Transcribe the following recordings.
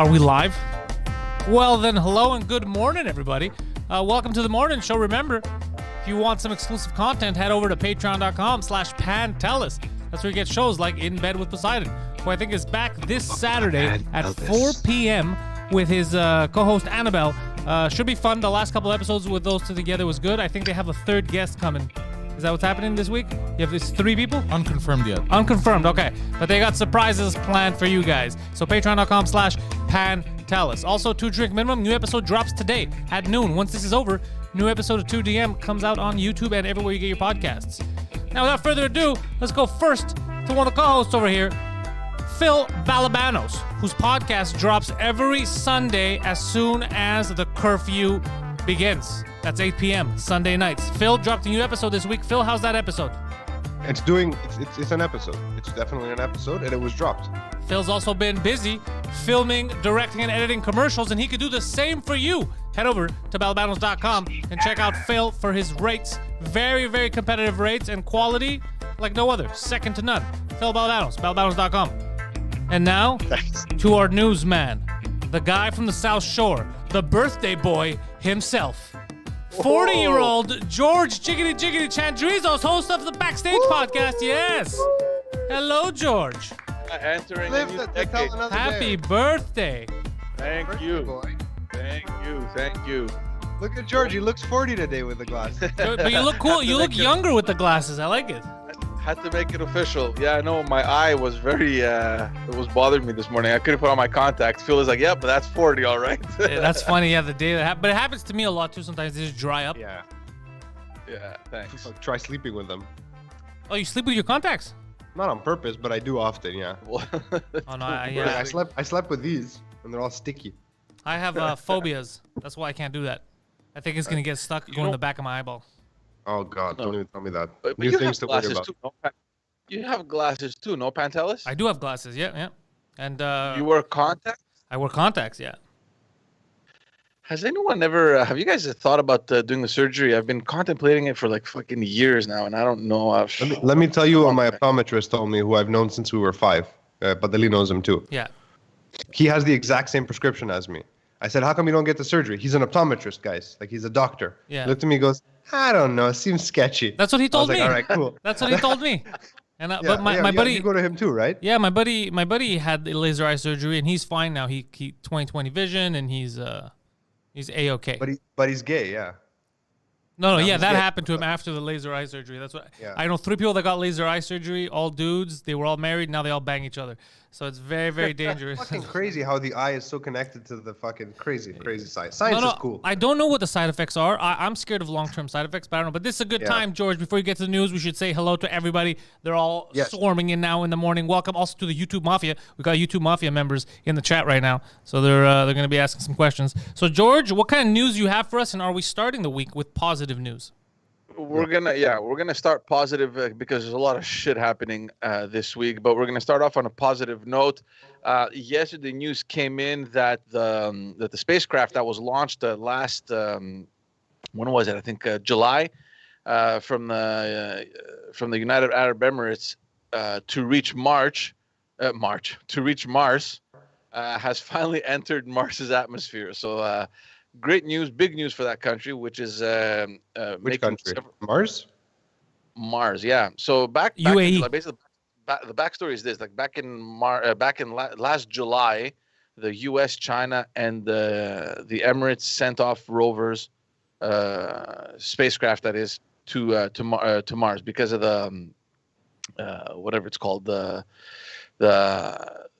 Are we live? Well then, hello and good morning, everybody. Welcome to the morning show. Remember, if you want some exclusive content, head over to patreon.com/Pantelis. That's where you get shows like In Bed with Poseidon, who I think is back this Saturday at 4 p.m. with his co-host Annabelle. Should be fun. The last couple episodes with those two together was good. I think they have a third guest coming. Is that what's happening this week? You have these 3 people? Unconfirmed yet. Unconfirmed, okay. But they got surprises planned for you guys. So patreon.com/Pantelis. Also, 2 drink minimum. New episode drops today at noon. Once this is over, new episode of 2DM comes out on YouTube and everywhere you get your podcasts. Now, without further ado, let's go first to one of the co-hosts over here, Phil Balabanos, whose podcast drops every Sunday as soon as the curfew begins. That's 8 p.m. Sunday nights. Phil dropped a new episode this week. Phil, how's that episode? It's an episode. It's definitely an episode, and it was dropped. Phil's also been busy filming, directing, and editing commercials, and he could do the same for you. Head over to balabanos.com and check out Phil for his rates. Very, very competitive rates and quality like no other. Second to none. Phil Balabanos, balabanos.com. And now, to our newsman, the guy from the South Shore, the birthday boy himself. 40-year-old George Jiggity Chandrizos, host of the Backstage podcast. Yes. Hello, George. Entering a new decade. Happy birthday. Thank you. Thank you. Look at George. He looks 40 today with the glasses. But you look cool. You look younger with the glasses. I like it. Had to make it official. Yeah, I know my eye was very, it was bothering me this morning. I couldn't put on my contacts. Phil is like, yep, but that's 40, all right. Yeah, that's funny. Yeah, the day that happened. But it happens to me a lot too. Sometimes they just dry up. Yeah. Yeah, thanks. Try sleeping with them. Oh, you sleep with your contacts? Not on purpose, but I do often, yeah. Oh, no. I slept with these, and they're all sticky. I have phobias. That's why I can't do that. I think it's going to get stuck going in the back of my eyeball. Oh, God. Don't even tell me that. But New you things to have worry glasses about. too. You have glasses too, no, Pantelis? I do have glasses, yeah. And you wear contacts? I wear contacts, yeah. Has anyone ever, have you guys thought about doing the surgery? I've been contemplating it for like fucking years now, and I don't know. Let me tell you what my optometrist told me, who I've known since we were 5. But Deli knows him too. Yeah. He has the exact same prescription as me. I said, how come you don't get the surgery? He's an optometrist, guys. Like, he's a doctor. Yeah. He looked at me and goes, I don't know. It seems sketchy. That's what he told me. All right, cool. That's what he told me. And but my you, buddy, you go to him too, right? Yeah, my buddy had laser eye surgery, and he's fine now. He 20/20 vision, and he's A-okay. But he's gay, yeah. No, yeah, that gay. happened to him after the laser eye surgery. That's what I know. 3 people that got laser eye surgery, all dudes. They were all married. Now they all bang each other. So it's very, very dangerous. It's fucking crazy how the eye is so connected to the fucking crazy science. Science is cool. I don't know what the side effects are. I'm scared of long-term side effects, but I don't know. But this is a good time, George. Before you get to the news, we should say hello to everybody. They're all swarming in now in the morning. Welcome also to the YouTube Mafia. We got YouTube Mafia members in the chat right now, so they're going to be asking some questions. So George, what kind of news you have for us, and are we starting the week with positive news? We're gonna start positive because there's a lot of shit happening this week, but we're gonna start off on a positive note. Yesterday, news came in that the spacecraft that was launched last when was it? I think July from the United Arab Emirates to reach Mars has finally entered Mars's atmosphere. So. Great news, big news for that country, which is which country? Mars. Mars, yeah. So back UAE. Basically, the backstory is this: like back in last July, the U.S., China, and the Emirates sent off rovers, spacecraft that is, to Mars because of the whatever it's called, the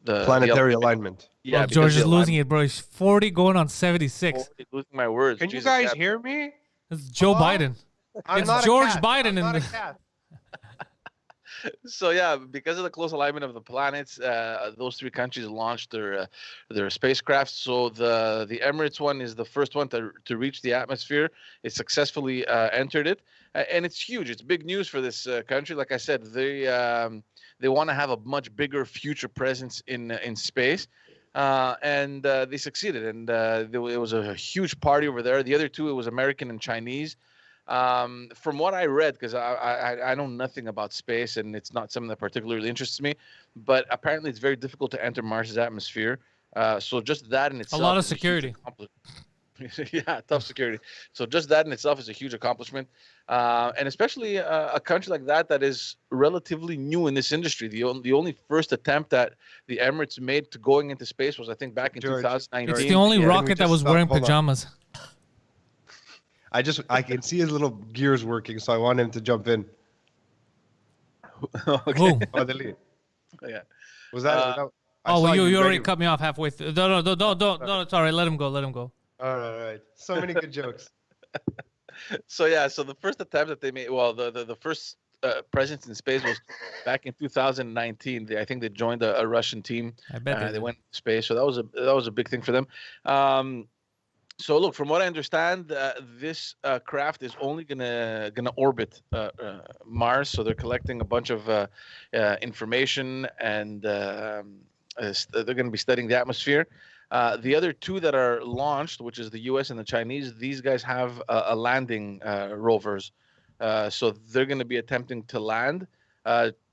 planetary alignment. Yeah, George is losing it, bro. He's 40 going on 76. 40, losing my words. Can you guys hear me? It's Joe Biden. It's George Biden. I'm not a cat. So yeah, because of the close alignment of the planets, those 3 countries launched their spacecraft. So the Emirates one is the first one to reach the atmosphere. It successfully entered it, and it's huge. It's big news for this country. Like I said, they want to have a much bigger future presence in space. And they succeeded, and it was a huge party over there. The other 2, it was American and Chinese. From what I read, because I know nothing about space, and it's not something that particularly interests me, but apparently it's very difficult to enter Mars's atmosphere. So just that in itself, A lot of is huge security. accomplishment. Yeah, tough security. So just that in itself is a huge accomplishment, and especially a country like that is relatively new in this industry. The only first attempt that the Emirates made to going into space was, I think, back in George, 2019. It's the only Can we rocket that just was stop? wearing Hold on. pajamas. I can see his little gears working, so I want him to jump in. Okay. Who? Adeli. Yeah. Was that? I Oh, saw well, you already ready- cut me off halfway through. No, it's all right. Let him go. All right. So many good jokes. So the first attempt that they made, well, the first presence in space was back in 2019. I think they joined a Russian team. I bet They they did. went to space, so that was a big thing for them. So look, from what I understand, this craft is only gonna orbit Mars. So they're collecting a bunch of information, and they're gonna be studying the atmosphere. The other two that are launched, which is the U.S. and the Chinese, these guys have a landing rovers. So they're going to be attempting to land.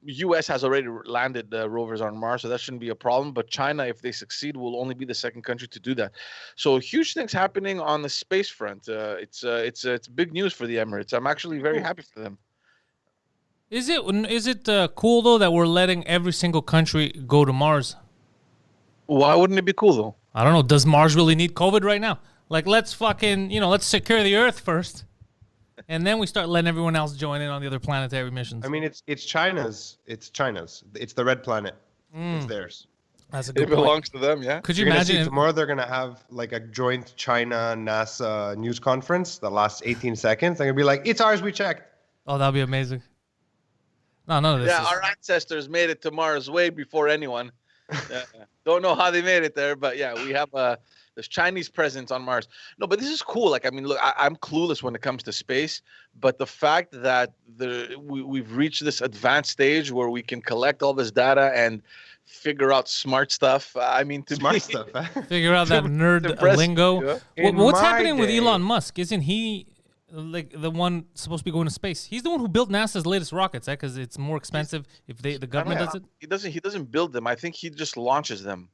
U.S. has already landed rovers on Mars, so that shouldn't be a problem. But China, if they succeed, will only be the second country to do that. So huge things happening on the space front. It's big news for the Emirates. I'm actually very happy for them. Is it cool though that we're letting every single country go to Mars? Why wouldn't it be cool though? I don't know. Does Mars really need COVID right now? Like, let's fucking, let's secure the Earth first, and then we start letting everyone else join in on the other planetary missions. I mean, it's China's. It's the red planet. It's theirs. That's a It good point. belongs to them, yeah. Could you You're gonna see imagine? tomorrow they're gonna have like a joint China NASA news conference that lasts 18 seconds. They're gonna be like, "It's ours. We checked." Oh, that'd be amazing. No, none of this. Yeah, is- our ancestors made it to Mars way before anyone. Don't know how they made it there, but yeah, we have this Chinese presence on Mars. No, but this is cool. Like, I mean, look, I'm clueless when it comes to space, but the fact that we've reached this advanced stage where we can collect all this data and figure out smart stuff. I mean, to Smart me, stuff. Huh? Figure out that nerd impressive, lingo. yeah. In What's my happening with day- Elon Musk? Isn't he like the one supposed to be going to space? He's the one who built NASA's latest rockets, because it's more expensive if the government does it. He doesn't build them. I think he just launches them.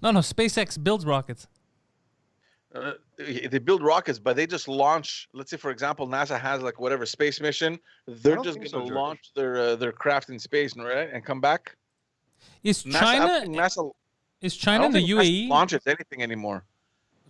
No, SpaceX builds rockets. They build rockets, but they just launch. Let's say, for example, NASA has like whatever space mission. They're don't just think going so, to George. launch their craft in space, right, and come back. Is NASA, I China don't think NASA, is I China don't and the think NASA UAE? launches anything anymore.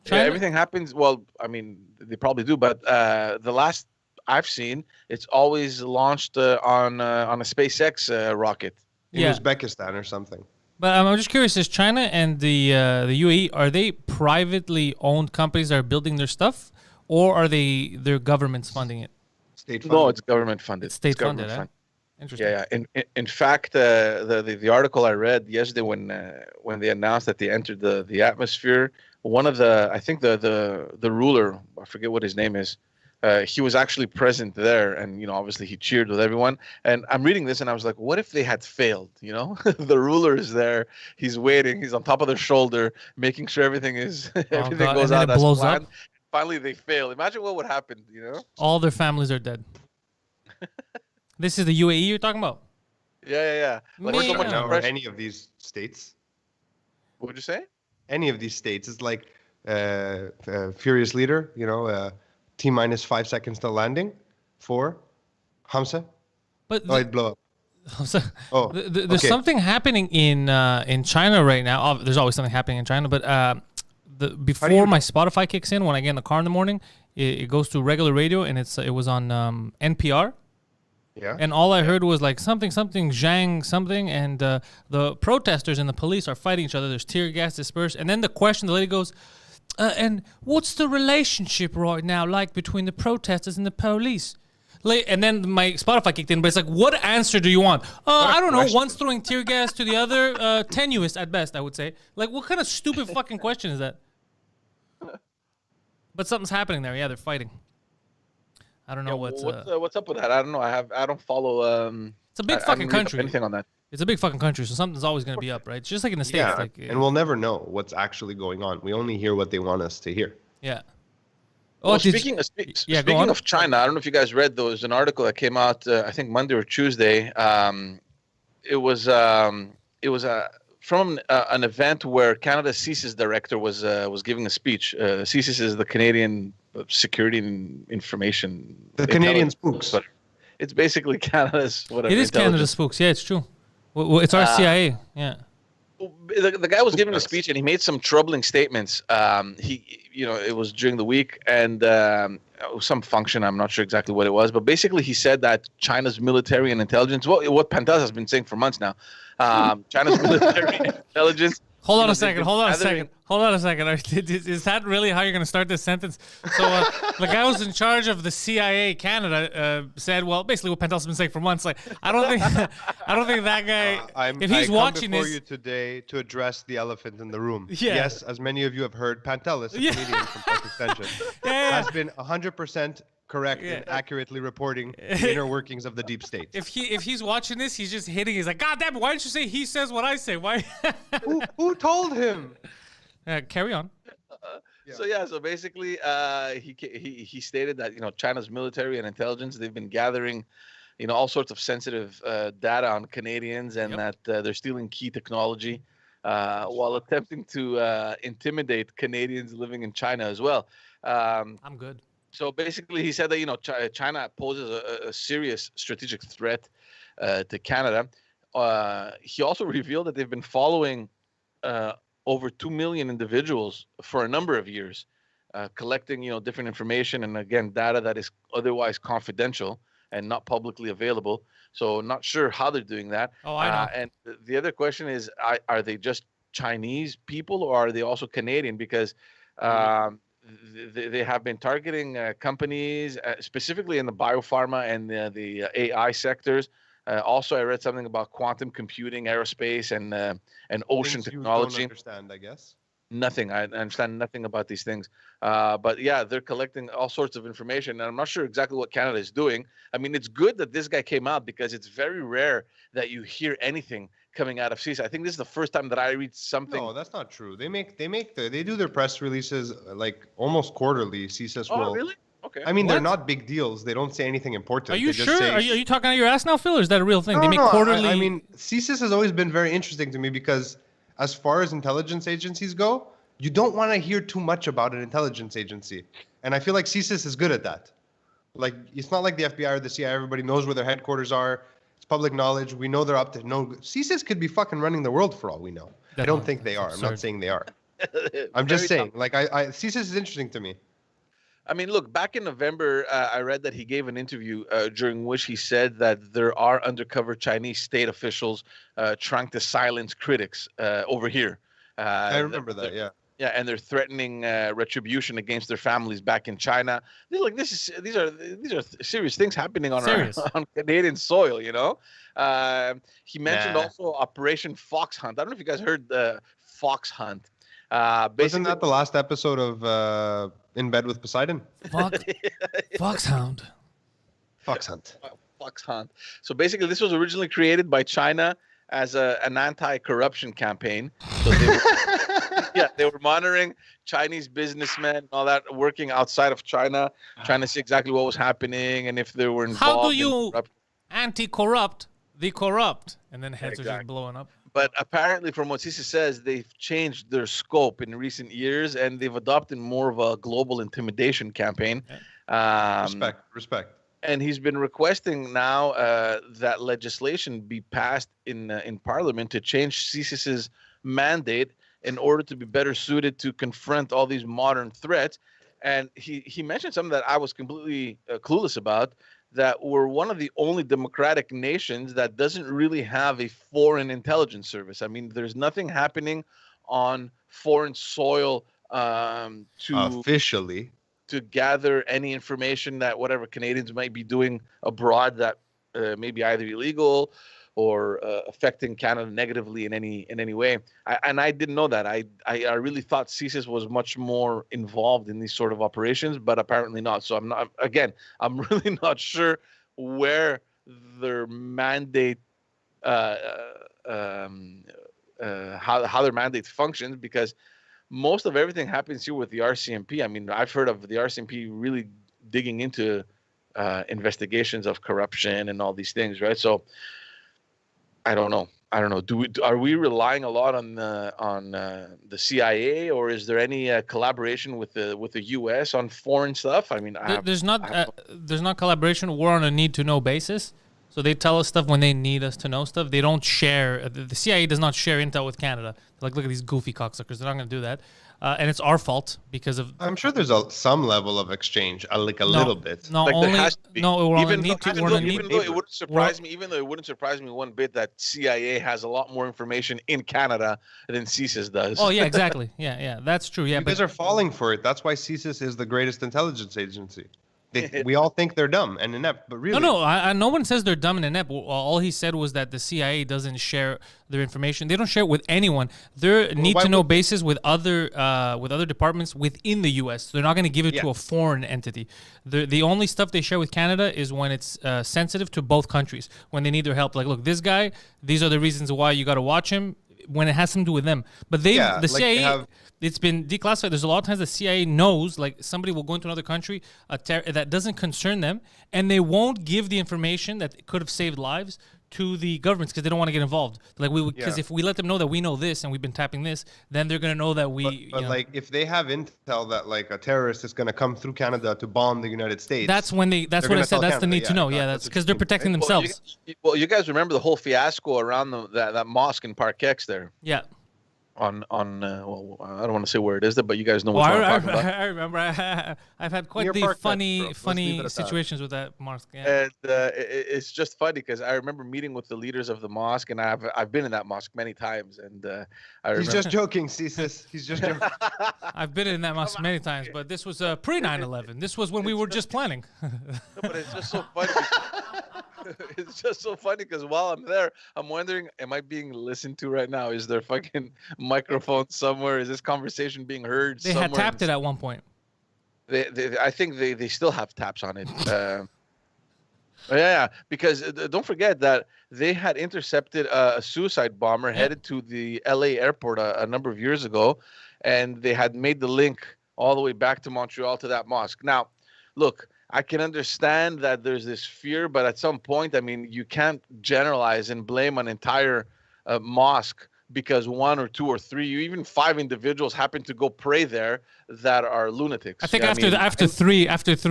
China- Yeah, everything happens. Well, I mean, they probably do, but the last I've seen, it's always launched on a SpaceX rocket. In Yeah. Uzbekistan or something. But I'm just curious: is China and the UAE, are they privately owned companies that are building their stuff, or are their governments funding it? State No, funded. it's government funded. It's state government funded, Interesting. Yeah. In fact, the article I read yesterday when they announced that they entered the atmosphere, one of I think the ruler, I forget what his name is, he was actually present there, and obviously he cheered with everyone. And I'm reading this, and I was like, what if they had failed? The ruler is there, he's waiting, he's on top of their shoulder, making sure everything God, goes and then out it as blows planned. up? Finally, they fail. Imagine what would happen. All their families are dead. This is the UAE you're talking about? Yeah. Like, Me- so much Yeah. Or pressure. any of these states. What would you say? Any of these states. It's like Furious Leader, T minus 5 seconds to landing. 4. Hamza. But Oh, it'd blow up. so, Oh, there's okay. something happening in China right now. There's always something happening in China, but before my Spotify kicks in, when I get in the car in the morning, it goes to regular radio, and it was on NPR. Yeah. And all I heard was like something, Zhang, something, and the protesters and the police are fighting each other. There's tear gas dispersed, and then the lady goes, and what's the relationship right now like between the protesters and the police? And then my Spotify kicked in, but it's like, what answer do you want? I don't know. question. One's throwing tear gas to the other, tenuous at best, I would say. Like, what kind of stupid fucking question is that? But something's happening there. Yeah, they're fighting. I don't know What's up with that? I don't know. I don't follow. It's a big I fucking didn't read up country. anything on that? It's a big fucking country, so something's always going to be up, right? It's just like in the States. Yeah, Like, and we'll never know what's actually going on. We only hear what they want us to hear. yeah. Well, did speaking go speaking on. of China, I don't know if you guys read. There was an article that came out, I think Monday or Tuesday. It was from an event where Canada's CSIS director was giving a speech. CSIS is the Canadian Security and Information. The Canadian spooks. But it's basically Canada's whatever. It is Canada's spooks. Yeah, it's true. Well, it's our CIA. Yeah. The guy was giving a speech and he made some troubling statements. It was during the week and some function. I'm not sure exactly what it was, but basically he said that China's military and intelligence. What Pantelis has been saying for months now. China's military and intelligence. Hold on a second. Is that really how you're going to start this sentence? So the guy who's in charge of the CIA Canada said, well, basically what Pantelis has been saying for months. Like, I don't think that guy. If he's watching before this, you today to address the elephant in the room. Yeah. Yes, as many of you have heard, Pantelis, a Canadian from Park Extension, has been 100% correct in accurately reporting the inner workings of the deep state. If he's watching this, he's just hitting. He's like, God damn it! Why don't you say he says what I say? Why? Who told him? Carry on. So basically, he stated that China's military and intelligence, they've been gathering, all sorts of sensitive data on Canadians, and that they're stealing key technology while attempting to intimidate Canadians living in China as well. I'm good. So basically, he said that China poses a serious strategic threat to Canada. He also revealed that they've been following over 2 million individuals for a number of years, collecting different information and again data that is otherwise confidential and not publicly available. So not sure how they're doing that. Oh, I know. And the other question is, are they just Chinese people or are they also Canadian? Because they have been targeting companies specifically in the biopharma and the AI sectors. Also, I read something about quantum computing, aerospace, and ocean Things technology. You don't understand, I guess. Nothing. I understand nothing about these things. But yeah, they're collecting all sorts of information, and I'm not sure exactly what Canada is doing. I mean, it's good that this guy came out because it's very rare that you hear anything coming out of CSIS. I think this is the first time that I read something. No, that's not true. They do their press releases like almost quarterly. CSIS will. Oh, really? Okay. I mean, they're not big deals. They don't say anything important. Are you They just sure? say- Are you talking out of your ass now, Phil, or is that a real thing? No, They make no, quarterly. I mean, CSIS has always been very interesting to me because as far as intelligence agencies go, you don't want to hear too much about an intelligence agency. And I feel like CSIS is good at that. Like, it's not like the FBI or the CIA. Everybody knows where their headquarters are. It's public knowledge. We know they're up to no. CSIS could be fucking running the world for all we know. I don't think they are. I'm not saying they are. I'm just saying. Like, CSIS is interesting to me. I mean, look, back in November, I read that he gave an interview during which he said that there are undercover Chinese state officials trying to silence critics over here. I remember that, yeah. Yeah, and they're threatening retribution against their families back in China. These are serious things happening on on Canadian soil. He mentioned also Operation Fox Hunt. I don't know if you guys heard the Fox Hunt. Wasn't that the last episode of In Bed with Poseidon? Foxhound. Fox Hunt. Fox Hunt. So basically, this was originally created by China as an anti-corruption campaign. So they were monitoring Chinese businessmen and all that working outside of China, trying to see exactly what was happening and if they were involved. How do you anti-corrupt the corrupt? And then heads are just blowing up. But apparently, from what CSIS says, they've changed their scope in recent years, and they've adopted more of a global intimidation campaign. Respect. And he's been requesting now that legislation be passed in Parliament to change CSIS's mandate in order to be better suited to confront all these modern threats. And he mentioned something that I was completely clueless about, that we're one of the only democratic nations that doesn't really have a foreign intelligence service. I mean, there's nothing happening on foreign soil officially to gather any information that whatever Canadians might be doing abroad that may be either illegal or affecting Canada negatively in any way. I didn't know that. I really thought CSIS was much more involved in these sort of operations, but apparently not. So I'm really not sure where their mandate, how their mandate functions, because most of everything happens here with the RCMP. I mean, I've heard of the RCMP really digging into investigations of corruption and all these things, right? So I don't know. I don't know. Are we relying a lot on the CIA, or is there any collaboration with the U.S. on foreign stuff? I mean, there's not collaboration. We're on a need to know basis. So they tell us stuff when they need us to know stuff. They don't share. The CIA does not share intel with Canada. They're like, look at these goofy cocksuckers. They're not going to do that. And it's our fault because of. I'm sure there's some level of exchange, like a little bit. No, like only there has to be. no. We're on a Even need to. though, We're on a even need. though it wouldn't surprise me, even though it wouldn't surprise me one bit that CIA has a lot more information in Canada than CSIS does. Oh yeah, exactly. Yeah, that's true. Yeah, You guys are falling for it. That's why CSIS is the greatest intelligence agency. We all think they're dumb and inept, but really, no one says they're dumb and inept. All he said was that the CIA doesn't share their information. They don't share it with anyone. They're need to know basis with other departments within the U.S. They're not going to give it to a foreign entity. The only stuff they share with Canada is when it's sensitive to both countries. When they need their help, like, look, this guy. These are the reasons why you got to watch him. When it has something to do with them, but the CIA, it's been declassified. There's a lot of times the CIA knows, like, somebody will go into another country that doesn't concern them, and they won't give the information that could have saved lives to the governments because they don't want to get involved. Like because if we let them know that we know this and we've been tapping this, then they're gonna know that we. But like, if they have intel that like a terrorist is gonna come through Canada to bomb the United States, that's when they. That's what I said. That's the need to know. Yeah, that's because they're protecting themselves. Well, you guys remember the whole fiasco around that mosque in Park X there? Yeah. Well, I don't want to say where it is, but you guys know what I'm talking about. I remember. I've had quite the funny situations with that mosque. Yeah. And it's just funny because I remember meeting with the leaders of the mosque, and I've been in that mosque many times. And he's just joking, CSIS. He's just joking. I've been in that mosque many times, but this was pre 9/11. This was when we were just planning. No, but it's just so funny. It's just so funny because while I'm there, I'm wondering, am I being listened to right now? Is there fucking microphone somewhere? Is this conversation being heard somewhere? They had tapped it at one point. I think they still have taps on it. Yeah, because don't forget that they had intercepted a suicide bomber headed to the LA airport a number of years ago, and they had made the link all the way back to Montreal to that mosque. Now, look, I can understand that there's this fear, but at some point, I mean, you can't generalize and blame an entire mosque because one or two or three, even five individuals happen to go pray there that are lunatics. I think after three,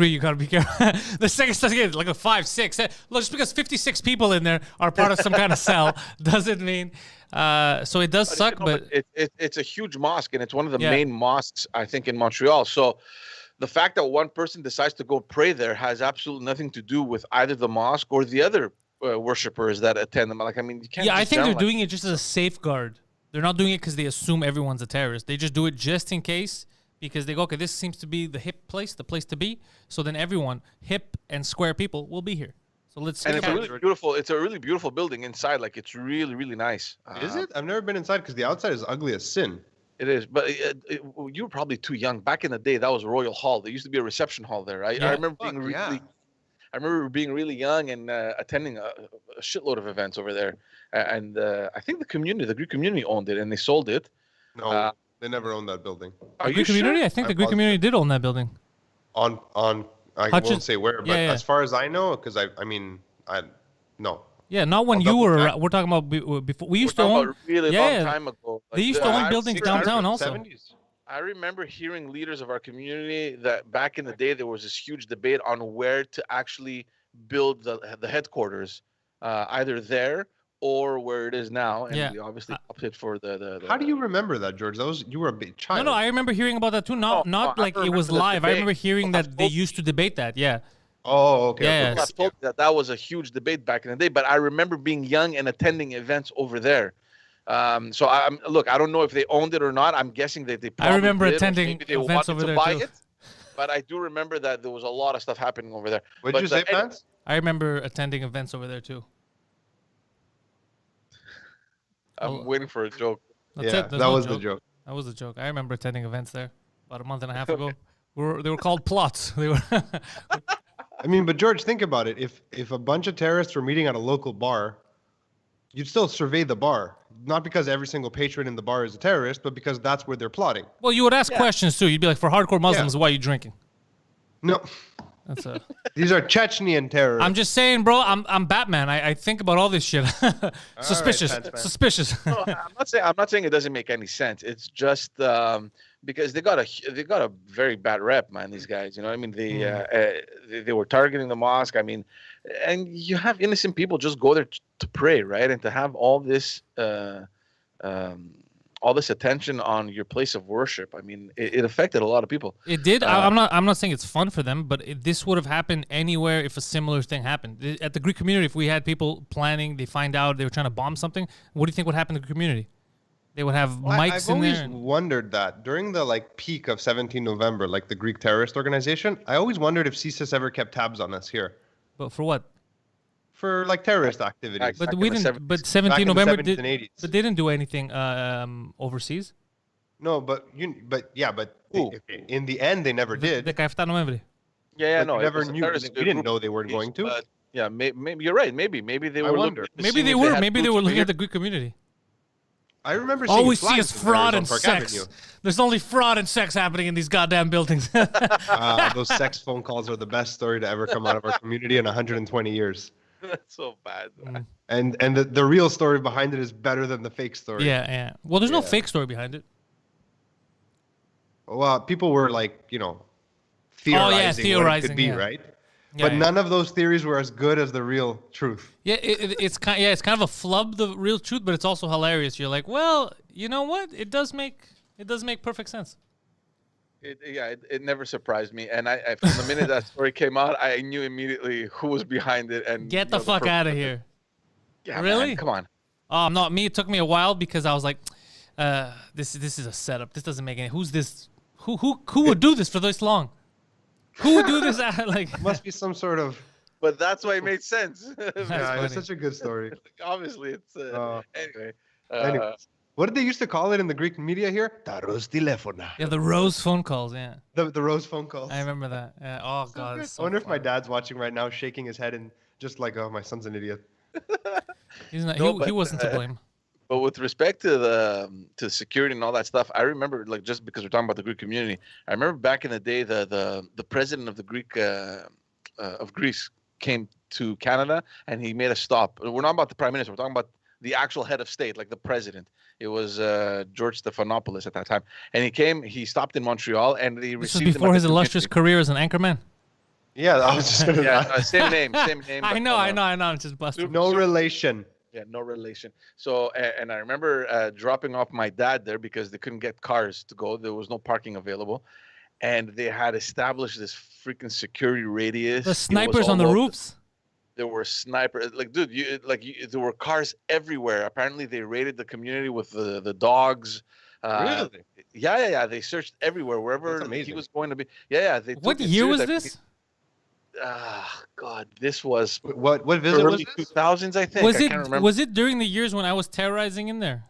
you gotta be careful. The second starts getting like a 5, 6. Look, just because 56 people in there are part of some kind of cell doesn't mean. So it does suck, but it's a huge mosque, and it's one of the main mosques, I think, in Montreal. So the fact that one person decides to go pray there has absolutely nothing to do with either the mosque or the other worshippers that attend them. Like, I mean, you can't. Yeah, I think they're doing it just as a safeguard. They're not doing it because they assume everyone's a terrorist. They just do it just in case, because they go, okay, this seems to be the hip place, the place to be. So then everyone, hip and square people, will be here. So let's. And it's a really beautiful. It's a really beautiful building inside. Like, it's really, really nice. Is it? I've never been inside because the outside is ugly as sin. It is, but you were probably too young. Back in the day, that was Royal Hall. There used to be a reception hall there. I remember being really young and attending a shitload of events over there. And I think the Greek community owned it, and they sold it. No, they never owned that building. Are you Greek community? I think the Greek community did own that building. I won't say where, but as far as I know, because no. Yeah, not when you were around. We're talking about before. We used to own. A really long time ago. Like, they used to own buildings downtown also. 70s. I remember hearing leaders of our community that back in the day there was this huge debate on where to actually build the headquarters, either there or where it is now. And we obviously opted for the. How do you remember that, George? You were a big child. No, I remember hearing about that too. Not like it was live. I remember hearing that they used to debate that. Yeah. Oh, okay. Yeah, I told you that was a huge debate back in the day, but I remember being young and attending events over there. So I don't know if they owned it or not. I'm guessing that they probably I remember did, attending events over there too. But I do remember that there was a lot of stuff happening over there. What did you say, Pants? I remember attending events over there too. I'm waiting for a joke. That was the joke. That was the joke. I remember attending events there about a month and a half ago. They were called plots. They were. I mean, but George, think about it. If a bunch of terrorists were meeting at a local bar, you'd still survey the bar. Not because every single patron in the bar is a terrorist, but because that's where they're plotting. Well, you would ask questions too. You'd be like, for hardcore Muslims, why are you drinking? No. That's a. These are Chechenian terrorists. I'm just saying, bro. I'm Batman. I think about all this shit. Suspicious. Pants Man. Suspicious. No, I'm not saying it doesn't make any sense. It's just because they got a very bad rep, man. These guys, you know what I mean? They were targeting the mosque. I mean, and you have innocent people just go there to pray, right? And to have all this attention on your place of worship. I mean, it affected a lot of people. It did. I'm not saying it's fun for them, but this would have happened anywhere if a similar thing happened. At the Greek community, if we had people planning, they find out they were trying to bomb something, what do you think would happen to the community? They would have mics in there. I've always wondered that during the peak of 17 November, like the Greek terrorist organization, I always wondered if CSIS ever kept tabs on us here But for what? for terrorist activities. But Back we in the didn't. 70s. But Back 17 in the November 70s did. and 80s. But they didn't do anything overseas. No, but Who? in the end they never did. The 15 November. Yeah, Like, no, we it never was a knew. terrorist We didn't group know they weren't piece, going to. but, yeah, maybe you're right. Maybe they I were wonder. looking to Maybe see they if were. had Maybe they boots were over looking here. at the Greek community. I remember seeing All we see flags is of fraud terrorists on and Park sex. Avenue. There's only fraud and sex happening in these goddamn buildings. Those sex phone calls are the best story to ever come out of our community in 120 years. That's so bad. Man. And the real story behind it is better than the fake story. yeah. Well, there's no Yeah. fake story behind it. Well, people were theorizing, what it theorizing, could be, yeah. right? Yeah, But yeah. none of those theories were as good as the real truth. Yeah, it's kind of a flub, the real truth, but it's also hilarious. You're like, well, you know what? It does make perfect sense. It never surprised me, and I from the minute that story came out, I knew immediately who was behind it. And Get the fuck out of here. Yeah, Really? man, come on. Oh, not me. It took me a while because I was like, this is a setup. This doesn't make any. Who's this? Who would do this for this long? Who would do this? Must be some sort of. But that's why it made sense. Yeah, funny. it's such a good story. Obviously, it's anyway. Anyways, what did they used to call it in the Greek media here? Taros telefona. Yeah, the rose phone calls. Yeah, The rose phone calls. I remember that. Yeah. Oh god. Good. It's so I wonder if my funny. dad's watching right now, shaking his head and just like, oh, my son's an idiot. He's not. No, he but, wasn't to blame. But with respect to the security and all that stuff, I remember just because we're talking about the Greek community, I remember back in the day the president of the of Greece came to Canada and he made a stop. We're not about the prime minister. We're talking about the actual head of state, like the president. It was George Stephanopoulos at that time, and he stopped in Montreal, and they This was received him before at his the illustrious community. career as an anchorman. Yeah, I was just gonna. Yeah, same name. I but, know. I'm just busting. No relation. Yeah, no relation. So, and I remember dropping off my dad there because they couldn't get cars to go. There was no parking available. And they had established this freaking security radius. The It was snipers on all the over. roofs. There were snipers. Like, dude, there were cars everywhere. Apparently, they raided the community with the dogs. Really? Yeah. They searched everywhere, wherever That's he amazing. was going to be. Yeah. They What took it year serious. was I this? think God, this was What visit was early this? 2000s, I think. Was I it can't remember. was it during the years when I was terrorizing in there?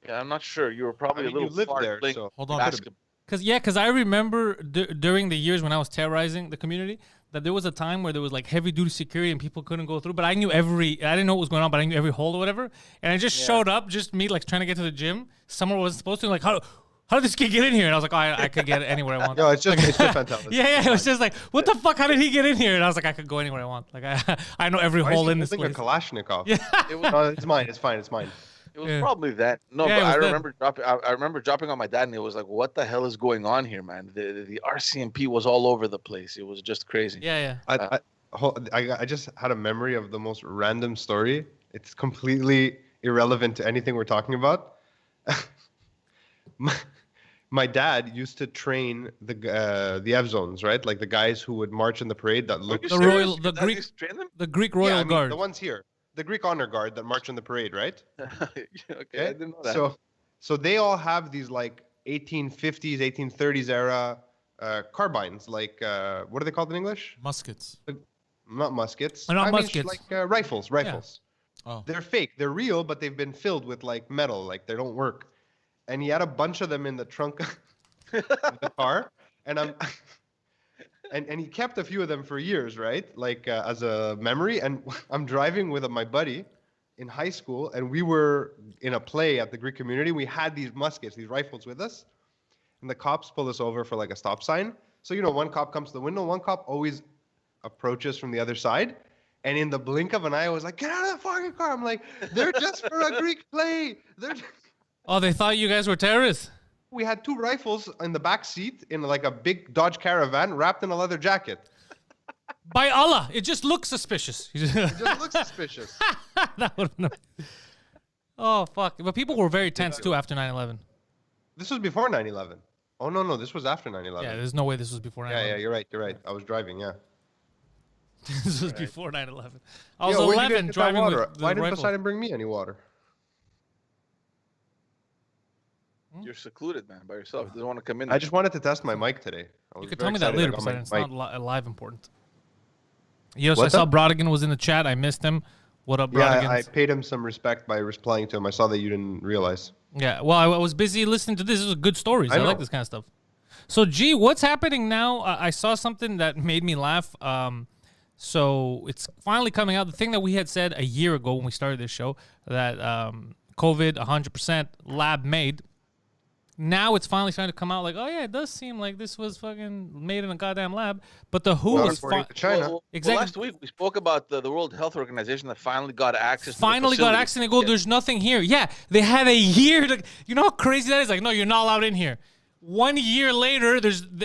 Yeah, I'm not sure. You were probably I mean, a little you lived far there, playing so Hold on. basketball. Cause I remember during the years when I was terrorizing the community that there was a time where there was like heavy duty security and people couldn't go through. But I didn't know what was going on, but I knew every hole or whatever. And I just showed up, just me like trying to get to the gym. Someone wasn't supposed to. Like how did this kid get in here? And I was like, oh, I could get it anywhere I want. No, it's just Pantelis. Yeah, it was just like, what the fuck? How did he get in here? And I was like, I could go anywhere I want. Like I know every Why is hole he in this holding place. a Kalashnikov? Yeah. It was, No, it's mine. It's fine. It's mine. it was Yeah. probably that. No, Yeah, it but was I that. remember dropping. I remember dropping on my dad, and it was like, what the hell is going on here, man? The RCMP was all over the place. It was just crazy. Yeah. I just had a memory of the most random story. It's completely irrelevant to anything we're talking about. My dad used to train the F zones, right? Like the guys who would march in the parade that looked. The Royal- the Greek- Train them? The Greek Royal Yeah, I mean, Guard. the ones here, the Greek honor guard that march in the parade, right? Okay, I didn't know that. So they all have these like 1850s, 1830s era carbines, like what are they called in English? Muskets. Not muskets. Not I mean, muskets. like rifles. Rifles. Oh. They're fake. They're real, but they've been filled with like metal. Like they don't work. And he had a bunch of them in the trunk of the car, and and he kept a few of them for years, right? Like as a memory. And I'm driving with my buddy in high school, and we were in a play at the Greek community. We had these muskets, these rifles with us, and the cops pulled us over for like a stop sign. So, one cop comes to the window, one cop always approaches from the other side. And in the blink of an eye, I was like, get out of the fucking car. I'm like, they're just for a Greek play. Oh, they thought you guys were terrorists? We had 2 rifles in the back seat in like a big Dodge Caravan wrapped in a leather jacket. By Allah, it just looks suspicious. It just looks suspicious. That would know. Oh, fuck. But people were very tense, too, after 9/11. This was before 9/11. Oh, no. This was after 9/11. Yeah, there's no way this was before 9/11. Yeah, you're right. I was driving, yeah. This was before 9/11. I was Yo, where'd you 11 get that driving water? with the Why didn't rifle. Poseidon bring me any water? You're secluded, man, by yourself. You don't want to come in. I just wanted to test my mic today. You could tell me that later, Poseidon. It's not live important. Yes, What's I saw up? Brodigan was in the chat. I missed him. What up, Brodigan? Yeah, I paid him some respect by replying to him. I saw that you didn't realize. Yeah, well, I was busy listening to this. This was good stories. I know. like this kind of stuff. So, G, what's happening now? I saw something that made me laugh. So it's finally coming out. The thing that we had said a year ago when we started this show, that COVID 100% lab made. Now it's finally starting to come out like, oh, yeah, it does seem like this was fucking made in a goddamn lab. But the WHO Well, was according to China. Exactly. Last week we spoke about the World Health Organization that finally got access. Finally to the got access and they go, there's nothing here. Yeah, they had a year to, you know how crazy that is? Like, no, you're not allowed in here. 1 year later,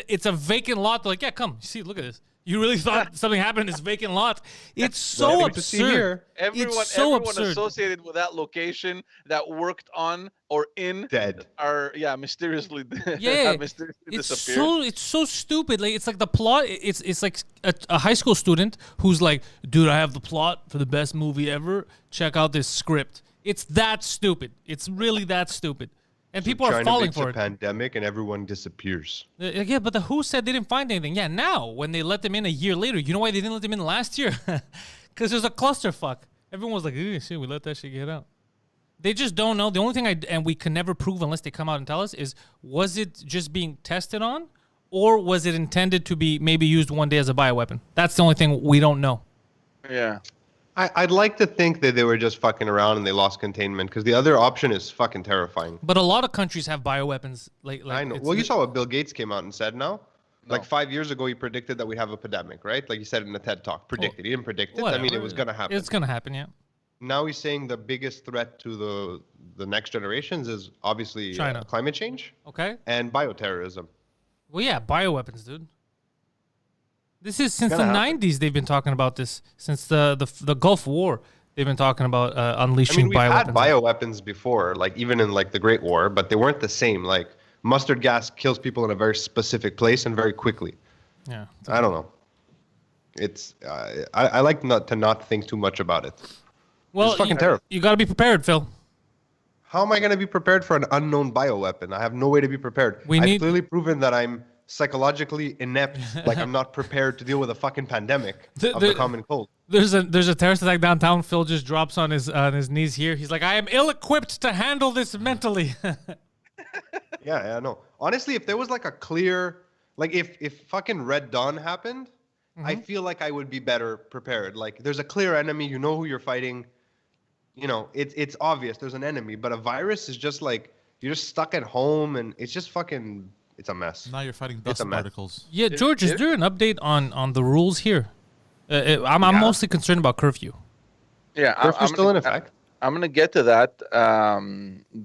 it's a vacant lot. They're like, yeah, come, see, look at this. You really thought something happened in this vacant lot? It's so absurd. Everyone associated with that location that worked on or in Dead. are mysteriously mysteriously disappeared. It's so stupid. Like, it's like the plot. It's like a high school student who's like, dude, I have the plot for the best movie ever. Check out this script. It's that stupid. It's really that stupid. And people are falling for it. China makes a pandemic and everyone disappears. Yeah, but the WHO said they didn't find anything. Yeah, now, when they let them in a year later, you know why they didn't let them in last year? Because there's a clusterfuck. Everyone was like, shit, we let that shit get out. They just don't know. The only thing and we can never prove unless they come out and tell us is, was it just being tested on? Or was it intended to be maybe used one day as a bioweapon? That's the only thing we don't know. Yeah. I'd like to think that they were just fucking around and they lost containment, because the other option is fucking terrifying. But a lot of countries have bioweapons. Like I know. Well, you saw what Bill Gates came out and said now? No. Like 5 years ago, he predicted that we'd have a pandemic, right? Like he said in the TED Talk. Predicted. He didn't predict it. Whatever. I mean, it was going to happen. It's going to happen, yeah. Now he's saying the biggest threat to the next generations is obviously China. Climate change. Okay. And bioterrorism. Well, yeah, bioweapons, dude. This is since the 90s they've been talking about this. Since the Gulf War, they've been talking about unleashing we've bioweapons. had bioweapons before, like even in like the Great War, but they weren't the same. Like mustard gas kills people in a very specific place and very quickly. Yeah. I don't know. It's I like not to think too much about it. Well, it's fucking terrible. You got to be prepared, Phil. How am I going to be prepared for an unknown bioweapon? I have no way to be prepared. I've clearly proven that I'm psychologically inept, like I'm not prepared to deal with a fucking pandemic of the common cold. There's a terrorist attack downtown. Phil just drops on his knees here. He's like, I am ill-equipped to handle this mentally. Yeah, I know. Honestly, if there was like a clear, like if fucking Red Dawn happened, I feel like I would be better prepared. Like there's a clear enemy, you know who you're fighting. You know, it's obvious there's an enemy, but a virus is just like you're just stuck at home and it's just fucking. It's a mess. Now you're fighting dust particles. Yeah, George, is there an update on the rules here? I'm mostly concerned about curfew. Yeah, curfew's still in effect. I'm going to get to that.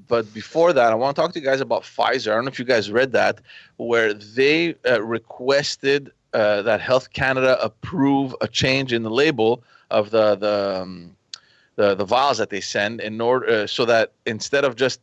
But before that, I want to talk to you guys about Pfizer. I don't know if you guys read that, where they requested that Health Canada approve a change in the label of the vials that they send in order so that instead of just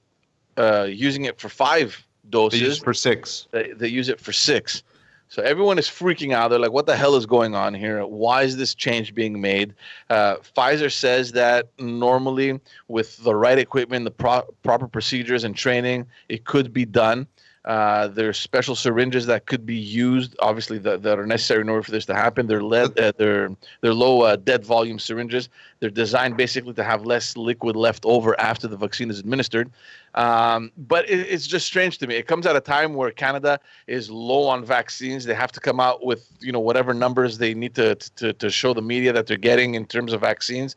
using it for 5 doses, they use it for 6. They use it for 6. So everyone is freaking out. They're like, what the hell is going on here? Why is this change being made? Pfizer says that normally with the right equipment, the proper procedures and training, it could be done. There's special syringes that could be used, obviously, that are necessary in order for this to happen. They're low dead volume syringes. They're designed basically to have less liquid left over after the vaccine is administered. But it's just strange to me. It comes at a time where Canada is low on vaccines. They have to come out with whatever numbers they need to show the media that they're getting in terms of vaccines.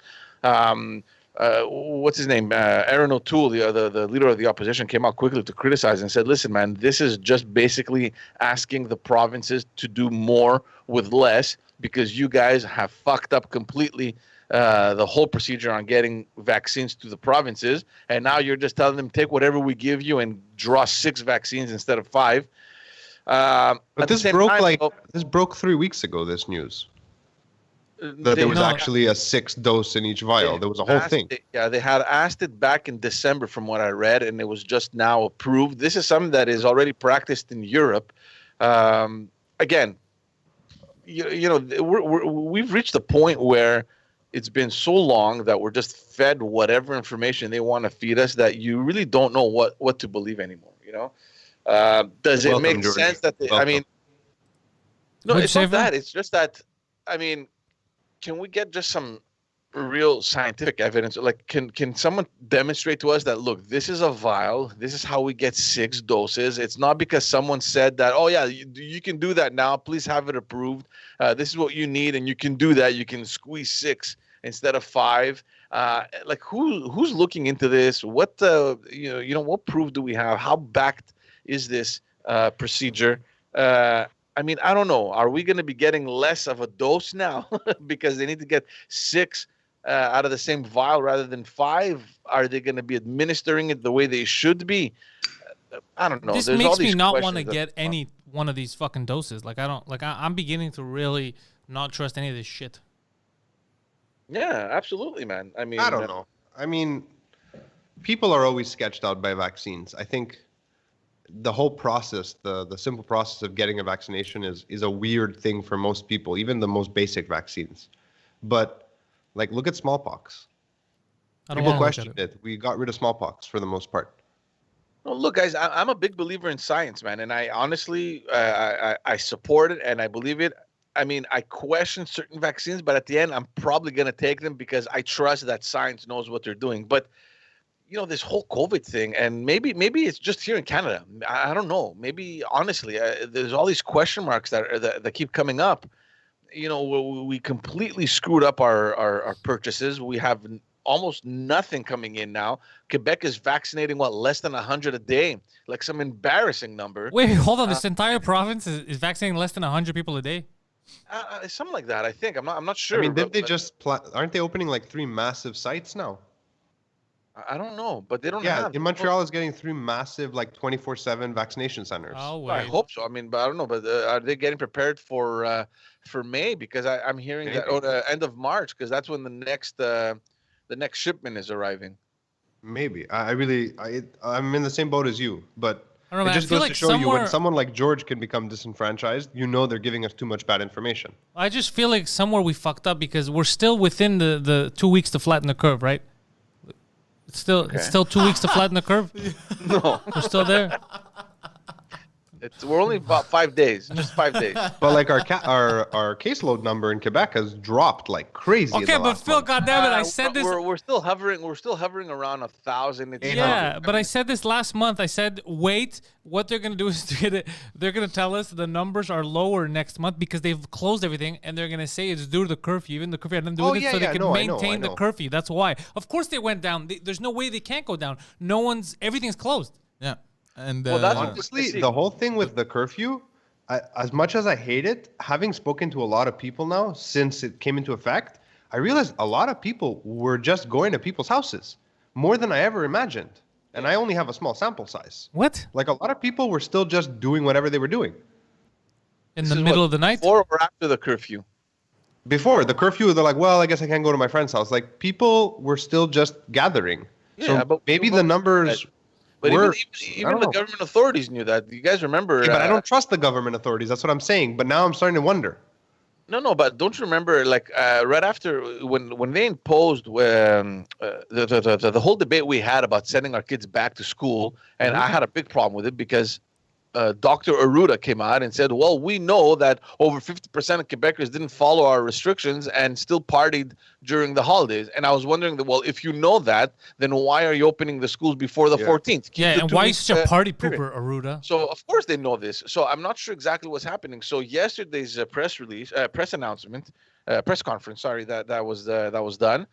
what's his name? Aaron O'Toole, the leader of the opposition, came out quickly to criticize and said, listen, man, this is just basically asking the provinces to do more with less because you guys have fucked up completely the whole procedure on getting vaccines to the provinces. And now you're just telling them, take whatever we give you and draw 6 vaccines instead of 5. But this broke 3 weeks ago, this news. That there was actually a 6th dose in each vial. There was a whole thing. They had asked it back in December from what I read, and it was just now approved. This is something that is already practiced in Europe. Again, we've reached a point where it's been so long that we're just fed whatever information they want to feed us that you really don't know what to believe anymore, Does it make sense that no, it's not that. It's just that, can we get just some real scientific evidence? Like, can someone demonstrate to us that, look, this is a vial, this is how we get 6 doses. It's not because someone said that, oh yeah, you can do that now, please have it approved. This is what you need, and you can do that. You can squeeze 6 instead of 5. Who's looking into this? What what proof do we have? How backed is this procedure? I don't know. Are we going to be getting less of a dose now because they need to get 6 out of the same vial rather than 5? Are they going to be administering it the way they should be? I don't know. This makes me not want to get any one of these fucking doses. I'm beginning to really not trust any of this shit. Yeah, absolutely, man. I don't know. People are always sketched out by vaccines. I think the whole process, the simple process of getting a vaccination is a weird thing for most people, even the most basic vaccines. But look at smallpox. People questioned it. We got rid of smallpox for the most part. Well, look, guys, I'm a big believer in science, man, and I honestly I support it and I believe it. I question certain vaccines, but at the end, I'm probably going to take them because I trust that science knows what they're doing. But this whole COVID thing, and maybe it's just here in Canada. I don't know. Maybe honestly, there's all these question marks that keep coming up. We completely screwed up our purchases. We have almost nothing coming in now. Quebec is vaccinating less than 100 a day, like some embarrassing number. Wait, hold on. This entire province is vaccinating less than 100 people a day. Something like that, I think. I'm not sure. Aren't they opening 3 massive sites now? I don't know, but they don't have. Yeah, in Montreal is getting 3 massive 24/7 vaccination centers. Oh, wait. I hope so. But I don't know. But are they getting prepared for May? Because I'm hearing that the end of March, because that's when the next shipment is arriving. Maybe. I'm in the same boat as you, but I don't know, it just goes to show you when someone like George can become disenfranchised, they're giving us too much bad information. I just feel like somewhere we fucked up because we're still within the 2 weeks to flatten the curve, right? It's still 2 weeks to flatten the curve. No, we're still there. We're only about 5 days, just 5 days. But our caseload number in Quebec has dropped like crazy. Okay, but Phil, goddammit, I said this. We're still hovering around 1,000. Yeah, but I said this last month. I said, wait, what they're gonna do is they're gonna tell us the numbers are lower next month because they've closed everything, and they're gonna say it's due to the curfew. Even the curfew had nothing to do with it, so they can maintain the curfew. That's why. Of course, they went down. There's no way they can't go down. Everything's closed. Yeah. And honestly, the whole thing with the curfew, as much as I hate it, having spoken to a lot of people now since it came into effect, I realized a lot of people were just going to people's houses more than I ever imagined. And I only have a small sample size. What? A lot of people were still just doing whatever they were doing. In the middle of the night? Before or after the curfew? Before the curfew, they're like, well, I guess I can't go to my friend's house. People were still just gathering. Yeah, so maybe the numbers... But even the government authorities knew that. You guys remember? Yeah, but I don't trust the government authorities. That's what I'm saying. But now I'm starting to wonder. No, but don't you remember? Right after when they imposed the whole debate we had about sending our kids back to school, and I had a big problem with it because Dr. Arruda came out and said, well, we know that over 50% of Quebecers didn't follow our restrictions and still partied during the holidays. And I was wondering, if you know that, then why are you opening the schools before the 14th? And why is such a party pooper, Arruda? So, of course, they know this. So I'm not sure exactly what's happening. So yesterday's press conference, that was done.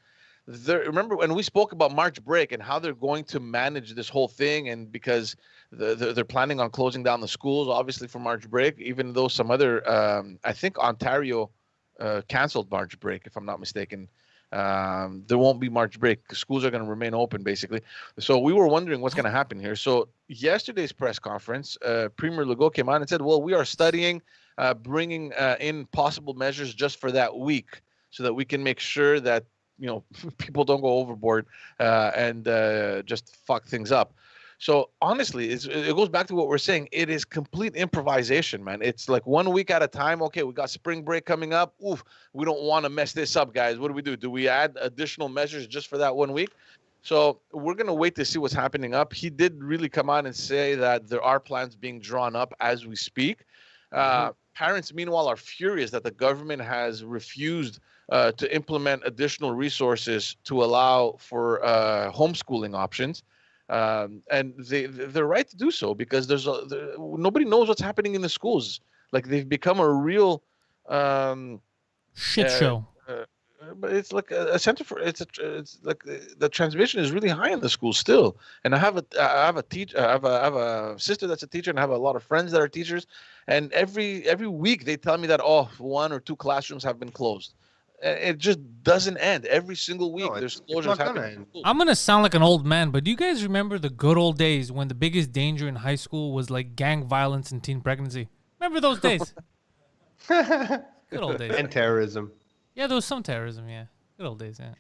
remember when we spoke about March break and how they're going to manage this whole thing, and because they're planning on closing down the schools, obviously, for March break, even though some other, I think Ontario canceled March break, if I'm not mistaken. There won't be March break. Schools are going to remain open, basically. So we were wondering what's going to happen here. So yesterday's press conference, Premier Legault came out and said, well, we are studying bringing in possible measures just for that week so that we can make sure that, people don't go overboard and just fuck things up. So honestly, it goes back to what we're saying. It is complete improvisation, man. It's like 1 week at a time. Okay, we got spring break coming up. Oof, we don't want to mess this up, guys. What do? Do we add additional measures just for that 1 week? So we're going to wait to see what's happening up. He did really come out and say that there are plans being drawn up as we speak. Parents, meanwhile, are furious that the government has refused to implement additional resources to allow for homeschooling options. And they're right to do so, because nobody knows what's happening in the schools. Like, they've become a real shit show. But it's like a center for it's like the transmission is really high in the school still. And I have a sister that's a teacher, and I have a lot of friends that are teachers. And every week they tell me that 1 or 2 classrooms have been closed. It just doesn't end. Every single week there's closures happening. I'm going to sound like an old man, but do you guys remember the good old days when the biggest danger in high school was like gang violence and teen pregnancy? Remember those days? Good old days. And terrorism. Yeah, there was some terrorism, yeah. Good old days, yeah.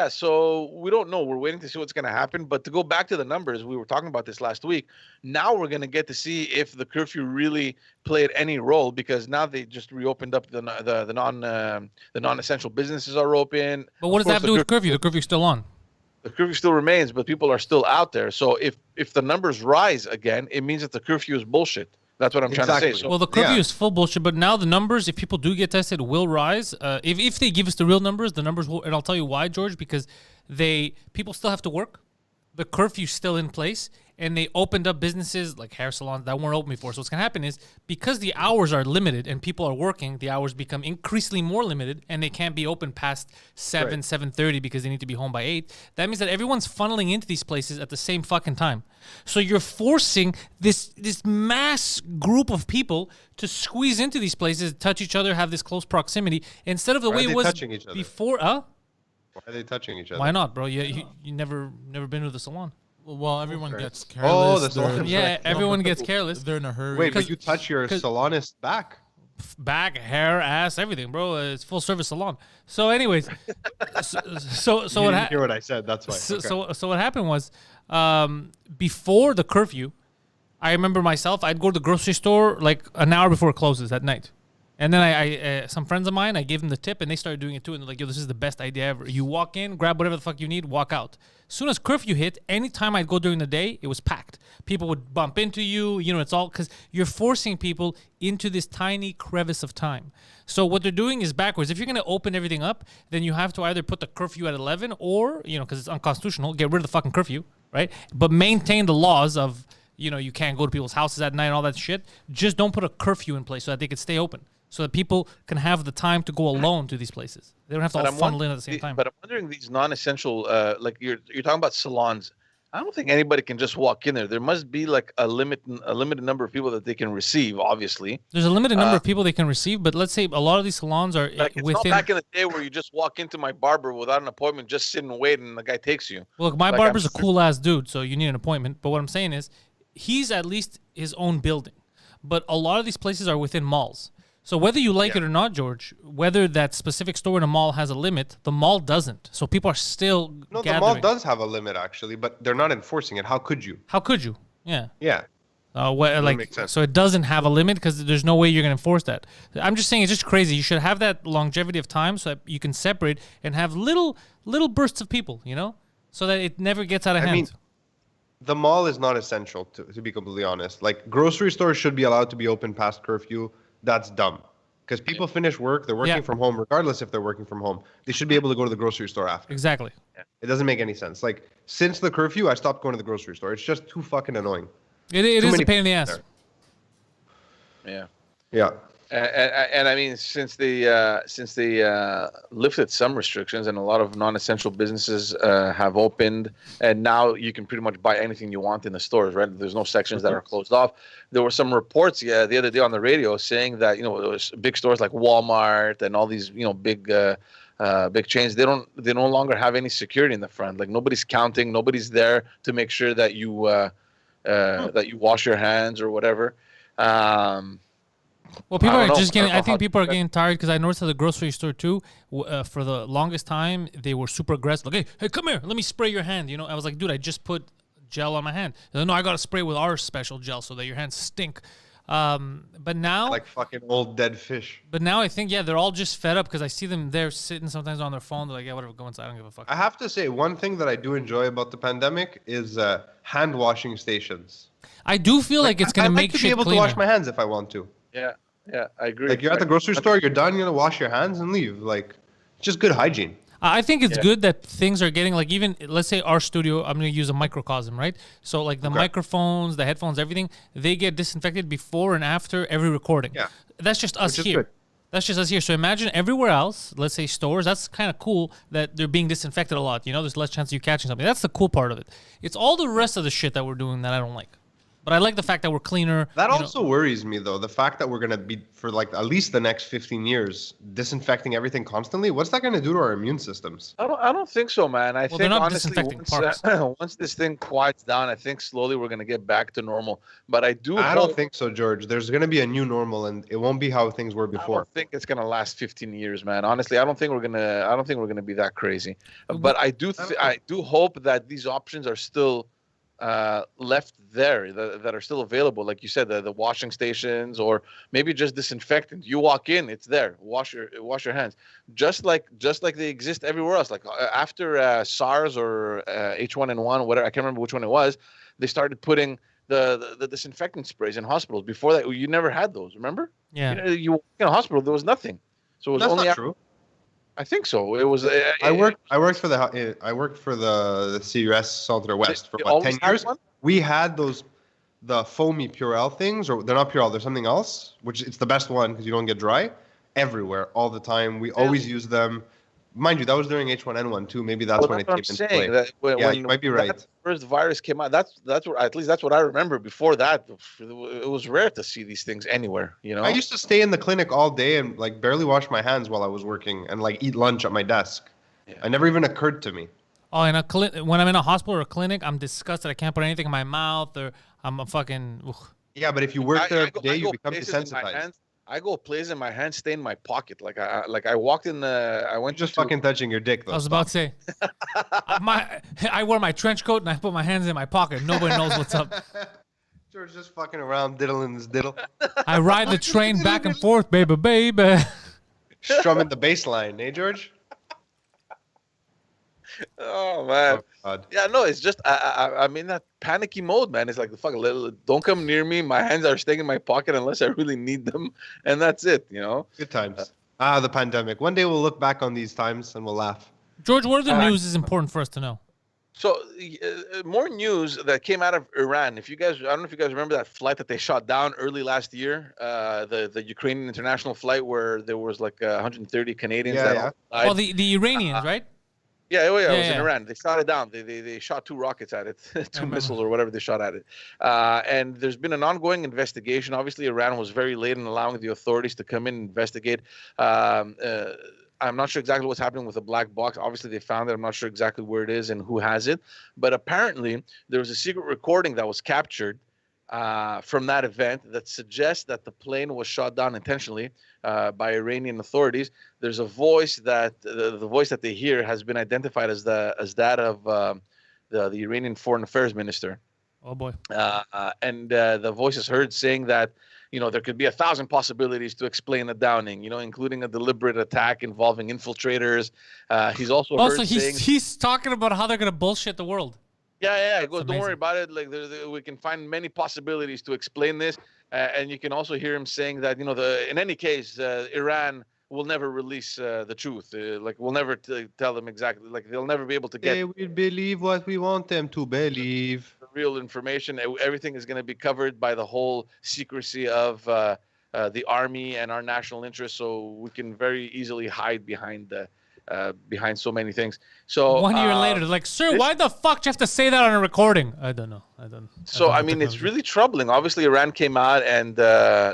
So we don't know. We're waiting to see what's going to happen. But to go back to the numbers, we were talking about this last week. Now we're going to get to see if the curfew really played any role, because now they just reopened up the non-essential businesses are open. But what does that have to do with curfew? The curfew's still on. The curfew still remains, but people are still out there. So if the numbers rise again, it means that the curfew is bullshit. That's what I'm trying to say. So, well, the curfew is full bullshit, but now the numbers, if people do get tested, will rise. If they give us the real numbers, the numbers will, and I'll tell you why, George, because people still have to work. The curfew's still in place, and they opened up businesses like hair salons that weren't open before. So what's going to happen is, because the hours are limited and people are working, the hours become increasingly more limited, and they can't be open past 7:30 because they need to be home by 8. That means that everyone's funneling into these places at the same fucking time. So you're forcing this mass group of people to squeeze into these places, touch each other, have this close proximity, instead of the way it was before. Why are they touching each other? Why not, bro? You never been to the salon. Well, everyone gets careless. Oh, the salon. Yeah, everyone gets careless. They're in a hurry. Wait, but you touch your salonist back? Back, hair, ass, everything, bro. It's full service salon. So, anyways, so you what didn't hear what I said? That's why. So what happened was, before the curfew, I remember myself. I'd go to the grocery store like an hour before it closes at night. And then I some friends of mine, I gave them the tip, and they started doing it too. And they're like, yo, this is the best idea ever. You walk in, grab whatever the fuck you need, walk out. As soon as curfew hit, anytime I'd go during the day, it was packed. People would bump into you. It's all because you're forcing people into this tiny crevice of time. So what they're doing is backwards. If you're going to open everything up, then you have to either put the curfew at 11 or, because it's unconstitutional, get rid of the fucking curfew, right? But maintain the laws of, you can't go to people's houses at night and all that shit. Just don't put a curfew in place so that they could stay open, so that people can have the time to go alone to these places. They don't have to all funnel in at the same time. But I'm wondering, these non-essential, like you're talking about salons. I don't think anybody can just walk in there. There must be like a limited number of people that they can receive. Obviously, there's a limited number of people they can receive. But let's say a lot of these salons are like, it's not back in the day where you just walk into my barber without an appointment, just sit and wait, and the guy takes you. Well, look, my barber's a cool ass dude, so you need an appointment. But what I'm saying is, he's at least his own building. But a lot of these places are within malls. So whether you like it or not, George, whether that specific store in a mall has a limit, the mall doesn't. So people are still gathering. The mall does have a limit, actually, but they're not enforcing it. How could you? Yeah. Yeah. Makes sense. So it doesn't have a limit because there's no way you're going to enforce that. I'm just saying it's just crazy. You should have that longevity of time so that you can separate and have little bursts of people, so that it never gets out of hand. The mall is not essential, to be completely honest. Like, grocery stores should be allowed to be open past curfew. That's dumb. Because people finish work, they're working from home, regardless if they're working from home. They should be able to go to the grocery store after. Exactly. It doesn't make any sense. Like, since the curfew, I stopped going to the grocery store. It's just too fucking annoying. It is a pain in the ass. Yeah. Yeah. And I mean, since they lifted some restrictions and a lot of non-essential businesses have opened, and now you can pretty much buy anything you want in the stores, right? There's no sections that are closed off. There were some reports, the other day on the radio saying that there was big stores like Walmart and all these big chains. They no longer have any security in the front. Like nobody's counting, nobody's there to make sure that you that you wash your hands or whatever. Well, people are just getting. I think people are getting tired because I noticed at the grocery store too. For the longest time, they were super aggressive. Like, hey, come here, let me spray your hand. I was like, dude, I just put gel on my hand. No, I gotta spray with our special gel so that your hands stink. But now, like fucking old dead fish. But now I think they're all just fed up because I see them there sitting sometimes on their phone. They're like, yeah, whatever, go inside. I don't give a fuck. I have to say, one thing that I do enjoy about the pandemic is hand washing stations. I do feel like it's gonna make shit shit cleaner. I like to be able cleaner. to wash my hands if I want to. Yeah, I agree. Like you're at the grocery store, you're done, you're gonna wash your hands and leave. Like, just good hygiene. I think it's good that things are getting like even let's say our studio. I'm gonna use a microcosm, right? So like the microphones, the headphones, everything, they get disinfected before and after every recording. Yeah, that's just us here. Good. That's just us here. So imagine everywhere else, let's say stores. That's kind of cool that they're being disinfected a lot. There's less chance of you catching something. That's the cool part of it. It's all the rest of the shit that we're doing that I don't like. But I like the fact that we're cleaner. That also worries me, though. The fact that we're going to be, for like at least the next 15 years, disinfecting everything constantly. What's that going to do to our immune systems? I don't think so, man. I think, they're not honestly, disinfecting once this thing quiets down, I think slowly we're going to get back to normal. But I don't think so, George. There's going to be a new normal, and it won't be how things were before. I don't think it's going to last 15 years, man. Honestly, I don't think we're going to be that crazy. But I do hope that these options are still left there that are still available, like you said, the washing stations, or maybe just disinfectant. You walk in, it's there. Wash your hands, just like they exist everywhere else. Like after SARS or H1N1, whatever, I can't remember which one it was. They started putting the disinfectant sprays in hospitals. Before that, you never had those. Remember? Yeah. You walk in a hospital, there was nothing. So it was only not true. I think so. It was. I worked for the CUS Centre West for what, 10 years. We had the foamy Purell things, or they're not Purell. They're something else, which it's the best one because you don't get dry. Everywhere, all the time. We always use them. Mind you, that was during H1N1 too. Maybe that's when it came into play. That when you might be right. That first virus came out. That's what, at least that's what I remember. Before that, it was rare to see these things anywhere. I used to stay in the clinic all day and like barely wash my hands while I was working and like eat lunch at my desk. Yeah. It never even occurred to me. Oh, when I'm in a hospital or a clinic, I'm disgusted. I can't put anything in my mouth, or I'm a fucking. Ugh. Yeah, but if you work there every day, you become desensitized. I go places in my hand, stay in my pocket. I walked in the. I went just fucking touching your dick though. I was about to say, I wear my trench coat and I put my hands in my pocket. Nobody knows what's up. George just fucking around diddling his diddle. I ride the train back and forth, baby. Strumming the bass line, eh, George? Oh man. Oh, yeah, no, it's just I'm in that panicky mode, man. It's like the fuck, don't come near me. My hands are staying in my pocket unless I really need them, and that's it. Good times. The pandemic. One day we'll look back on these times and we'll laugh. George, what are the news is important for us to know? So more news that came out of Iran. I don't know if you guys remember that flight that they shot down early last year, the Ukrainian international flight where there was like 130 Canadians that died. Oh, the Iranians, right? Yeah, it was in Iran. They shot it down. They shot 2 rockets at it, 2 missiles or whatever they shot at it. And there's been an ongoing investigation. Obviously, Iran was very late in allowing the authorities to come in and investigate. I'm not sure exactly what's happening with the black box. Obviously, they found it. I'm not sure exactly where it is and who has it. But apparently, there was a secret recording that was captured from that event that suggests that the plane was shot down intentionally by Iranian authorities. There's a voice that the voice that they hear has been identified as that of the Iranian foreign affairs minister. Oh boy! And the voice is heard saying that there could be 1,000 possibilities to explain the downing. Including a deliberate attack involving infiltrators. He's also heard he's talking about how they're gonna bullshit the world. Yeah. He goes, don't worry about it. Like we can find many possibilities to explain this, and you can also hear him saying that in any case, Iran will never release the truth. We'll never tell them exactly. Like they'll never be able to get. They will believe what we want them to believe. The real information. Everything is going to be covered by the whole secrecy of the army and our national interests, so we can very easily hide behind so many things. So 1 year later, they're like, sir, why the fuck do you have to say that on a recording? I don't know. So I mean, it's really troubling. Obviously, Iran came out and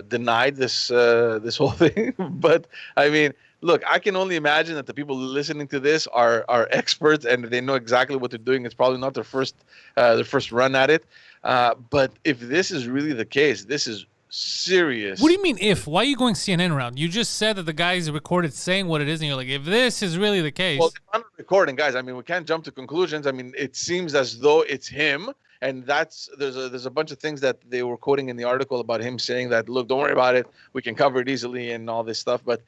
denied this whole thing. But I mean, look, I can only imagine that the people listening to this are experts and they know exactly what they're doing. It's probably not their first run at it. But if this is really the case, this is serious. What do you mean if? Why are you going CNN around? You just said that the guys recorded saying what it is, and you're like, if this is really the case. Well, it's not recording, guys. I mean, we can't jump to conclusions. I mean, it seems as though it's him, and there's a bunch of things that they were quoting in the article about him saying that, look, don't worry about it, we can cover it easily and all this stuff. But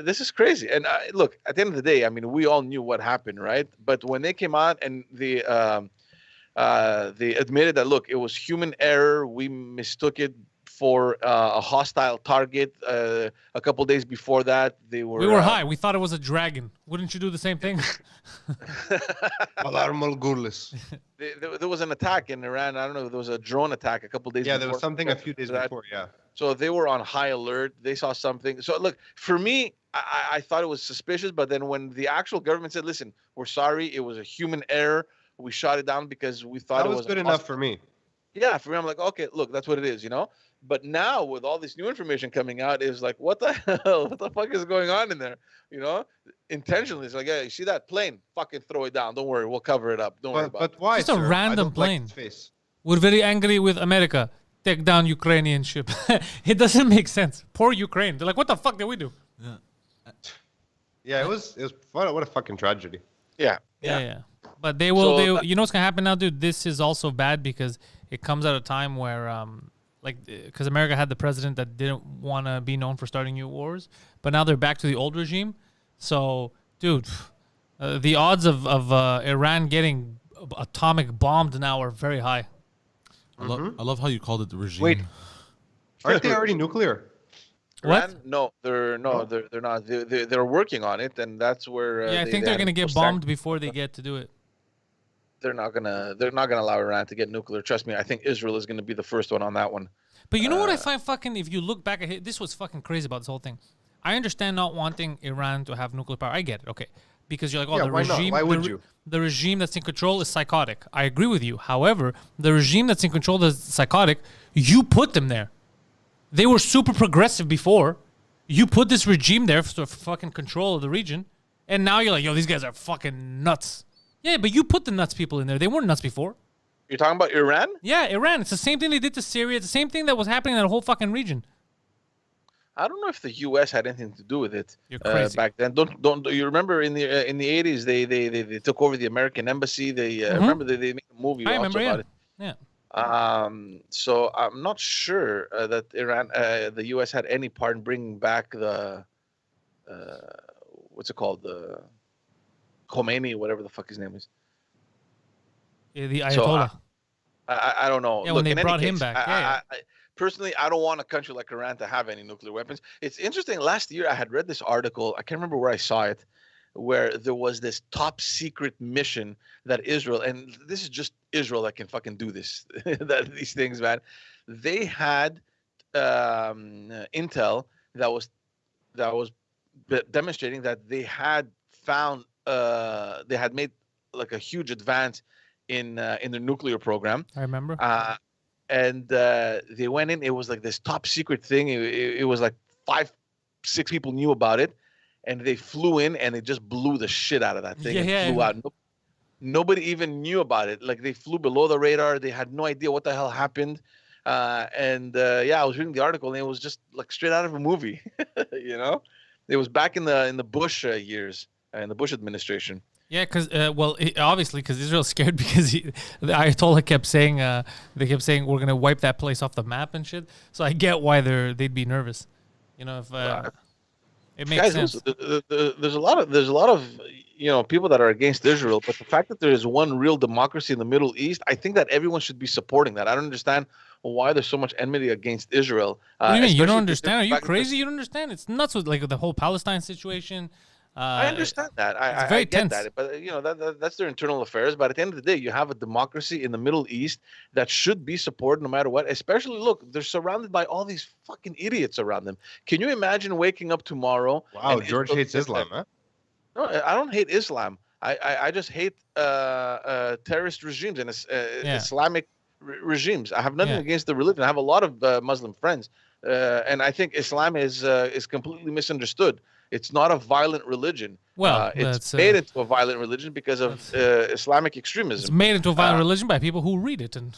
this is crazy. And look, at the end of the day, I mean, we all knew what happened, right? But when they came out and they admitted that, look, it was human error. We mistook it for a hostile target. A couple days before that, we were high. We thought it was a dragon. Wouldn't you do the same thing? Alarm Gules. There was an attack in Iran. I don't know. There was a drone attack a couple days before. Yeah, there was something a few days before, yeah. So they were on high alert. They saw something. So look, for me, I thought it was suspicious. But then when the actual government said, listen, we're sorry, it was a human error. We shot it down because we thought it was good enough for me. Yeah, for me, I'm like, okay, look, that's what it is, you know? But now with all this new information coming out, it's like, what the hell? What the fuck is going on in there? You know? Intentionally, it's like, hey, you see that plane? Fucking throw it down. Don't worry, we'll cover it up. Don't worry about it. But why, Just a random plane. We're very angry with America. Take down Ukrainian ship. It doesn't make sense. Poor Ukraine. They're like, what the fuck did we do? Yeah, it was what a fucking tragedy. Yeah. But they will. You know what's gonna happen now, dude? This is also bad because it comes at a time where, because America had the president that didn't want to be known for starting new wars, but now they're back to the old regime. So, dude, the odds of Iran getting atomic bombed now are very high. I love how you called it the regime. Wait, aren't they already nuclear? Iran? No, they're not. They're working on it, and that's where. I think they're gonna get bombed before they get to do it. They're not gonna allow Iran to get nuclear. Trust me, I think Israel is gonna be the first one on that one. But you know what I find fucking, if you look back at this was fucking crazy about this whole thing. I understand not wanting Iran to have nuclear power. I get it, okay. Because you're like, the regime, why would you? The regime that's in control is psychotic. I agree with you. However, the regime that's in control that's psychotic, you put them there. They were super progressive before. You put this regime there for fucking control of the region, and now you're like, yo, these guys are fucking nuts. Yeah, but you put the nuts people in there. They weren't nuts before. You're talking about Iran? Yeah, Iran. It's the same thing they did to Syria. It's the same thing that was happening in that whole fucking region. I don't know if the U.S. had anything to do with it. You're crazy. Back then. Don't you remember in the 80s they took over the American embassy? They remember they made a movie about it. Yeah. So I'm not sure that the U.S. had any part in bringing back the what's it called, the Khomeini, whatever the fuck his name is. Yeah, the Ayatollah. So, I don't know. Yeah, when they brought him back. Personally, I don't want a country like Iran to have any nuclear weapons. It's interesting. Last year, I had read this article. I can't remember where I saw it, where there was this top secret mission that Israel, and this is just Israel that can fucking do this, these things, man. They had intel that was demonstrating that they had found, they had made like a huge advance in their nuclear program. I remember. And they went in. It was like this top secret thing. It was like 5-6 people knew about it, and they flew in and they just blew the shit out of that thing. Flew out. Nobody even knew about it. Like they flew below the radar. They had no idea what the hell happened. I was reading the article and it was just like straight out of a movie. You know, it was back in the Bush years, in the Bush administration. Yeah, because obviously, because Israel's scared because the Ayatollah kept saying we're gonna wipe that place off the map and shit. So I get why they'd be nervous. You know, if it makes sense. There's a lot of people that are against Israel, but the fact that there is one real democracy in the Middle East, I think that everyone should be supporting that. I don't understand why there's so much enmity against Israel. What do you mean? You don't understand? Are you crazy? You don't understand? It's nuts with like the whole Palestine situation. I understand that. it's I very get tense. that. But that's their internal affairs. But at the end of the day, you have a democracy in the Middle East that should be supported no matter what. Especially, look, they're surrounded by all these fucking idiots around them. Can you imagine waking up tomorrow? Wow, and George hates Islam, huh? No, I don't hate Islam. I just hate terrorist regimes and Islamic regimes. I have nothing Yeah. against the religion. I have a lot of Muslim friends, and I think Islam is completely misunderstood. It's not a violent religion. Well, it's made into a violent religion because of Islamic extremism. It's made into a violent religion by people who read it. And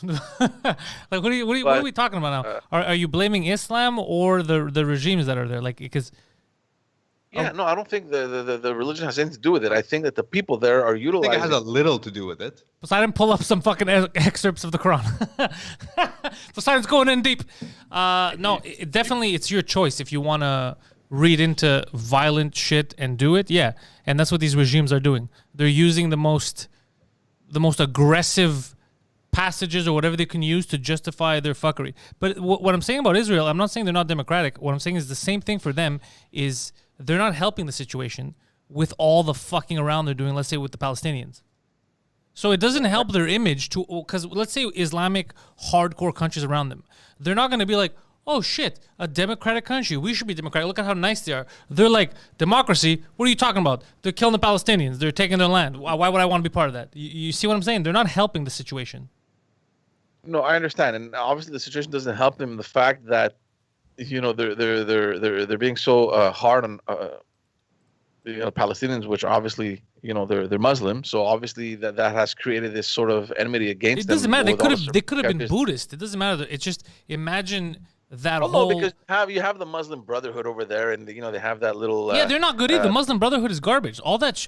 like, what are we talking about now? Are you blaming Islam or the regimes that are there? Like, because no, I don't think the religion has anything to do with it. I think that the people there are I utilizing. think it has a little to do with it. Poseidon, pull up some fucking excerpts of the Quran. Poseidon's going in deep. No, definitely it's your choice if you want to read into violent shit and do it. Yeah, and that's what these regimes are doing. They're using the most aggressive passages or whatever they can use to justify their fuckery. But what I'm saying about Israel, I'm not saying they're not democratic. What I'm saying is the same thing for them is they're not helping the situation with all the fucking around they're doing, let's say with the Palestinians. So it doesn't help their image to, because let's say Islamic hardcore countries around them, they're not going to be like, oh shit, a democratic country, we should be democratic, look at how nice they are. They're like, democracy, what are you talking about? They're killing the Palestinians, they're taking their land. Why would I want to be part of that? You see what I'm saying? They're not helping the situation. No, I understand, and obviously the situation doesn't help them. The fact that they're being so hard on Palestinians, which obviously they're Muslim, so obviously that has created this sort of enmity against them. It doesn't matter. They could have been Buddhist. It doesn't matter. It's just imagine that whole. No, because you have the Muslim Brotherhood over there, and they have that little. Yeah, they're not good either. The Muslim Brotherhood is garbage. All that.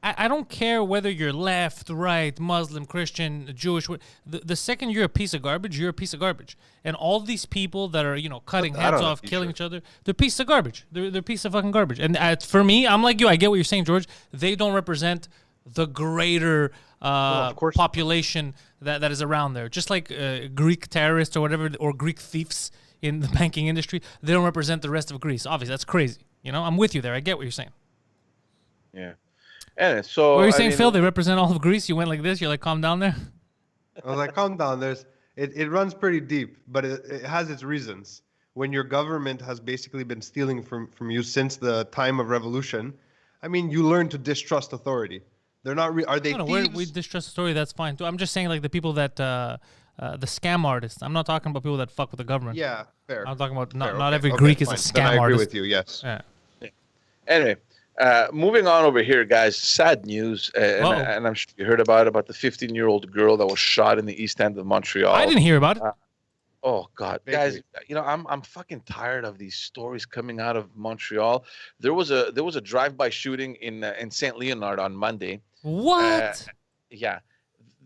I don't care whether you're left, right, Muslim, Christian, Jewish. The second you're a piece of garbage, you're a piece of garbage. And all these people that are cutting heads off, killing each other, they're pieces of garbage. They're a piece of fucking garbage. And for me, I'm like you. I get what you're saying, George. They don't represent the greater population that is around there. Just like Greek terrorists or whatever, or Greek thieves in the banking industry, they don't represent the rest of Greece. Obviously, that's crazy. I'm with you there. I get what you're saying. Yeah. And so. What were you saying, Phil? They represent all of Greece. You went like this. You're like, calm down there. I was like, calm down. It runs pretty deep, but it has its reasons. When your government has basically been stealing from you since the time of revolution, I mean, you learn to distrust authority. They're not. Are they thieves? We distrust authority. That's fine too. I'm just saying, like the people that the scam artists. I'm not talking about people that fuck with the government. Yeah, fair. I'm talking about not Okay. every Greek is a Fine. scam Then I agree artist. with you. Yes. Yeah. Anyway, moving on over here, guys. Sad news, and I'm sure you heard about the 15-year-old girl that was shot in the East End of Montreal. I didn't hear about it. Oh God, guys! I'm fucking tired of these stories coming out of Montreal. There was a drive-by shooting in Saint Leonard on Monday. What? Yeah.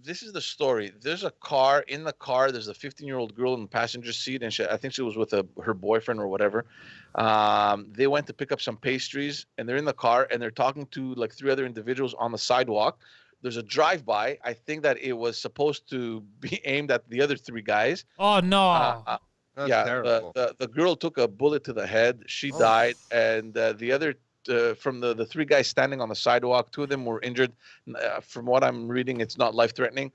This is the story. There's a car. In the car, there's a 15-year-old girl in the passenger seat, and I think she was with her boyfriend or whatever. They went to pick up some pastries, and they're in the car, and they're talking to like 3 other individuals on the sidewalk. There's a drive-by. I think that it was supposed to be aimed at the other 3 guys. Oh no! That's Yeah, terrible. the girl took a bullet to the head. She died, and the other from the 3 guys standing on the sidewalk, 2 of them were injured. From what I'm reading, it's not life-threatening,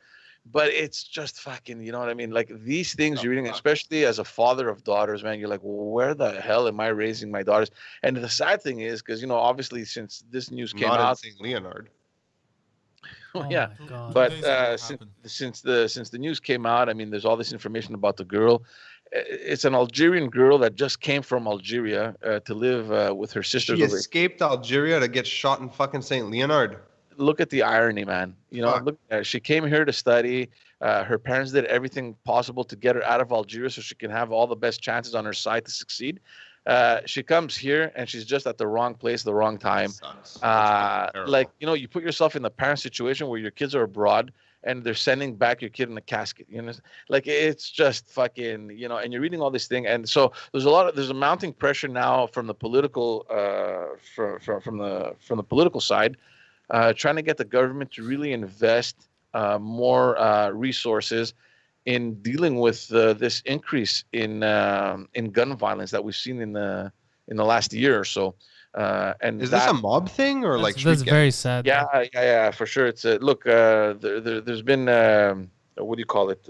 but it's just fucking, you know what I mean? Like these things you're reading, especially as a father of daughters, man, you're like, where the hell am I raising my daughters? And the sad thing is, because obviously since this news came Not in out, St. Leonard. yeah, my God. but Days ago it since the news came out, I mean, there's all this information about the girl. It's an Algerian girl that just came from Algeria to live with her sisters. She escaped Algeria to get shot in fucking St. Leonard. Look at the irony, man. Fuck. Look, she came here to study. Her parents did everything possible to get her out of Algeria so she can have all the best chances on her side to succeed. She comes here and she's just at the wrong place, the wrong time. Sucks. That's terrible. Like, you put yourself in the parent situation where your kids are abroad and they're sending back your kid in a casket. Like it's just fucking, and you're reading all this thing. And so there's a mounting pressure now from the political, from the political side, trying to get the government to really invest more resources in dealing with this increase in gun violence that we've seen in the in the last year or so. And Is this a mob thing or like street That's gang? very sad. yeah, for sure. It's look. There's been what do you call it?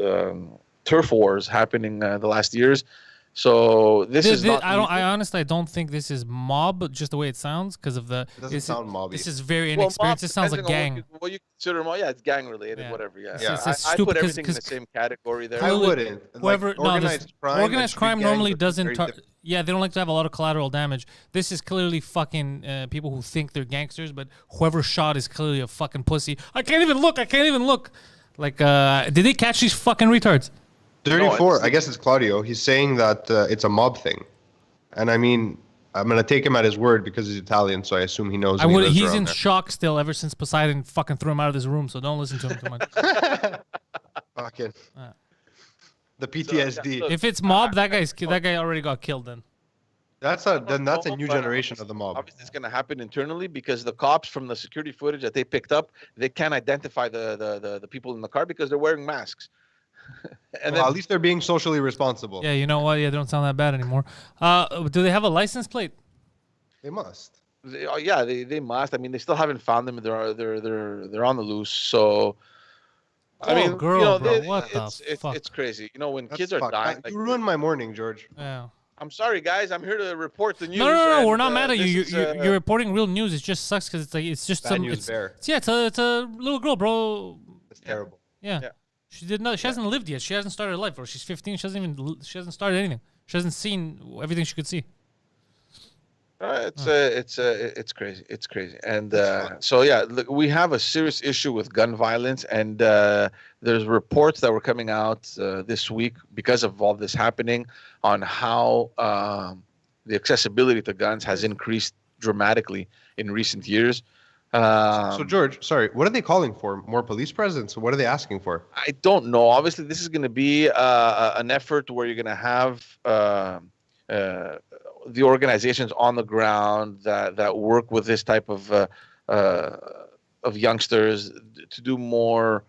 Turf wars happening the last years. So this is not. I honestly don't think this is mob, just the way it sounds, because of the. It doesn't sound mobby. This is very inexperienced. It sounds like gang. What you consider mob? Yeah, it's gang related. Yeah. Whatever. Yeah. It's I stupid put everything in the 'cause same category there. I wouldn't. Whoever organized crime. and organized street crime gangs normally are doesn't. very different. Yeah, they don't like to have a lot of collateral damage. This is clearly fucking people who think they're gangsters, but whoever shot is clearly a fucking pussy. I can't even look. Like, did they catch these fucking retards? 34. I guess it's Claudio. He's saying that it's a mob thing, and I mean, I'm gonna take him at his word because he's Italian, so I assume he knows. He's in shock still ever since Poseidon fucking threw him out of this room. So don't listen to him too much. Fucking. The PTSD. If it's mob, that guy already got killed. Then That's a new generation of the mob. Obviously, it's going to happen internally because the cops, from the security footage that they picked up, they can't identify the people in the car because they're wearing masks. And well, at least they're being socially responsible. Yeah, you know what? Yeah, they don't sound that bad anymore. Do they have a license plate? They must. They must. I mean, they still haven't found them. They're on the loose. So, I mean, bro, what the fuck? It's crazy. You know, when kids That's are dying. You ruined my morning, George. Yeah. I'm sorry, guys. I'm here to report the news. No, we're not mad at you. You're reporting real news. It just sucks because it's just Bad news bear. It's a little girl, bro. It's terrible. Yeah. She hasn't lived yet. She hasn't started life, bro. She's 15. She hasn't started anything. She hasn't seen everything she could see. It's crazy. It's crazy. And so yeah, look, we have a serious issue with gun violence, and there's reports that were coming out this week because of all this happening on how the accessibility to guns has increased dramatically in recent years. So George, sorry, what are they calling for? More police presence? What are they asking for? I don't know. Obviously, this is going to be an effort where you're going to have the organizations on the ground that work with this type of youngsters to do more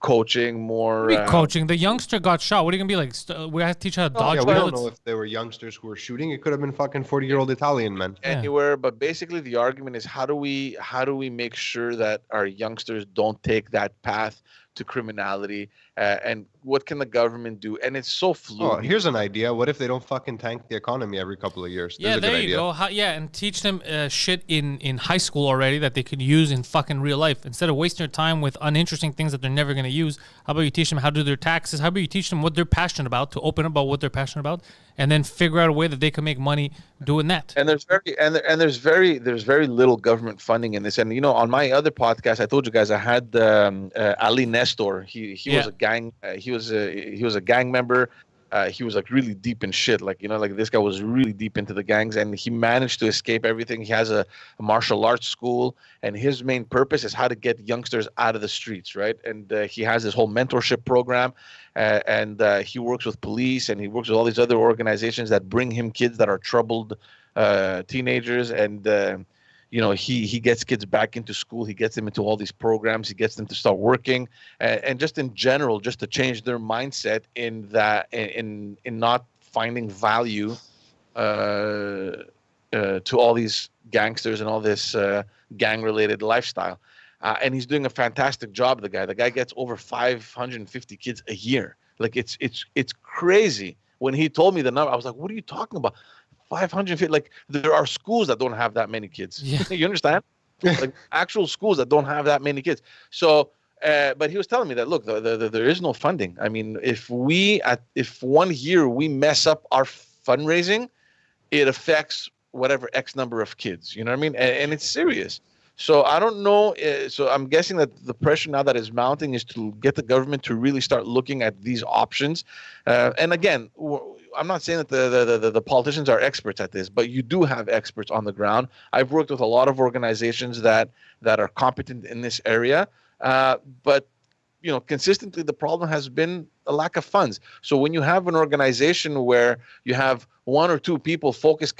coaching, more coaching. The youngster got shot. What are you gonna be like? We have to teach how to dodge we bullets. don't know if they were youngsters who were shooting. It could have been fucking 40-year-old Italian men. Anywhere, but basically the argument is how do we make sure that our youngsters don't take that path to criminality, and what can the government do? And it's so fluid. Oh, here's an idea. What if they don't fucking tank the economy every couple of years? Yeah, there you go. And teach them shit in high school already that they could use in fucking real life. Instead of wasting their time with uninteresting things that they're never going to use, how about you teach them how to do their taxes? How about you teach them what they're passionate about, to open about what they're passionate about, and then figure out a way that they can make money doing that. And there's very little government funding in this. And you know, on my other podcast, I told you guys I had Ali Nestor. He was a gang. He was a gang member. He was like really deep in shit. Like, you know, like this guy was really deep into the gangs, and he managed to escape everything. He has a martial arts school, and his main purpose is how to get youngsters out of the streets, right? And he has this whole mentorship program, and he works with police, and he works with all these other organizations that bring him kids that are troubled teenagers, and you know, he gets kids back into school. He gets them into all these programs. He gets them to start working, and just in general, just to change their mindset in that, in not finding value to all these gangsters and all this gang-related lifestyle. And he's doing a fantastic job. The guy gets over 550 kids a year. Like it's crazy. When he told me the number, I was like, "What are you talking about? 550? Like there are schools that don't have that many kids." Yeah. You understand? Like actual schools that don't have that many kids. So, but he was telling me that look, there is no funding. I mean, if 1 year we mess up our fundraising, it affects whatever X number of kids. You know what I mean? And it's serious. So I don't know. So I'm guessing that the pressure now that is mounting is to get the government to really start looking at these options. And again, I'm not saying that the politicians are experts at this, but you do have experts on the ground. I've worked with a lot of organizations that are competent in this area, but you know, consistently the problem has been a lack of funds. So when you have an organization where you have one or two people focus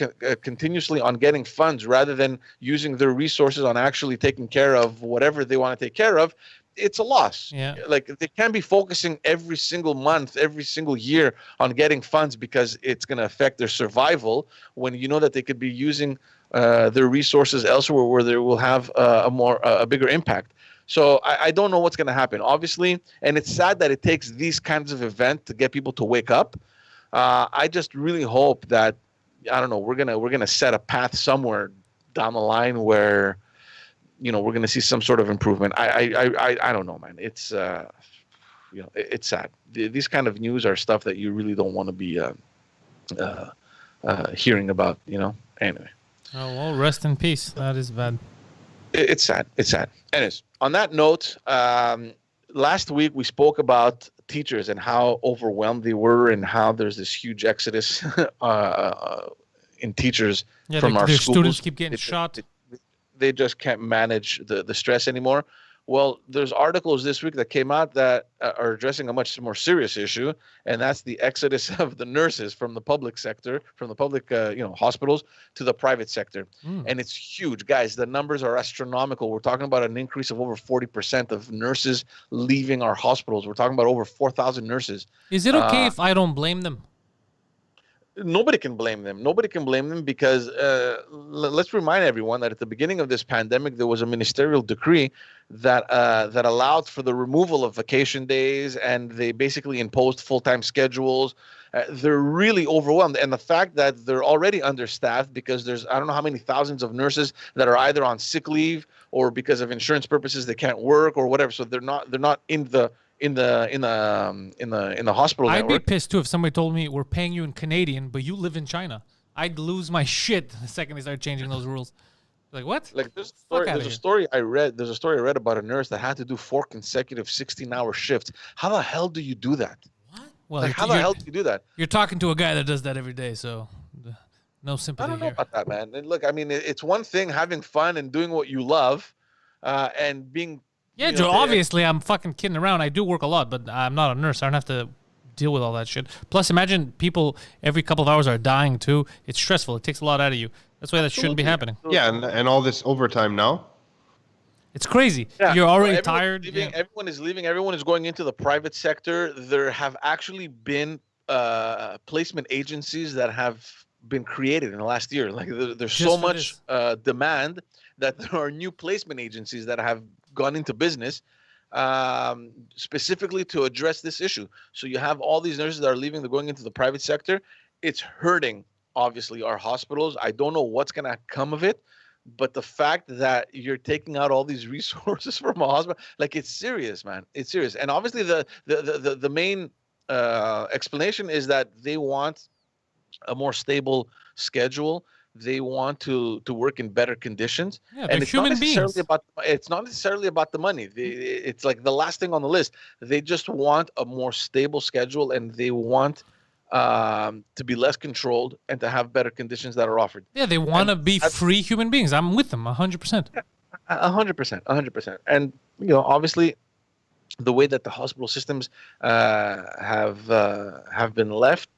continuously on getting funds rather than using their resources on actually taking care of whatever they want to take care of, it's a loss. Yeah. Like they can't be focusing every single month, every single year on getting funds because it's going to affect their survival when you know that they could be using their resources elsewhere where they will have a bigger impact. So I don't know what's going to happen, obviously, and it's sad that it takes these kinds of events to get people to wake up. I just really hope that, I don't know, we're gonna set a path somewhere down the line where, you know, we're gonna see some sort of improvement. I don't know, man. It's you know, it's sad. These kind of news are stuff that you really don't want to be hearing about, you know. Anyway. Oh well, rest in peace. That is bad. It's sad. It's sad. Anyways, on that note, last week we spoke about teachers and how overwhelmed they were and how there's this huge exodus in teachers from our their schools. Students keep getting shot. They just can't manage the stress anymore. Well, there's articles this week that came out that are addressing a much more serious issue, and that's the exodus of the nurses from the public sector, from the public hospitals to the private sector. And it's huge, guys. The numbers are astronomical. We're talking about an increase of over 40% of nurses leaving our hospitals. We're talking about over 4,000 nurses. Is it okay if I don't blame them? Nobody can blame them. Nobody can blame them because let's remind everyone that at the beginning of this pandemic, there was a ministerial decree that that allowed for the removal of vacation days, and they basically imposed full-time schedules. They're really overwhelmed, and the fact that they're already understaffed because there's I don't know how many thousands of nurses that are either on sick leave or because of insurance purposes they can't work or whatever. So they're not in the hospital I'd network. be pissed too if somebody told me we're paying you in Canadian, but you live in China. I'd lose my shit the second they start changing those rules. Like what? Like there's a story I read about a nurse that had to do 4 consecutive 16-hour shifts. How the hell do you do that? What? Well, Like how the hell do you do that? You're talking to a guy that does that every day, so no sympathy I don't know here. about that, man. And look, I mean, it's one thing having fun and doing what you love, and being. Yeah, you Joe, know, obviously I'm fucking kidding around. I do work a lot, but I'm not a nurse. I don't have to deal with all that shit. Plus, imagine people every couple of hours are dying too. It's stressful. It takes a lot out of you. That's why that shouldn't be happening. Yeah, and all this overtime now. It's crazy. Yeah. You're already Everyone's tired. leaving, Yeah. Everyone is leaving. Everyone is going into the private sector. There have actually been placement agencies that have been created in the last year. Like there's Just so for much demand that there are new placement agencies that have gone into business specifically to address this issue. So you have all these nurses that are leaving, they're going into the private sector. It's hurting, obviously, our hospitals. I don't know what's going to come of it, but the fact that you're taking out all these resources from a hospital, like it's serious, man. It's serious. And obviously the main explanation is that they want a more stable schedule. They want to work in better conditions, Yeah, and they're human beings. it's not necessarily about the money. It's like the last thing on the list. They just want a more stable schedule, and they want to be less controlled and to have better conditions that are offered. Yeah, they want to be free human beings. I'm with them 100%. 100%. And you know, obviously, the way that the hospital systems have been left.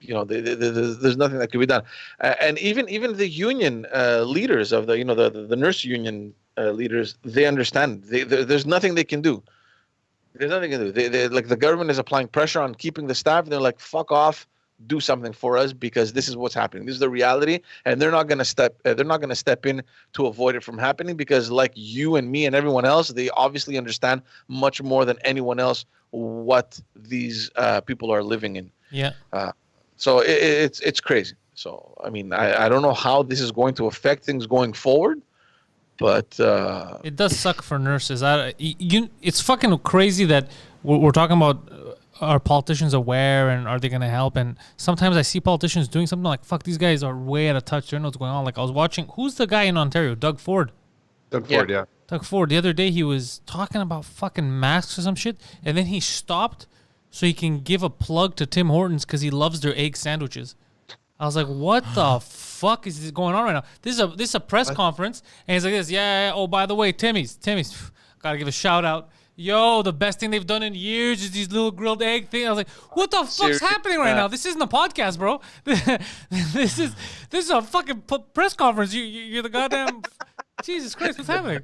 You know, there's nothing that can be done, and even the union leaders of the nurse union leaders, they understand. There's nothing they can do. There's nothing they can do. They like the government is applying pressure on keeping the staff. They're like, fuck off, do something for us because this is what's happening. This is the reality, and they're not gonna step in to avoid it from happening because, like you and me and everyone else, they obviously understand much more than anyone else what these people are living in. Yeah. So it's crazy. So I mean, I don't know how this is going to affect things going forward, but it does suck for nurses. It's fucking crazy that we're talking about are politicians aware and are they going to help? And sometimes I see politicians doing something like, fuck, these guys are way out of touch. They don't know what's going on. Like I was watching, who's the guy in Ontario? Doug Ford. Doug Ford, yeah. Doug Ford. The other day he was talking about fucking masks or some shit, and then he stopped so he can give a plug to Tim Hortons because he loves their egg sandwiches. I was like, what the fuck is going on right now? This is a press conference, and he's like this, yeah, oh, by the way, Timmy's, gotta give a shout out. Yo, the best thing they've done in years is these little grilled egg thing. I was like, what the fuck's happening right now? This isn't a podcast, bro. This is a fucking press conference. You're the goddamn... Jesus Christ, what's happening?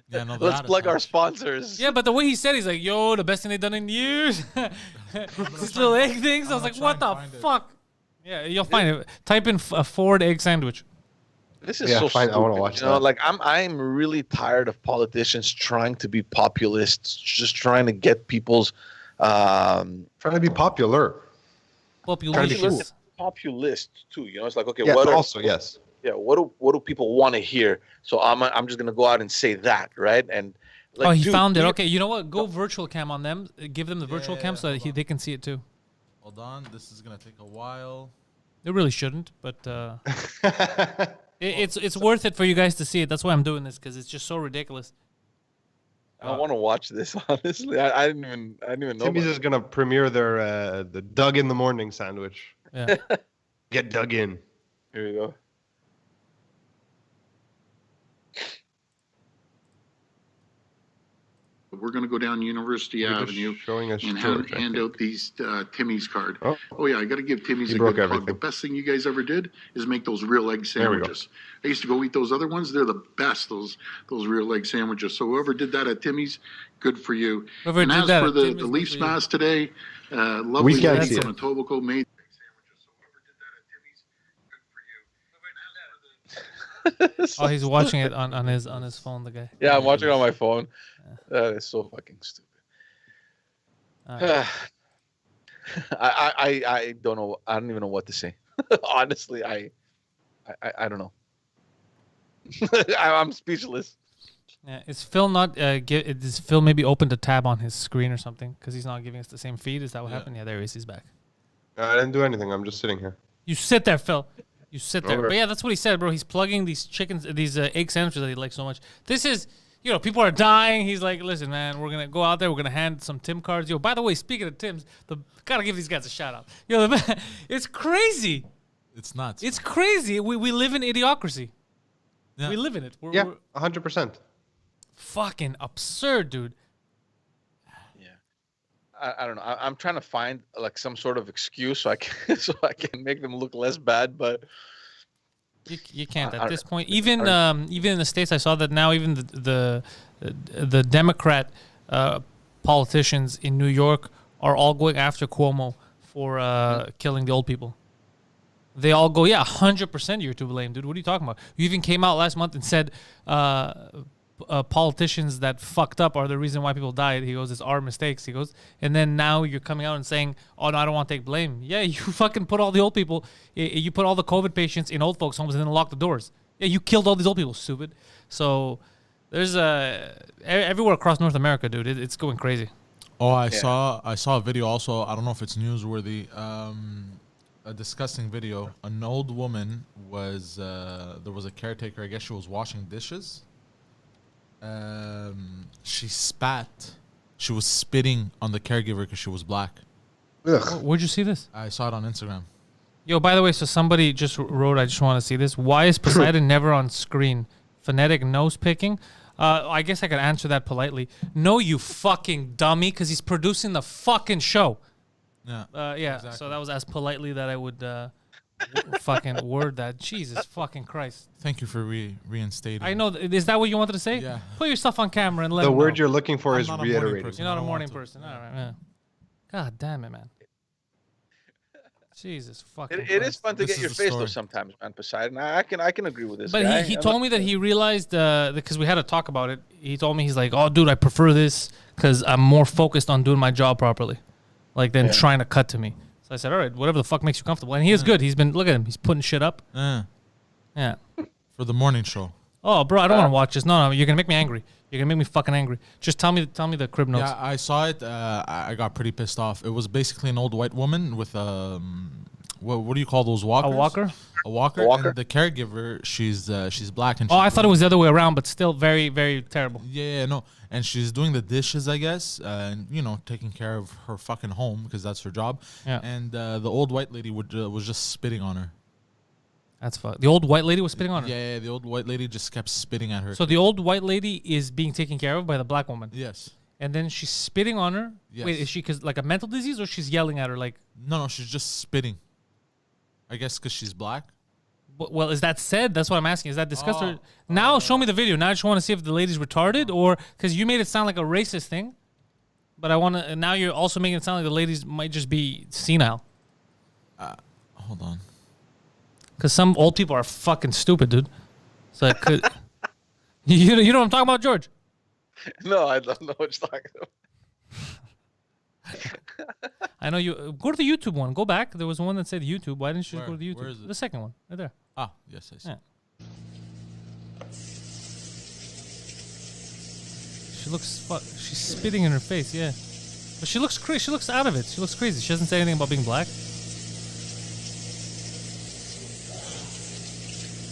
Yeah, no, Let's plug our sponsors. Yeah, but the way he said, he's like, "Yo, the best thing they've done in years." These little egg things. I was like, "What the fuck?" Yeah, you'll find it. Type in a Ford egg sandwich. This is so fine. stupid. I want to watch You know, that. like I'm really tired of politicians trying to be populists, just trying to get people's Trying to be popular. Population. populist too. You know, it's like, okay, Yeah, what are, also, yes. yeah, what do people want to hear? So I'm just gonna go out and say that, right? And like, Oh, he dude, found it. Okay, you know what? Go virtual cam on them. Give them the virtual cam so that they can see it too. Hold on, this is gonna take a while. It really shouldn't, but it's worth it for you guys to see it. That's why I'm doing this, because it's just so ridiculous. I want to watch this. Honestly, I didn't even know. Timmy's about is gonna premiere their the Dug in the Morning sandwich. Yeah. Get dug in. it. Here we go. We're going to go down University You're just Avenue showing us and George, I hand think. out these Timmy's card. Oh. Yeah, I got to give Timmy's He a broke good plug. everything. The best thing you guys ever did is make those real egg There we go. sandwiches. I used to go eat those other ones. They're the best, those real egg sandwiches. So whoever did that at Timmy's, good for you. Whoever and did as that for at the Timmy's, good Leafs for you. mass today, lovely We can't lady see it. from Etobicoke made egg sandwiches. So whoever did that at Timmy's, good for you. Oh, he's watching it on his phone. The guy. Yeah, I'm watching it on my phone. That is so fucking stupid. Alright. I don't know. I don't even know what to say. Honestly, I don't know. I'm speechless. Yeah, is Phil not? Is Phil maybe opened a tab on his screen or something? Because he's not giving us the same feed. Is that what happened? Yeah, there he is. He's back. I didn't do anything. I'm just sitting here. You sit there, Phil. You sit there. Okay. But yeah, that's what he said, bro. He's plugging these egg sandwiches that he likes so much. This is, people are dying. He's like, listen, man, we're gonna go out there. We're gonna hand some Tim cards. By the way, speaking of Tims, gotta give these guys a shout out. It's crazy. It's nuts. It's crazy. We live in idiocracy. Yeah. We live in it. Yeah, We're 100%. fucking absurd, dude. I don't know. I'm trying to find like some sort of excuse so I can make them look less bad, but You can't I- at this point. Even in the States, I saw that now even the Democrat politicians in New York are all going after Cuomo for killing the old people. They all go, 100% you're to blame, dude. What are you talking about? You even came out last month and said politicians that fucked up are the reason why people died. He goes, it's our mistakes. He goes, and then now you're coming out and saying, oh, no, I don't want to take blame. Yeah, you fucking put all the old people, you put all the COVID patients in old folks' homes and then lock the doors. Yeah, you killed all these old people, stupid. So there's everywhere across North America, dude. It's going crazy. Oh, I saw a video also. I don't know if it's newsworthy. A disgusting video. An old woman was there was a caretaker. I guess she was washing dishes. She spat. She was spitting on the caregiver because she was black. Ugh. Where'd you see this? I saw it on Instagram. Yo, by the way, so somebody just wrote, I just want to see this. Why is Poseidon never on screen? Phonetic nose picking? I guess I could answer that politely. No, you fucking dummy, because he's producing the fucking show. Yeah. Yeah, exactly. so that was as politely that I would fucking word that. Jesus fucking Christ. Thank you for reinstating. I know. Is that what you wanted to say? Yeah. Put yourself on camera and let The him word know. you're looking for I'm is not a morning reiterating. person. You're not I a don't morning want to. person. All right, yeah. God damn it, man. Jesus fucking it is Christ. fun to This get your is the face though story. sometimes, man. Poseidon, I can agree with this. But guy. he I'm told not- me that he realized, because we had to talk about it, he told me, he's like, oh, dude, I prefer this because I'm more focused on doing my job properly, like than trying to cut to me. So I said, all right, whatever the fuck makes you comfortable. And he is good. He's been, look at him. He's putting shit up. Yeah. For the morning show. Oh, bro, I don't want to watch this. No, you're going to make me angry. You're going to make me fucking angry. Just tell me the crib notes. Yeah, I saw it. I got pretty pissed off. It was basically an old white woman with what do you call those walkers? A walker? A walker. A walker. And the caregiver, she's black and. Oh, she's I thought it was the other way around, but still very, very terrible. Yeah, no. And she's doing the dishes, I guess, and taking care of her fucking home because that's her job. Yeah. And the old white lady was just spitting on her. That's fuck. The old white lady was spitting on her. Yeah, the old white lady just kept spitting at her. So the old white lady is being taken care of by the black woman. Yes. And then she's spitting on her. Yes. Wait, is she like a mental disease or she's yelling at her like? No, she's just spitting. I guess because she's black. Well, is that said? That's what I'm asking. Is that discussed? Or now show me the video. Now I just want to see if the lady's retarded or because you made it sound like a racist thing. But I want to. Now you're also making it sound like the ladies might just be senile. Hold on. Because some old people are fucking stupid, dude. So it could. You know what I'm talking about, George? No, I don't know what you're talking about. I know you. Go to the YouTube one. Go back. There was one that said YouTube. Why didn't you just go to the YouTube? Where is it? The second one, right there. Ah, yes, I see. Yeah. She looks. She's spitting in her face. Yeah, but she looks crazy. She looks out of it. She looks crazy. She doesn't say anything about being black.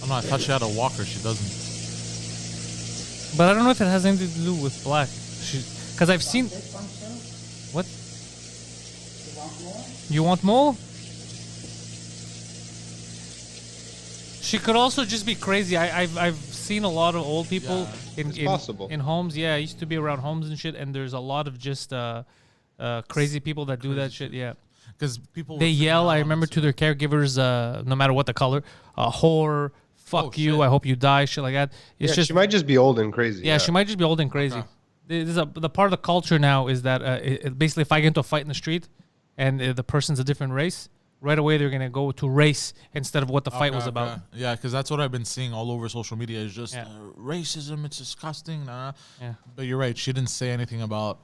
Oh no, I thought she had a walker. She doesn't. But I don't know if it has anything to do with black. Because I've seen. What? You want more? She could also just be crazy. I've seen a lot of old people in homes. Yeah, I used to be around homes and shit, and there's a lot of just crazy people that do that shit. Yeah, because people they yell. I remember to their caregivers, no matter what the color, whore, fuck you, shit. I hope you die, shit like that. It's just she might just be old and crazy. Yeah, she might just be old and crazy. Okay. The part of the culture now is that basically if I get into a fight in the street and the person's a different race, right away they're gonna go to race instead of what the fight was about. Yeah, because that's what I've been seeing all over social media is just racism. It's disgusting. Yeah. But you're right. She didn't say anything about.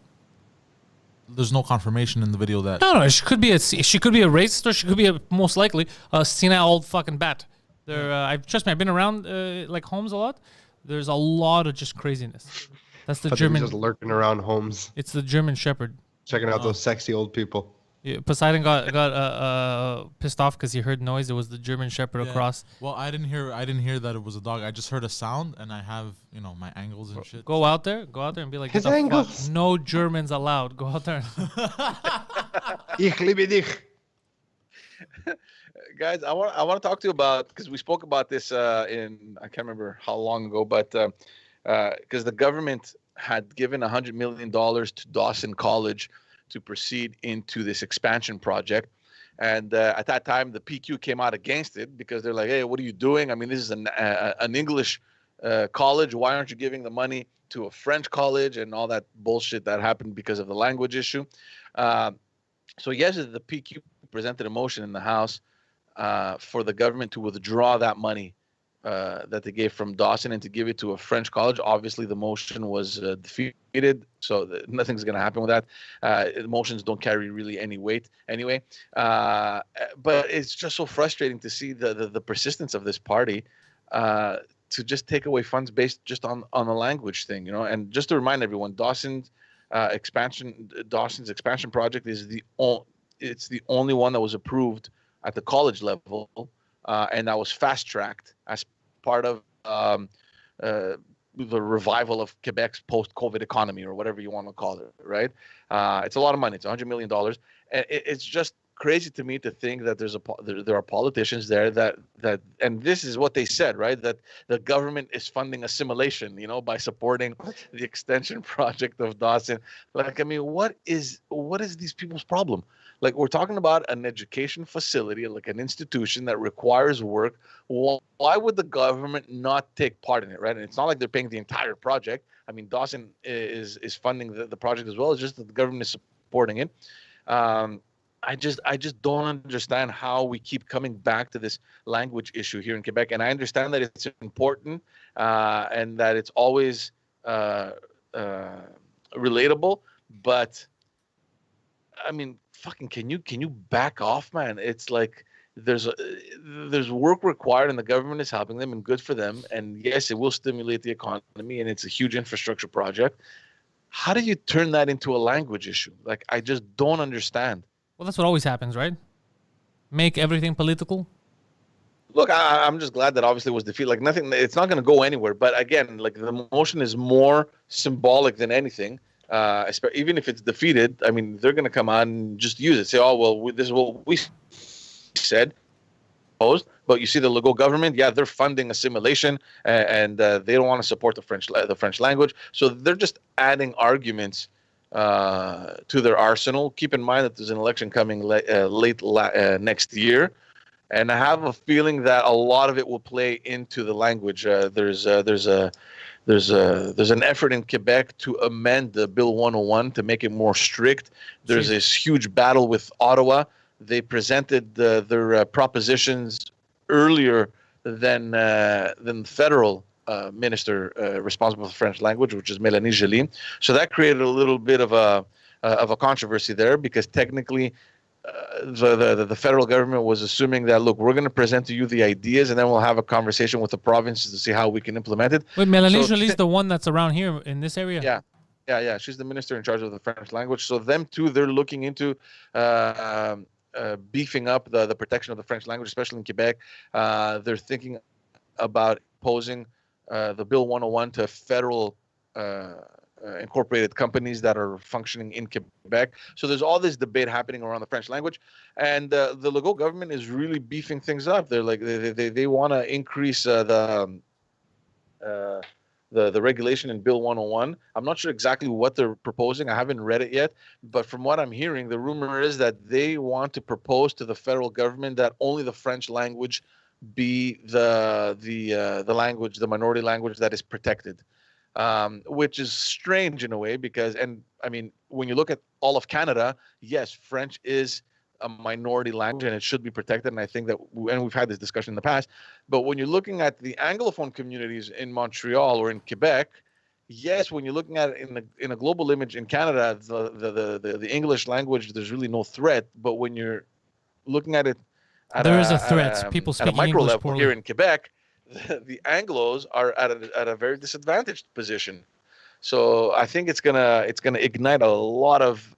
There's no confirmation in the video that. No. She could be a racist, or she could be most likely a senile old fucking bat. Trust me, I've been around like homes a lot. There's a lot of just craziness. That's the German. Just lurking around homes. It's the German Shepherd. Checking out those sexy old people. Yeah, Poseidon got pissed off because he heard noise. It was the German Shepherd across. Well, I didn't hear that it was a dog. I just heard a sound, and I have my angles and shit. Go out there and be like, his "Get the angles. Fuck? No Germans allowed." Go out there. Ich liebe dich. Guys, I want to talk to you about, because we spoke about this in, I can't remember how long ago, but because the government had given $100 million to Dawson College to proceed into this expansion project. And at that time, the PQ came out against it because they're like, hey, what are you doing? I mean, this is an English college. Why aren't you giving the money to a French college and all that bullshit that happened because of the language issue? So yesterday, the PQ presented a motion in the House for the government to withdraw that money that they gave from Dawson and to give it to a French college. Obviously, the motion was defeated, so nothing's going to happen with that. Motions don't carry really any weight anyway. But it's just so frustrating to see the persistence of this party to just take away funds based just on the language thing, And just to remind everyone, Dawson's expansion project is the only one that was approved at the college level, and that was fast-tracked as part of the revival of Quebec's post-COVID economy, or whatever you want to call it, right? It's a lot of money. It's $100 million. And it's just crazy to me to think that there are politicians there that and this is what they said, right? That the government is funding assimilation, by supporting the extension project of Dawson. Like, I mean, what is these people's problem? Like, we're talking about an education facility, like an institution that requires work. Why would the government not take part in it, right? And it's not like they're paying the entire project. I mean, Dawson is funding the project as well. It's just that the government is supporting it. I just don't understand how we keep coming back to this language issue here in Quebec. And I understand that it's important and that it's always relatable, but I mean, fucking, can you back off, man? It's like there's work required, and the government is helping them, and good for them. And yes, it will stimulate the economy, and it's a huge infrastructure project. How do you turn that into a language issue? Like, I just don't understand. Well, that's what always happens, right? Make everything political. Look, I'm just glad that obviously it was defeated. Like, nothing, it's not going to go anywhere. But again, like, the motion is more symbolic than anything. Even if it's defeated, I mean, they're going to come out and just use it. Say, oh, well, this is what we said. But you see the Legault government, they're funding assimilation, and they don't want to support the French language. So they're just adding arguments to their arsenal. Keep in mind that there's an election coming late next year. And I have a feeling that a lot of it will play into the language. There's an effort in Quebec to amend the Bill 101 to make it more strict. There's this huge battle with Ottawa. They presented their propositions earlier than the federal minister responsible for French language, which is Mélanie Joly. So that created a little bit of a controversy there, because technically the federal government was assuming that, look, we're going to present to you the ideas, and then we'll have a conversation with the provinces to see how we can implement it. Wait, Mélanie Joly is the one that's around here in this area? Yeah. She's the minister in charge of the French language. So them too, they're looking into beefing up the protection of the French language, especially in Quebec. They're thinking about imposing the Bill 101 to federal incorporated companies that are functioning in Quebec. So there's all this debate happening around the French language, and the Legault government is really beefing things up. They're like they want to increase the regulation in Bill 101. I'm not sure exactly what they're proposing. I haven't read it yet, but from what I'm hearing, the rumor is that they want to propose to the federal government that only the French language be the language, the minority language that is protected. Which is strange in a way, because, and I mean, when you look at all of Canada, yes, French is a minority language and it should be protected. And I think that, and we've had this discussion in the past, but when you're looking at the Anglophone communities in Montreal or in Quebec, yes, when you're looking at it in a global image in Canada, the English language, there's really no threat. But when you're looking at it, there is a threat. People speaking at a micro English level poorly. here in Quebec, the Anglos are at a very disadvantaged position. So I think it's gonna ignite a lot of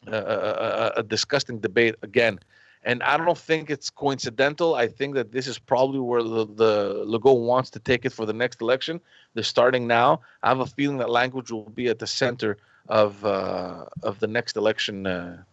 a disgusting debate again. And I don't think it's coincidental. I think that this is probably where the Legault wants to take it for the next election. They're starting now. I have a feeling that language will be at the center of the next election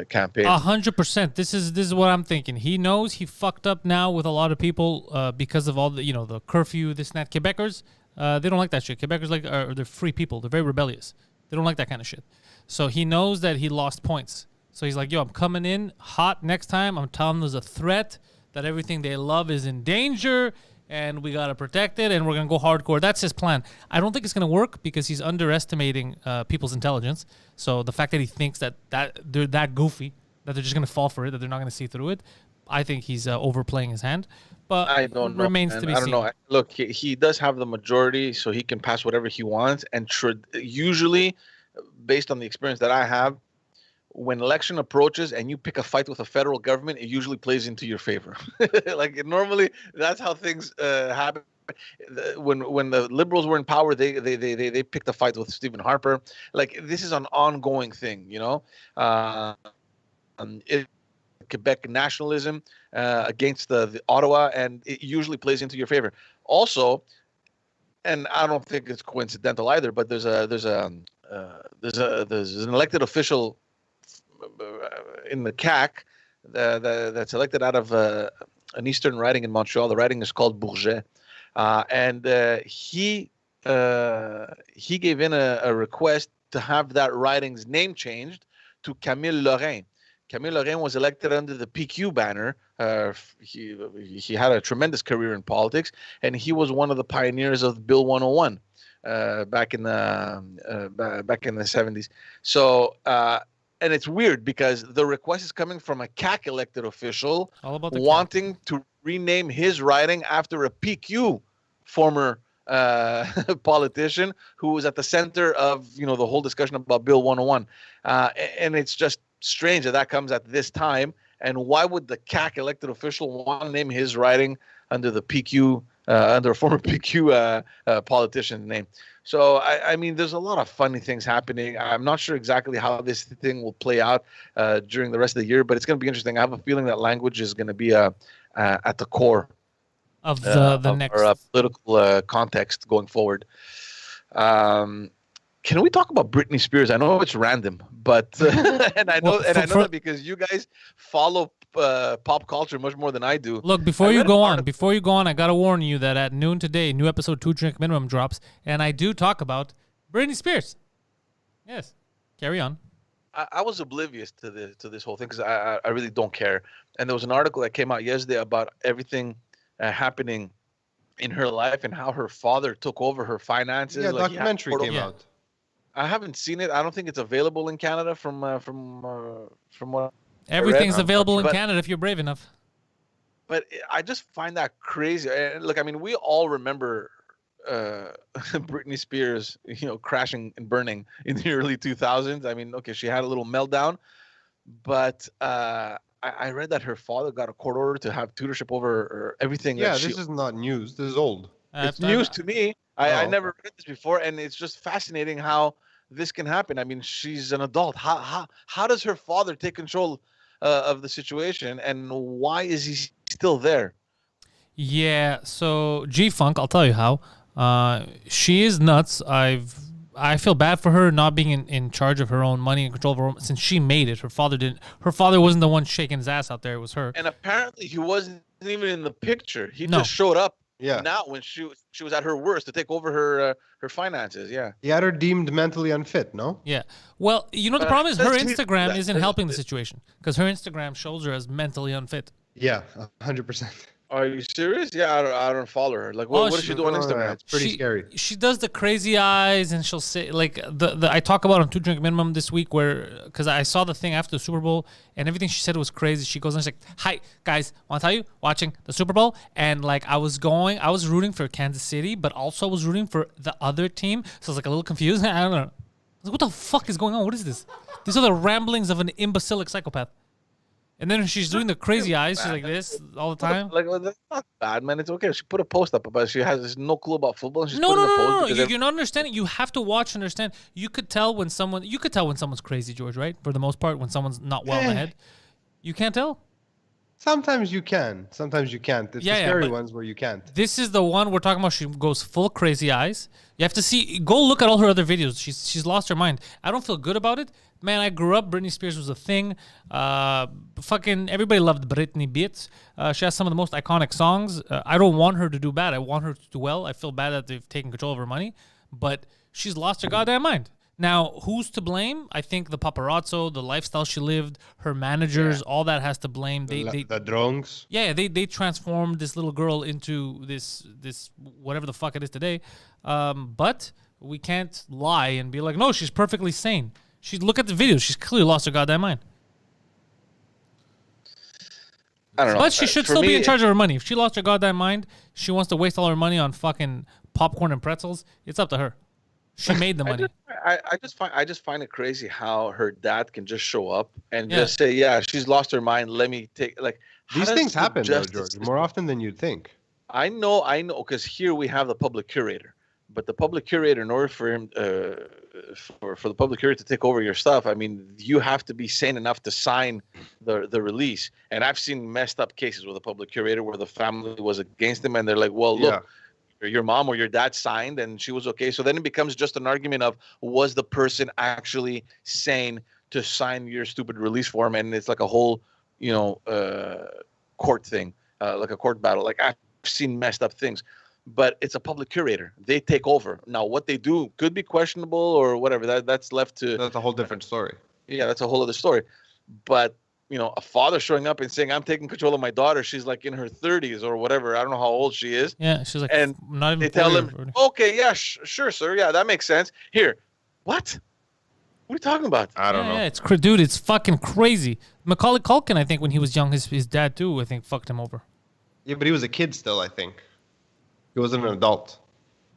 campaign. 100%. This is what I'm thinking. He knows he fucked up now with a lot of people because of all the the curfew, this and that. Quebecers, they don't like that shit. Quebecers they're free people. They're very rebellious. They don't like that kind of shit. So he knows that he lost points. So he's like, yo, I'm coming in hot next time. I'm telling them there's a threat, that everything they love is in danger, and we got to protect it, and we're going to go hardcore. That's his plan. I don't think it's going to work because he's underestimating people's intelligence. So the fact that he thinks that they're that goofy, that they're just going to fall for it, that they're not going to see through it, I think he's overplaying his hand. But I don't know. Remains to be seen. I don't know. Look, he does have the majority, so he can pass whatever he wants. And usually, based on the experience that I have, when election approaches and you pick a fight with the federal government, it usually plays into your favor. Like normally, that's how things happen. When the Liberals were in power, they picked a fight with Stephen Harper. Like this is an ongoing thing, Quebec nationalism against the Ottawa, and it usually plays into your favor. Also, and I don't think it's coincidental either, but there's an elected official in the CAQ that's elected out of an eastern riding in Montreal. The riding is called Bourget, and he gave in a request to have that riding's name changed to Camille Lorrain. Camille Lorrain was elected under the PQ banner. He had a tremendous career in politics, and he was one of the pioneers of Bill 101 back in the 70s. So. And it's weird because the request is coming from a CAQ elected official wanting to rename his riding after a PQ former politician who was at the center of the whole discussion about Bill 101. And it's just strange that comes at this time. And why would the CAQ elected official want to name his riding under the PQ, under a former PQ politician's name? So, I mean, there's a lot of funny things happening. I'm not sure exactly how this thing will play out during the rest of the year, but it's going to be interesting. I have a feeling that language is going to be at the core of the next political context going forward. Can we talk about Britney Spears? I know it's random, but and I know that because you guys follow pop culture much more than I do. Look, before you go on, I gotta warn you that at noon today, new episode 2 Drink Minimum drops, and I do talk about Britney Spears. Yes, carry on. I was oblivious to this whole thing because I really don't care. And there was an article that came out yesterday about everything happening in her life and how her father took over her finances. Yeah, like, documentary came Yeah. out. I haven't seen it. I don't think it's available in Canada from what. Everything's I'm available in but- Canada if you're brave enough. But I just find that crazy. And look, I mean, we all remember Britney Spears, crashing and burning in the early 2000s. I mean, okay, she had a little meltdown, but I read that her father got a court order to have tutorship over everything. Yeah, that she this is not news. This is old. It's news to me. I Oh, never read this before, and it's just fascinating how this can happen. I mean, she's an adult. How does her father take control of the situation, and why is he still there? Yeah, so G-Funk, I'll tell you how. She is nuts. I feel bad for her not being in charge of her own money and control of her own, since she made it. Her father didn't. Her father wasn't the one shaking his ass out there. It was her. And apparently, he wasn't even in the picture. He No. just showed up. Yeah. Now, when she was at her worst to take over her finances. Yeah. He had her deemed mentally unfit, no? Yeah. Well, the But problem is her that's- Instagram that- isn't helping the situation because her Instagram shows her as mentally unfit. Yeah, 100%. Are you serious? Yeah, I don't follow her. Like, what does she do on Instagram? It's pretty scary. She does the crazy eyes, and she'll say like the I talk about on Two Drink Minimum this week where because I saw the thing after the Super Bowl and everything she said was crazy. She goes and she's like, "Hi guys, want to tell you watching the Super Bowl and like I was rooting for Kansas City, but also I was rooting for the other team, so I was like a little confused. I don't know. I was like, what the fuck is going on? What is this? These are the ramblings of an imbecilic psychopath." And then she's doing the crazy eyes. She's like this all the time. Like, well, that's not bad, man. It's okay. She put a post up, but she has no clue about football. And she's No, putting no, a post no, no. because You're not understanding. You have to watch and understand. You could tell when someone's crazy, George, right? For the most part, when someone's not well in the head. You can't tell. Sometimes you can. Sometimes you can't. It's Yeah, the yeah, scary but- ones where you can't. This is the one we're talking about. She goes full crazy eyes. You have to see. Go look at all her other videos. She's lost her mind. I don't feel good about it. Man, I grew up. Britney Spears was a thing. Fucking everybody loved Britney Beats. She has some of the most iconic songs. I don't want her to do bad. I want her to do well. I feel bad that they've taken control of her money, but she's lost her goddamn mind. Now, who's to blame? I think the paparazzo, the lifestyle she lived, her managers, all that has to blame. The drones. Yeah, they transformed this little girl into this whatever the fuck it is today. But we can't lie and be like, no, she's perfectly sane. Look at the videos. She's clearly lost her goddamn mind. I don't know. But she should For still be me, in charge of her money. If she lost her goddamn mind, she wants to waste all her money on fucking popcorn and pretzels. It's up to her. She made the money. I just find it crazy how her dad can just show up and Yeah. just say, yeah, she's lost her mind. Let me take how These does things the happen, though, justice George, system- more often than you'd think. I know, because here we have the public curator, but the public curator, in order for him, for the public curator to take over your stuff, I mean, you have to be sane enough to sign the release. And I've seen messed up cases with a public curator where the family was against him, and they're like, well, look, your mom or your dad signed and she was okay. So then it becomes just an argument of, was the person actually sane to sign your stupid release form? And it's like a whole, court thing, like a court battle. Like I've seen messed up things, but it's a public curator. They take over. Now, what they do could be questionable or whatever. That's left to. That's a whole different story. Yeah, that's a whole other story. But a father showing up and saying, "I'm taking control of my daughter." She's like in her 30s or whatever. I don't know how old she is. Yeah, she's like, And not even They tell 40 him, already. "Okay, yeah, sure, sir. Yeah, that makes sense." Here, what? What are you talking about? I don't know. Yeah, dude, it's fucking crazy. Macaulay Culkin, I think, when he was young, his dad too, I think, fucked him over. Yeah, but he was a kid still, I think. He wasn't an adult.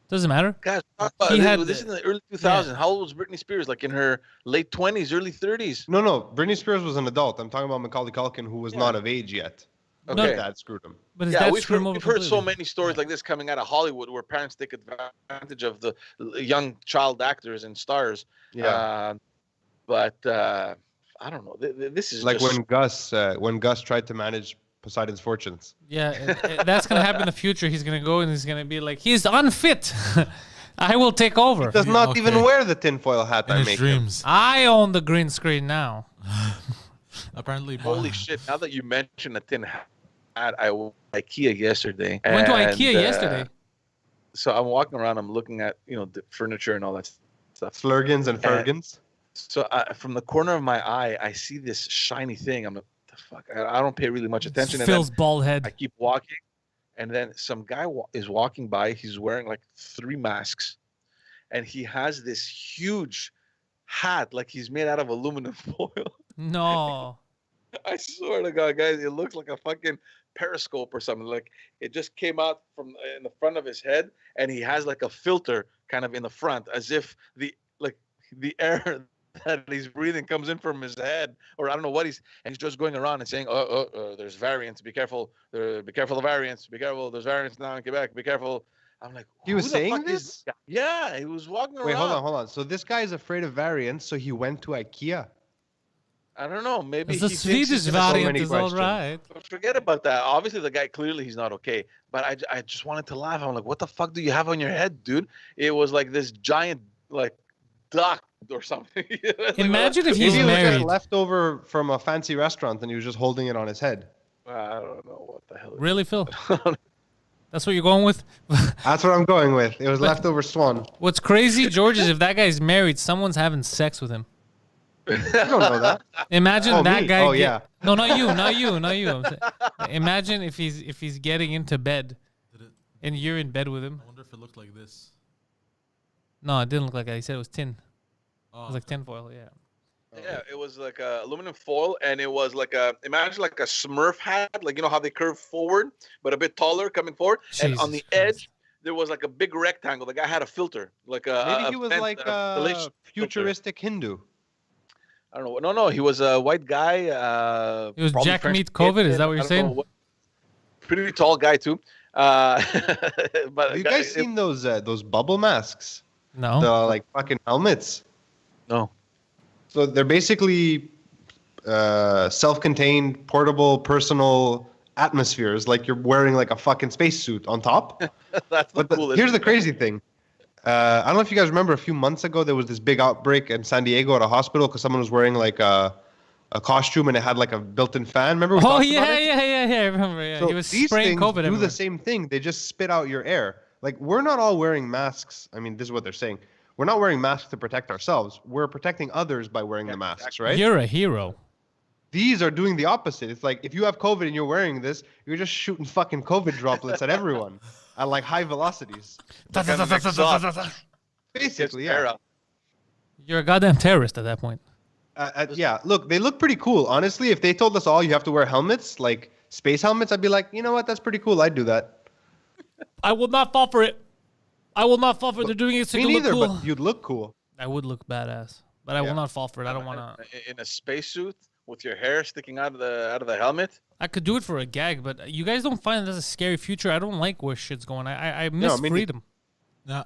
Doesn't matter. Guys, talk about He this, had this the- in the early 2000s. How old was Britney Spears? Like in her late 20s, early 30s. No. Britney Spears was an adult. I'm talking about Macaulay Culkin, who was not of age yet. Okay. His dad screwed him. But his Yeah, dad we've screwed heard, him over we've heard so completely. many stories like this coming out of Hollywood where parents take advantage of the young child actors and stars. Yeah. But I don't know. This is Like just, when Gus tried to manage Poseidon's fortunes. Yeah, that's gonna happen in the future. He's gonna go and he's gonna be like, he's unfit. I will take over. Does not okay. even wear the tinfoil hat In I his make him. dreams. I own the green screen now. Apparently, holy shit. Now that you mentioned a tin hat, I went to IKEA yesterday. Went to and, IKEA yesterday. So I'm walking around. I'm looking at the furniture and all that stuff. Slurgans and Fergans. So from the corner of my eye, I see this shiny thing. I'm like, the fuck? I don't pay really much attention. Phil's And then bald head. I keep walking, and then some guy is walking by. He's wearing like 3 masks, and he has this huge hat, like he's made out of aluminum foil. No. I swear to God, guys, it looks like a fucking periscope or something. Like it just came out from in the front of his head, and he has like a filter kind of in the front, as if the air that he's breathing comes in from his head, or I don't know what he's just going around and saying, there's variants, be careful, be careful of variants, be careful, there's variants now in Quebec, be careful. I'm like, He was saying this? Yeah, he was walking around. Wait, hold on. So this guy is afraid of variants, so he went to IKEA. I don't know. Maybe The he thinks Swedish he's variant many is all questions. right. Forget about that. Obviously, the guy clearly he's not okay. But I just wanted to laugh. I'm like, what the fuck do you have on your head, dude? It was like this giant like duck or something. Imagine if he's Maybe it was married. just leftover from a fancy restaurant, and he was just holding it on his head. I don't know what the hell. Really, Phil? That's what you're going with? That's what I'm going with. It was leftover swan. What's crazy, George, is if that guy's married, someone's having sex with him. You don't know that. Imagine Oh, that me? guy. Oh, yeah. No, not you. I'm saying- Imagine if he's getting into bed, and you're in bed with him. I wonder if it looked like this. No, it didn't look like that. He said it was tin. Oh, It was like tinfoil. Yeah. Yeah, it was like a aluminum foil, and it was like imagine like a Smurf hat, like you know how they curve forward, but a bit taller coming forward, and on the Jesus Christ. edge there was like a big rectangle. The guy had a filter, like a Maybe he was like a ventilation filter. futuristic Hindu. I don't know. No, he was a white guy. He was probably Jack French Meat COVID. Is kid. that what I you're don't saying? know pretty tall guy too. But Have you guys seen those bubble masks? No. The like fucking helmets. No. So they're basically self-contained, portable, personal atmospheres. Like you're wearing like a fucking spacesuit on top. That's the But coolest. here's the crazy thing. I don't know if you guys remember a few months ago there was this big outbreak in San Diego at a hospital because someone was wearing like a costume and it had like a built-in fan. Remember? We Oh talked yeah, about it? yeah. I remember. Yeah, So he was these spraying things COVID do everywhere. the same thing. They just spit out your air. Like we're not all wearing masks. I mean, this is what they're saying. We're not wearing masks to protect ourselves. We're protecting others by wearing the masks, right? You're a hero. These are doing the opposite. It's like if you have COVID and you're wearing this, you're just shooting fucking COVID droplets at everyone at like high velocities. Basically, yeah. You're a goddamn terrorist at that point. Yeah, look, they look pretty cool. Honestly, if they told us all you have to wear helmets, like space helmets, I'd be like, you know what, that's pretty cool. I'd do that. I will not fall for it. I will not fall for it. They're doing it so Me you look neither, cool. but you'd look cool. I would look badass, but I will Yeah. not fall for it. I don't want to. In a spacesuit with your hair sticking out of the helmet. I could do it for a gag, but you guys don't find it as a scary future. I don't like where shit's going. I miss me freedom. Yeah.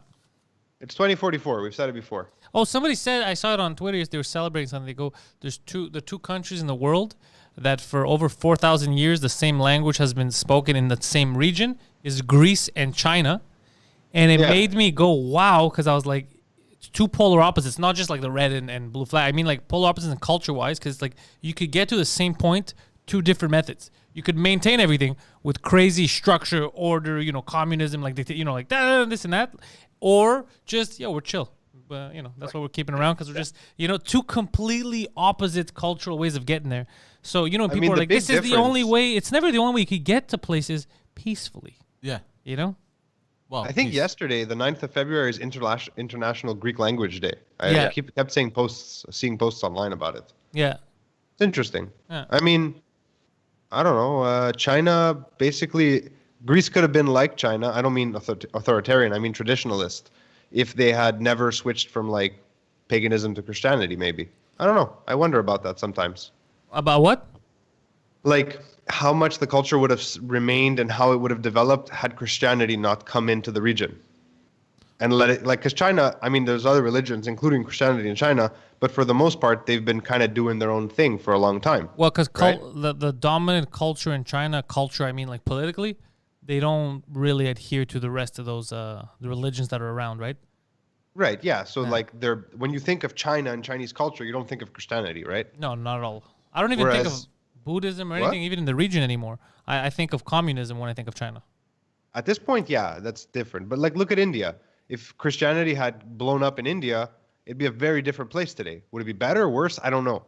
It's 2044. We've said it before. Oh, somebody said, I saw it on Twitter, they were celebrating something. They go, there's the two countries in the world that for over 4,000 years the same language has been spoken in the same region is Greece and China. And it Yeah. made me go, wow, because I was like, it's two polar opposites, not just like the red and blue flag. I mean like polar opposites and culture-wise, because like you could get to the same point, two different methods. You could maintain everything with crazy structure, order, communism, like, like this and that. Or just, we're chill. But, that's what we're keeping around because we're just, two completely opposite cultural ways of getting there. So, people mean, are the like, big this is the only difference- way. It's never the only way you could get to places peacefully, Yeah. Well, I think peace. yesterday, the 9th of February, is International Greek Language Day. Yeah. I kept seeing posts online about it. Yeah. It's interesting. Yeah. I mean, I don't know. China, basically, Greece could have been like China. I don't mean authoritarian. I mean traditionalist. If they had never switched from like paganism to Christianity, maybe. I don't know. I wonder about that sometimes. About what? Like how much the culture would have remained and how it would have developed had Christianity not come into the region. And let it, like, because China, I mean, there's other religions, including Christianity in China, but for the most part, they've been kind of doing their own thing for a long time. Well, because Right. the dominant culture in China, I mean like politically, they don't really adhere to the rest of those the religions that are around, right? Right, yeah. So, like, when you think of China and Chinese culture, you don't think of Christianity, right? No, not at all. I don't even think of Whereas- Buddhism or What? anything, even in the region anymore. I think of communism when I think of China. At this point, yeah, that's different. But, like, look at India. If Christianity had blown up in India, it'd be a very different place today. Would it be better or worse? I don't know.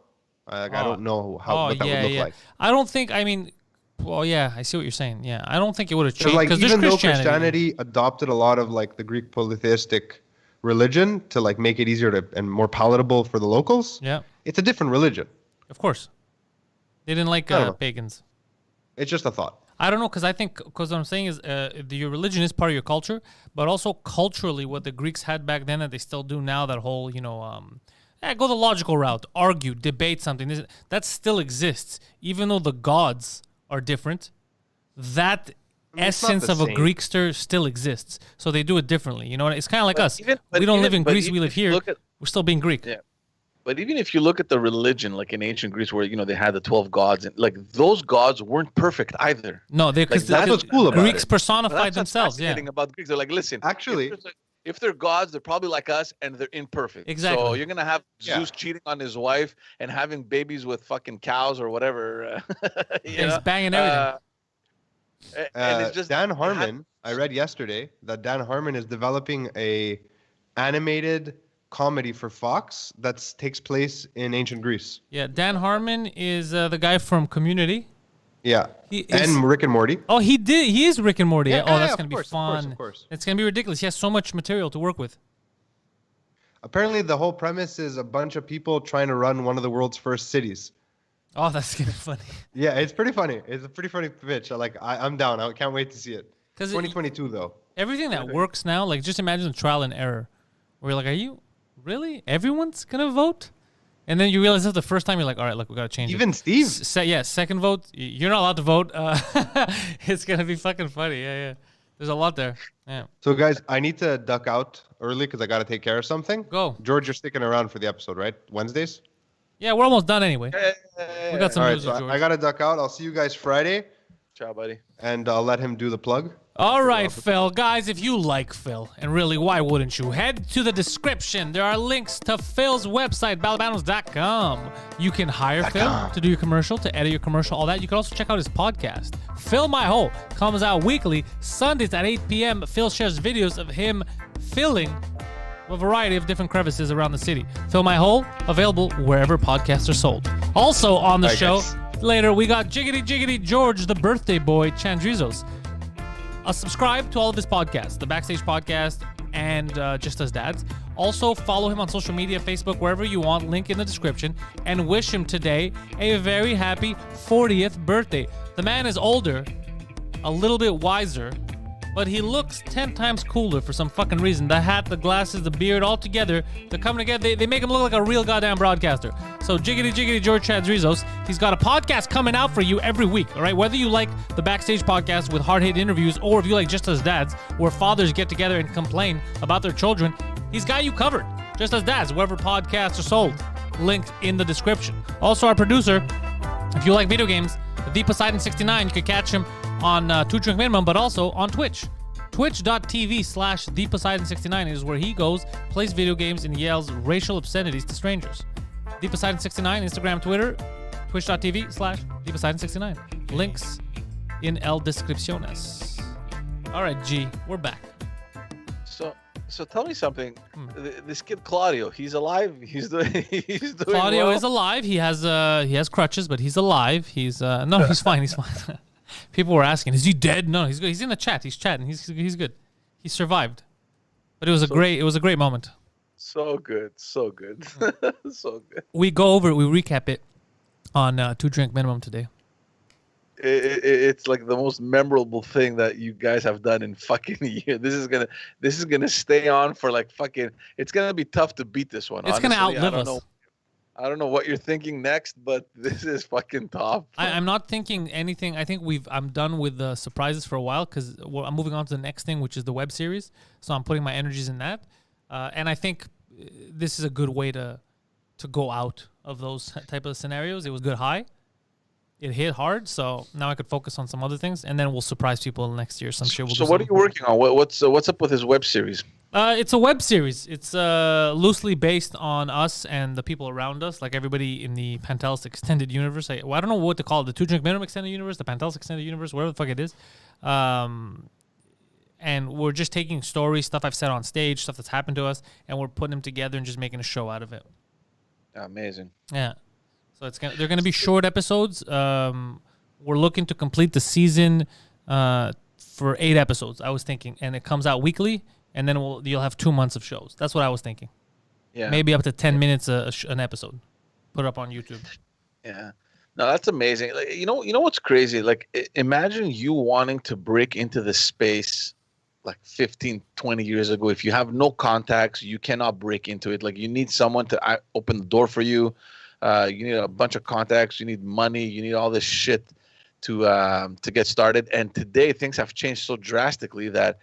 I don't know what that would look like. I don't think. I mean, well, yeah, I see what you're saying. Yeah, I don't think it would have changed Like, because there's even though Christianity. Christianity adopted a lot of like the Greek polytheistic religion to like make it easier to and more palatable for the locals. Yeah, It's a different religion. of course. They didn't like I don't know. pagans. It's just a thought. I don't know because what I'm saying is your religion is part of your culture, but also culturally, what the Greeks had back then that they still do now, that whole go the logical route, argue, debate something. That still exists, even though the gods are different. That it's not essence the of a same. Greekster still exists, so they do it differently. You know, it's kind of like us. but We don't live in but Greece; we even live if you here. look at- We're still being Greek. Yeah. But even if you look at the religion, like in ancient Greece, where they had the 12 gods, and like those gods weren't perfect either. No, because that's what's cool about Greeks it. personified That's what's themselves. Yeah, fascinating about Greeks. They're like, listen, Actually- if they're gods, they're probably like us, and they're imperfect. Exactly. So you're gonna have Yeah. Zeus cheating on his wife and having babies with fucking cows or whatever. he's banging everything. And it's just Dan it Harmon. I read yesterday that Dan Harmon is developing a animated comedy for Fox that takes place in ancient Greece. Yeah, Dan Harmon is the guy from Community. Yeah, He is- and Rick and Morty. Oh, he did. He is Rick and Morty. Yeah, oh, yeah, that's of gonna be course, of course, fun. of course. It's gonna be ridiculous. He has so much material to work with. Apparently, the whole premise is a bunch of people trying to run one of the world's first cities. Oh, that's gonna be funny. Yeah, it's pretty funny. It's a pretty funny pitch. I'm down. I can't wait to see it. 'Cause 2022 though. Everything that works now, like just imagine the trial and error, where you're like, are you really? Everyone's gonna vote, and then you realize this the first time you're like, all right, look, we gotta change Even it. Steve. Second vote, you're not allowed to vote. It's gonna be fucking funny. Yeah. There's a lot there. Yeah. So guys, I need to duck out early because I got to take care of something. Go. George, you're sticking around for the episode, right? Wednesdays. Yeah, we're almost done anyway. We got some All right, news so with George. I got to duck out. I'll see you guys Friday, Ciao, buddy. and I'll let him do the plug. All right, Phil. Guys, if you like Phil, and really, why wouldn't you? Head to the description. There are links to Phil's website, balabanos.com. You can hire Phil to do your commercial, to edit your commercial, all that. You can also check out his podcast. Fill My Hole comes out weekly, Sundays at 8 p.m. Phil shares videos of him filling a variety of different crevices around the city. Fill My Hole, available wherever podcasts are sold. Also on the show, later, we got Jiggity George, the birthday boy, Chandrizos. Subscribe to all of his podcasts, the Backstage Podcast and Just As Dads. Also, follow him on social media, Facebook, wherever you want, link in the description, and wish him today a very happy 40th birthday. The man is older, a little bit wiser, but he looks 10 times cooler for some fucking reason. The hat, the glasses, the beard, all together, they're coming together. They make him look like a real goddamn broadcaster. So Jiggity George Chadrizos, he's got a podcast coming out for you every week, all right? Whether you like the Backstage Podcast with hard-hitting interviews or if you like Just As Dads, where fathers get together and complain about their children, he's got you covered. Just As Dads, wherever podcasts are sold. Linked in the description. Also, our producer, if you like video games, the Poseidon69, you can catch him on 2 Drink Minimum, but also on Twitch. Twitch.tv/ThePoseidon69 is where he goes, plays video games, and yells racial obscenities to strangers. ThePoseidon69, Instagram, Twitter, Twitch.tv/ThePoseidon69. Links in el descripciones. All right, G, we're back. So tell me something. This kid Claudio, he's alive. He's doing. Claudio well? is alive. He has crutches, but he's alive. He's he's fine. He's fine. People were asking, is he dead? No, he's good. He's in the chat. He's chatting. He's good. He survived. But it was a great moment. So good. So good. So good. We recap it on 2 Drink Minimum today. It's like the most memorable thing that you guys have done in fucking a year. This is gonna stay on for like fucking. It's gonna be tough to beat this one. It's gonna outlive us. I don't know what you're thinking next, but this is fucking top. I'm not thinking anything. I think I'm done with the surprises for a while because I'm moving on to the next thing, which is the web series. So I'm putting my energies in that, and I think this is a good way to go out of those type of scenarios. It was good high. It hit hard, so now I could focus on some other things, and then we'll surprise people next year. Some shit. So what are you working on? What's up with his web series? It's a web series. It's loosely based on us and the people around us, like everybody in the Pantelis extended universe. I don't know what to call it, the 2 Drink Minimum extended universe, the Pantelis extended universe, whatever the fuck it is. And and we're just taking stories, stuff I've said on stage, stuff that's happened to us, and we're putting them together and just making a show out of it. Amazing. Yeah. So they're gonna be short episodes. We're looking to complete the season for 8 episodes. I was thinking, and it comes out weekly, and then you'll have 2 months of shows. That's what I was thinking. Yeah. Maybe up to 10 minutes an episode. Put up on YouTube. Yeah. No, that's amazing. Like, you know what's crazy? Like, imagine you wanting to break into this space like 15, 20 years ago. If you have no contacts, you cannot break into it. Like, you need someone to open the door for you. You need a bunch of contacts. You need money. You need all this shit to get started. And today things have changed so drastically that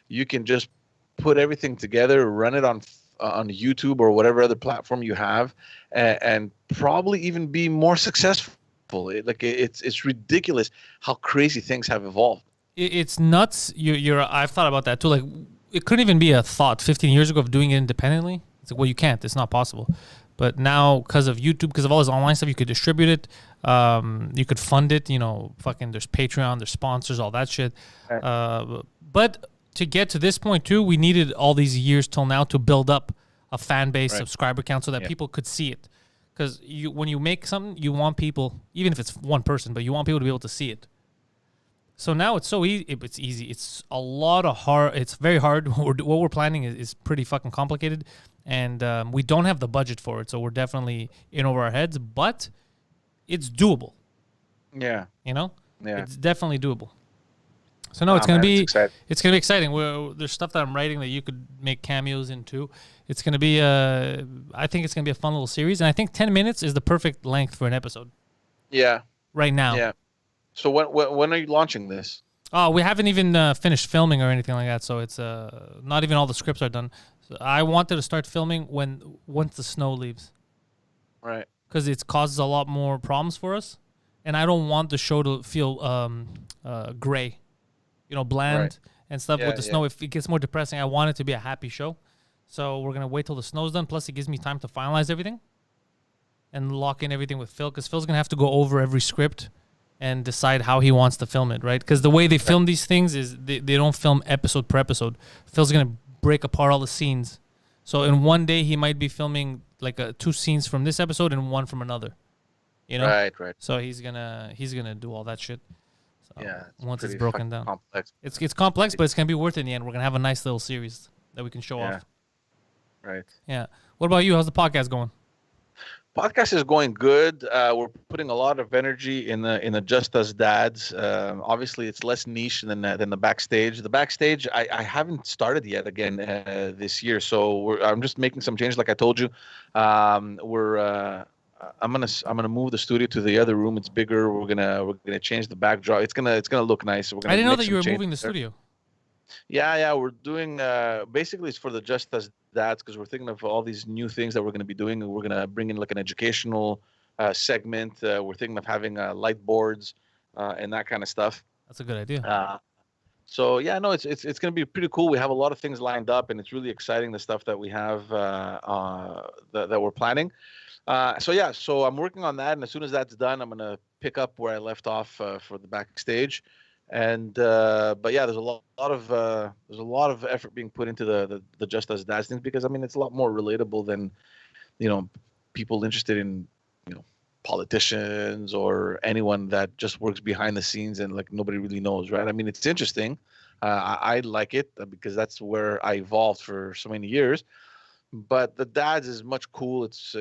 you can just put everything together, run it on YouTube or whatever other platform you have, and probably even be more successful. It's ridiculous how crazy things have evolved. It's nuts. I've thought about that too. Like, it couldn't even be a thought 15 years ago of doing it independently. It's like, well, you can't. It's not possible. But now, because of YouTube, because of all this online stuff, you could distribute it. You could fund it. Fucking there's Patreon, there's sponsors, all that shit. Right. But to get to this point too, we needed all these years till now to build up a fan base, right, subscriber count, so that people could see it. Because when you make something, you want people, even if it's one person, but you want people to be able to see it. So now it's so easy. It's easy. It's a lot of hard. It's very hard. What we're planning is pretty fucking complicated, and we don't have the budget for it. So we're definitely in over our heads, but it's doable. Yeah. Yeah. It's definitely doable. So no, it's gonna be exciting. There's stuff that I'm writing that you could make cameos into. It's gonna be I think it's gonna be a fun little series, and I think 10 minutes is the perfect length for an episode. Yeah. Right now. Yeah. So when are you launching this? Oh, we haven't even finished filming or anything like that. So it's not even all the scripts are done. So I wanted to start filming once the snow leaves. Right. Because it causes a lot more problems for us, and I don't want the show to feel gray, bland Right. and stuff Yeah, with the snow. If it gets more depressing, I want it to be a happy show. So we're gonna wait till the snow's done. Plus, it gives me time to finalize everything and lock in everything with Phil, because Phil's gonna have to go over every script and decide how he wants to film it, right? Because the way they film these things is they don't film episode per episode. Phil's gonna break apart all the scenes. So in one day he might be filming like 2 scenes from this episode and 1 from another. Right. So he's gonna do all that shit. So Yeah. once it's broken down. Complex. It's complex, but it's gonna be worth it in the end. We're gonna have a nice little series that we can show off. Right. Yeah. What about you? How's the podcast going? Podcast is going good. We're putting a lot of energy in the Just Us Dads. Obviously, it's less niche than the backstage. The backstage, I haven't started yet again this year, so I'm just making some changes. Like I told you, I'm gonna move the studio to the other room. It's bigger. We're gonna change the backdrop. It's gonna look nice. We're gonna I didn't know make that you some were moving the changes there. studio. Yeah, we're doing basically it's for the Just Us Dads, because we're thinking of all these new things that we're going to be doing. We're going to bring in like an educational segment. We're thinking of having light boards and that kind of stuff. That's a good idea. So yeah, no, it's going to be pretty cool. We have a lot of things lined up, and it's really exciting, the stuff that we have that we're planning. So I'm working on that, and as soon as that's done, I'm going to pick up where I left off for the backstage. And but yeah, there's a lot of effort being put into the Just Us Dads things, because I mean it's a lot more relatable than people interested in politicians or anyone that just works behind the scenes and like nobody really knows, right? I mean, it's interesting. I like it because that's where I evolved for so many years. But the Dads is much cool. It's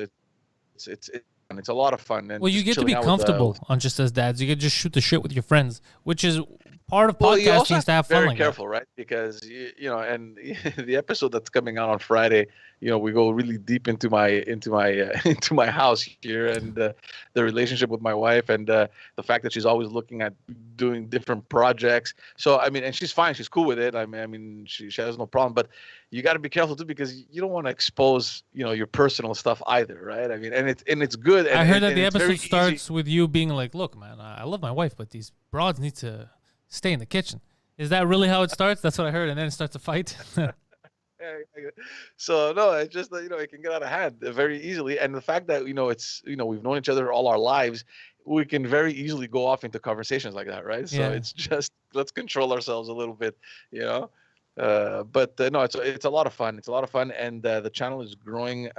a lot of fun. And well, you get to be comfortable on Just As Dads. You get to just shoot the shit with your friends, which is part of podcasting, is to have fun very like careful, right? Because and the episode that's coming out on Friday, we go really deep into my house here, and the relationship with my wife, and the fact that she's always looking at doing different projects. So I mean, and she's fine, she's cool with it. I mean, she has no problem. But you got to be careful too, because you don't want to expose your personal stuff either, right? I mean, and it's good. And, I heard that the it's episode starts with you being like, "Look, man, I love my wife, but these broads need to stay in the kitchen." Is that really how it starts? That's what I heard, and then it starts a fight. So no, it's just that it can get out of hand very easily, and the fact that it's we've known each other all our lives, we can very easily go off into conversations like that, right? So Yeah. it's just let's control ourselves a little bit, No, it's a lot of fun. It's a lot of fun, and the channel is growing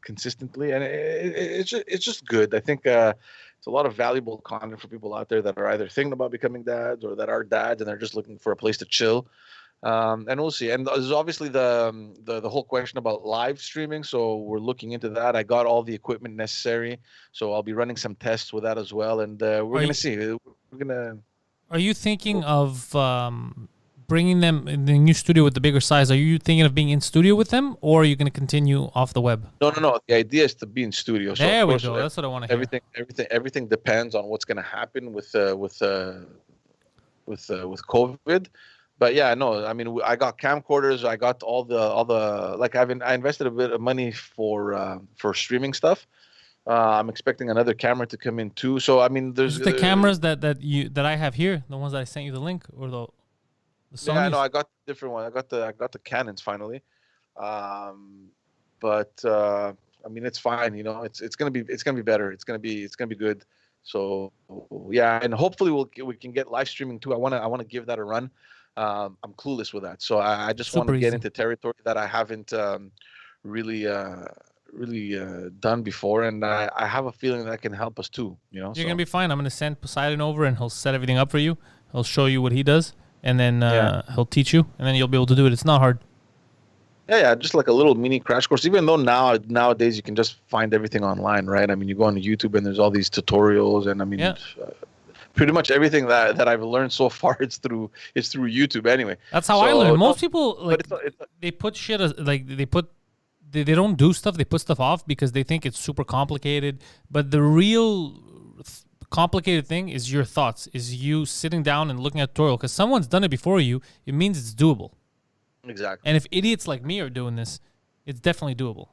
consistently, and it's just good. I think it's a lot of valuable content for people out there that are either thinking about becoming dads or that are dads and they're just looking for a place to chill. And we'll see. And there's obviously the whole question about live streaming. So we're looking into that. I got all the equipment necessary, so I'll be running some tests with that as well. And we're gonna see. We're gonna. Are you thinking of bringing them in the new studio with the bigger size? Are you thinking of being in studio with them, or are you going to continue off the web? No. The idea is to be in studio. So there we go. That's what I want to hear. Everything depends on what's going to happen with COVID. But yeah, no, I mean, I got camcorders. I got all the like. I invested a bit of money for streaming stuff. I'm expecting another camera to come in too. So I mean, there's the cameras that I have here, the ones that I sent you the link, or the Sonys? Yeah, no, I got the different one. I got the Canons finally. I mean, it's fine. You know, it's gonna be better. It's gonna be good. So yeah, and hopefully we can get live streaming too. I wanna give that a run. I'm clueless with that, so I just want to get into territory that I haven't really done before, and I have a feeling that can help us too. You know, you're gonna be fine. I'm gonna send Poseidon over, and he'll set everything up for you. He'll show you what he does, and then he'll teach you, and then you'll be able to do it. It's not hard. Yeah, just like a little mini crash course. Even though nowadays you can just find everything online, right? I mean, you go on YouTube and there's all these tutorials, and I mean, pretty much everything that I've learned so far it's through YouTube anyway. That's how I learn. Most people they put shit they don't do stuff. They put stuff off because they think it's super complicated. But the real complicated thing is your thoughts. Is you sitting down and looking at a tutorial because someone's done it before you. It means it's doable. Exactly. And if idiots like me are doing this, it's definitely doable.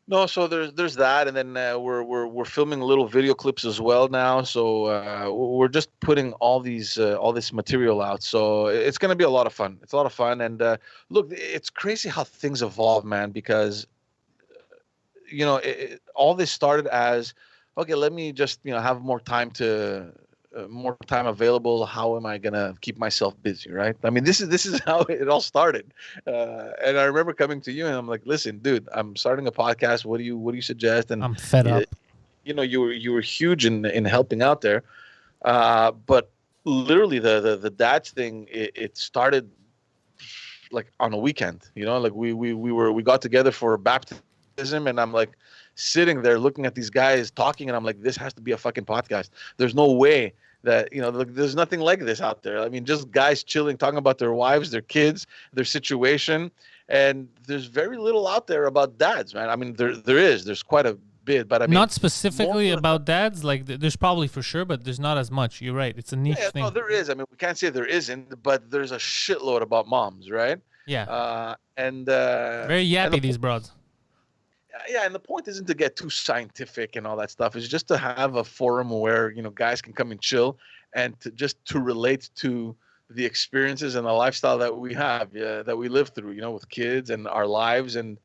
No, so there's that, and then we're filming little video clips as well now. So we're just putting all this material out. So it's gonna be a lot of fun. It's a lot of fun, and look, it's crazy how things evolve, man. Because you know, all this started as okay. Let me just have more time available. How am I gonna keep myself busy, right? I mean, this is how it all started. And I remember coming to you, and I'm like, "Listen, dude, I'm starting a podcast. What do you suggest?" And I'm fed up. You know, you were huge in helping out there. But literally, the dads thing, it started like on a weekend. You know, like we got together for baptism, and I'm like sitting there looking at these guys talking, and I'm like, this has to be a fucking podcast. There's no way that there's nothing like this out there. I mean, just guys chilling, talking about their wives, their kids, their situation, and there's very little out there about dads, man. I mean, there's quite a bit, but I mean, not specifically about dads. Like there's probably for sure, but there's not as much. You're right. It's a niche thing. No, there is. I mean, we can't say there isn't, but there's a shitload about moms, right? Yeah. Very yappy, these broads. Yeah, and the point isn't to get too scientific and all that stuff. It's just to have a forum where guys can come and chill, and to relate to the experiences and the lifestyle that we have, that we live through, with kids and our lives, and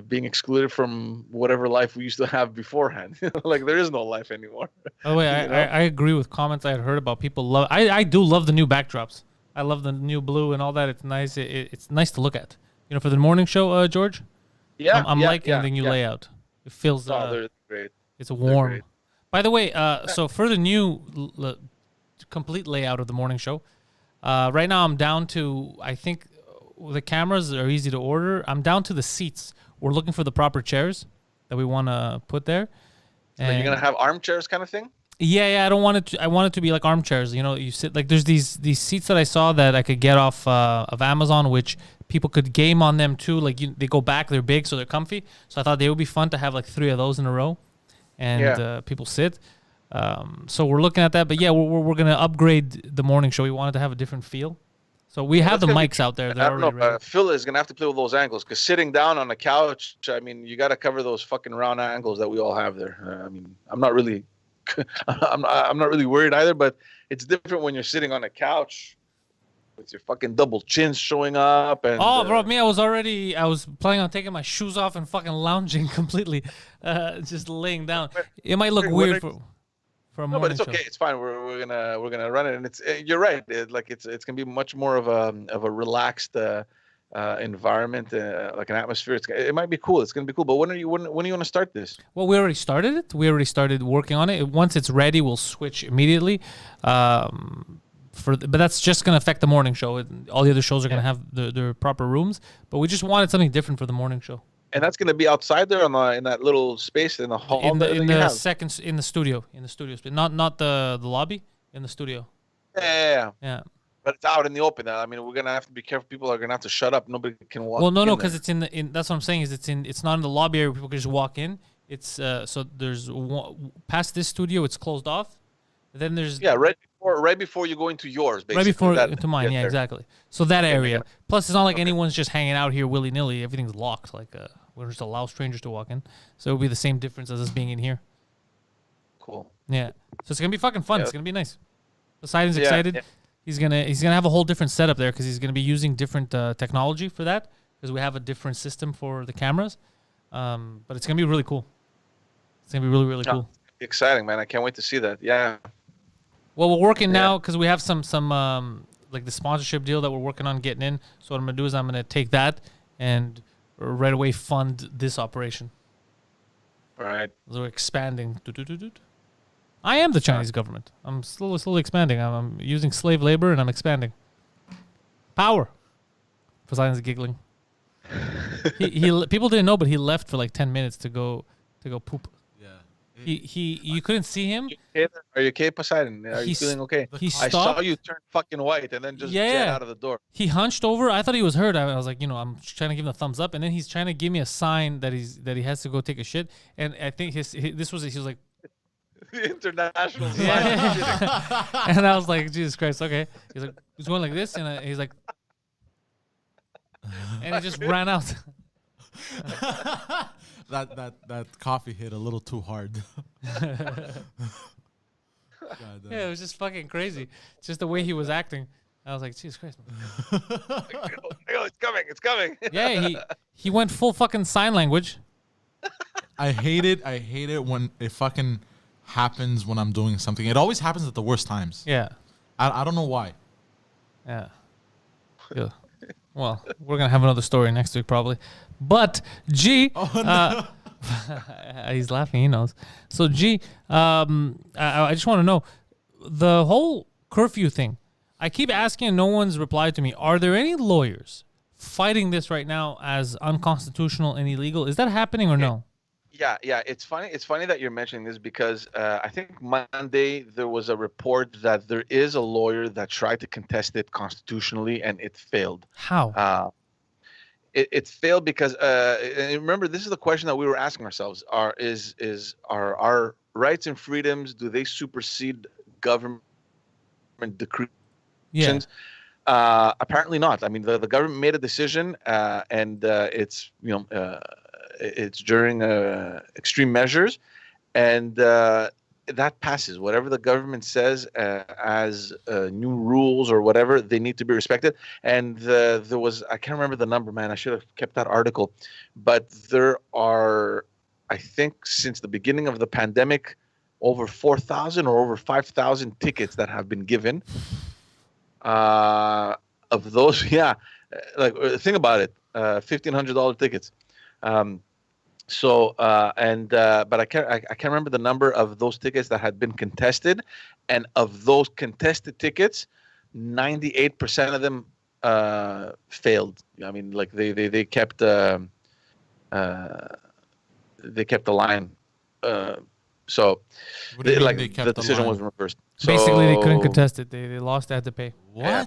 being excluded from whatever life we used to have beforehand. Like there is no life anymore. By the way, I agree with comments I had heard about people love. I do love the new backdrops. I love the new blue and all that. It's nice. It's nice to look at. For the morning show, George. Yeah, I'm liking the new layout. It feels they're great. It's warm. Great. By the way, so for the new complete layout of the morning show, right now I'm down to, I think the cameras are easy to order. I'm down to the seats. We're looking for the proper chairs that we want to put there. And you're gonna have armchairs kind of thing? Yeah. I want it to be like armchairs. You sit like there's these seats that I saw that I could get off of Amazon, which people could game on them too. Like they go back, they're big, so they're comfy. So I thought they would be fun to have like 3 of those in a row, and people sit. So we're looking at that. But yeah, we're gonna upgrade the morning show. We wanted to have a different feel. So we have the mics out there. I don't know. Phil is gonna have to play with those angles, because sitting down on the couch, I mean, you got to cover those fucking round angles that we all have there. I mean, I'm not really worried either, but it's different when you're sitting on a couch with your fucking double chins showing up. And bro, me, I was planning on taking my shoes off and fucking lounging completely, just laying down. It might look weird for a No, but morning it's show. okay. It's fine. We're gonna run it, and you're right. It's gonna be much more of a relaxed environment, like an atmosphere. It might be cool. It's gonna be cool. But when do you want to start this? Well, we already started it. We already started working on it. Once it's ready, we'll switch immediately. But that's just gonna affect the morning show. All the other shows are gonna have their proper rooms. But we just wanted something different for the morning show. And that's gonna be outside there in that little space in the hall. In that you have. in the studio space, not the lobby, in the studio. Yeah. But it's out in the open. I mean, we're gonna have to be careful. People are gonna have to shut up. Nobody can walk. Well, no, because because it's that's what I'm saying. It's not in the lobby area where people can just walk in. It's so there's past this studio, it's closed off. Then there's right before you go into yours, basically. right before into mine, yeah, exactly. So that area. Plus, it's not like anyone's just hanging out here willy nilly. Everything's locked. Like we're just allow strangers to walk in. So it'll be the same difference as us being in here. Cool. Yeah. So it's gonna be fucking fun. Yeah. It's gonna be nice. Poseidon's excited. Yeah. He's gonna have a whole different setup there because he's gonna be using different technology for that because we have a different system for the cameras. But it's gonna be really cool. It's gonna be really, really cool. Exciting, man! I can't wait to see that. Yeah. Well, we're working now because we have some like the sponsorship deal that we're working on getting in. So what I'm gonna do is I'm gonna take that and right away fund this operation. All right. So we're expanding. I am the Chinese government. I'm slowly expanding. I'm using slave labor and I'm expanding. Power. Poseidon's giggling. he people didn't know, but he left for like 10 minutes to go poop. Yeah. You couldn't see him. Are you okay, Poseidon? Are you feeling okay? He I stopped. saw you turn fucking white and then just jet out of the door. He hunched over. I thought he was hurt. I was like, I'm trying to give him a thumbs up, and then he's trying to give me a sign that he has to go take a shit. And I think he was like, International. and I was like, Jesus Christ, okay. He's going like this, and he's like, and he just ran out. that coffee hit a little too hard. Yeah, it was just fucking crazy. It's just the way he was acting. I was like, Jesus Christ, man. It's coming. Yeah, he went full fucking sign language. I hate it when it fucking happens when I'm doing something. It always happens at the worst times. Yeah. I don't know why. Yeah. Well, we're gonna have another story next week probably. But G, he's laughing. He knows. So G, I just want to know the whole curfew thing. I keep asking, and no one's replied to me. Are there any lawyers fighting this right now as unconstitutional and illegal? Is that happening or no? Yeah. It's funny that you're mentioning this because I think Monday there was a report that there is a lawyer that tried to contest it constitutionally and it failed. How? It failed because and remember, this is the question that we were asking ourselves: are our rights and freedoms, do they supersede government decrees? Yeah. Apparently not. I mean, the government made a decision, and it's it's during extreme measures, and that passes. Whatever the government says as new rules or whatever, they need to be respected. And there was, I can't remember the number, man. I should have kept that article. But there are, I think, since the beginning of the pandemic, over 4,000 or over 5,000 tickets that have been given. Of those, like think about it, $1,500 tickets. But I can't remember the number of those tickets that had been contested, and of those contested tickets, 98% of them failed. I mean, like they kept the line. So the decision was reversed. So, basically, they couldn't contest it. They lost. They had to pay. What? Yeah.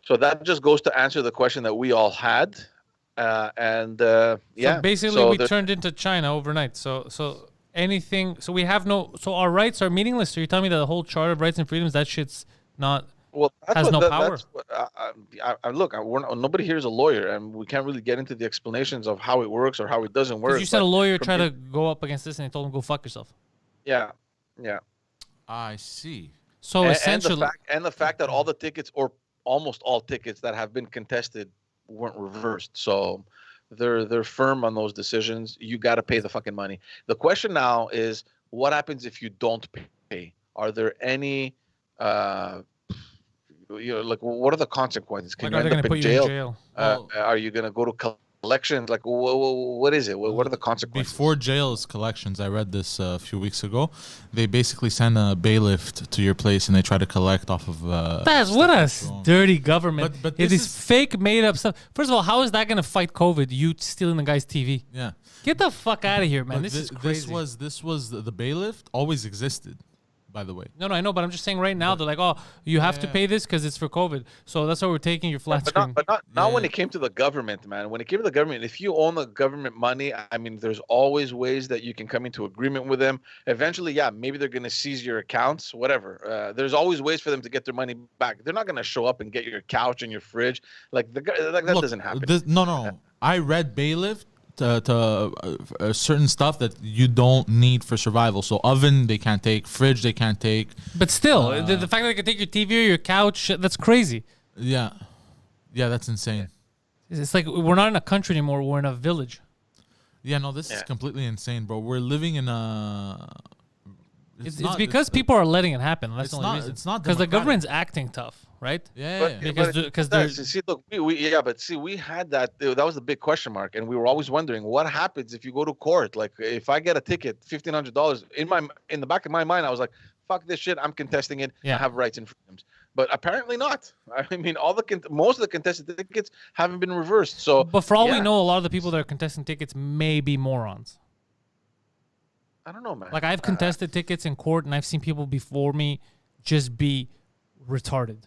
So that just goes to answer the question that we all had. So basically, we turned into China overnight. So anything. So we have no. So our rights are meaningless. So you're telling me that the whole Charter of Rights and Freedoms, that shit's not. Well, has no power. Look, nobody here is a lawyer, and we can't really get into the explanations of how it works or how it doesn't work. You said a lawyer tried to go up against this, and they told him go fuck yourself. Yeah. I see. So essentially, and the fact that all the tickets, or almost all tickets that have been contested, weren't reversed. So they're firm on those decisions. You got to pay the fucking money. The question now is, what happens if you don't pay? Are there any, like, what are the consequences? Can Like, you are they end up gonna in put you in jail? jail? Are you gonna go to collections? Like, what is it? What are the consequences? Before jail is collections. I read this a few weeks ago. They basically send a bailiff to your place and they try to collect off of. That's what a dirty government. But It this is is- fake, made up stuff. First of all, how is that gonna fight COVID? You stealing the guy's TV? Yeah. Get the fuck out of here, man. Look, This is crazy. This was the bailiff always existed, by the way. No, I know, but I'm just saying right now they're like, oh, you have to pay this because it's for COVID. So that's why we're taking your flat screen. But not when it came to the government, man. When it came to the government, if you own the government money, I mean, there's always ways that you can come into agreement with them. Eventually, yeah, maybe they're going to seize your accounts, whatever. There's always ways for them to get their money back. They're not going to show up and get your couch and your fridge. Like, that Look, doesn't happen. No. I read bailiff to certain stuff that you don't need for survival. So oven they can't take, fridge they can't take. But still, the fact that they can take your TV or your couch, that's crazy. Yeah, that's insane. It's like we're not in a country anymore. We're in a village. Yeah, no, this is completely insane, bro. We're living in a. It's because people are letting it happen. That's it's the only not- reason. it's not because the democratic. government's acting tough, right? Yeah. Because they're see, look, we had that. That was the big question mark, and we were always wondering what happens if you go to court. Like, if I get a ticket, $1,500 in the back of my mind, I was like, "Fuck this shit! I'm contesting it. Yeah. I have rights and freedoms." But apparently not. I mean, most of the contested tickets haven't been reversed. So, But for all we yeah. know, a lot of the people that are contesting tickets may be morons. I don't know, man. Like I've contested tickets in court, and I've seen people before me just be retarded.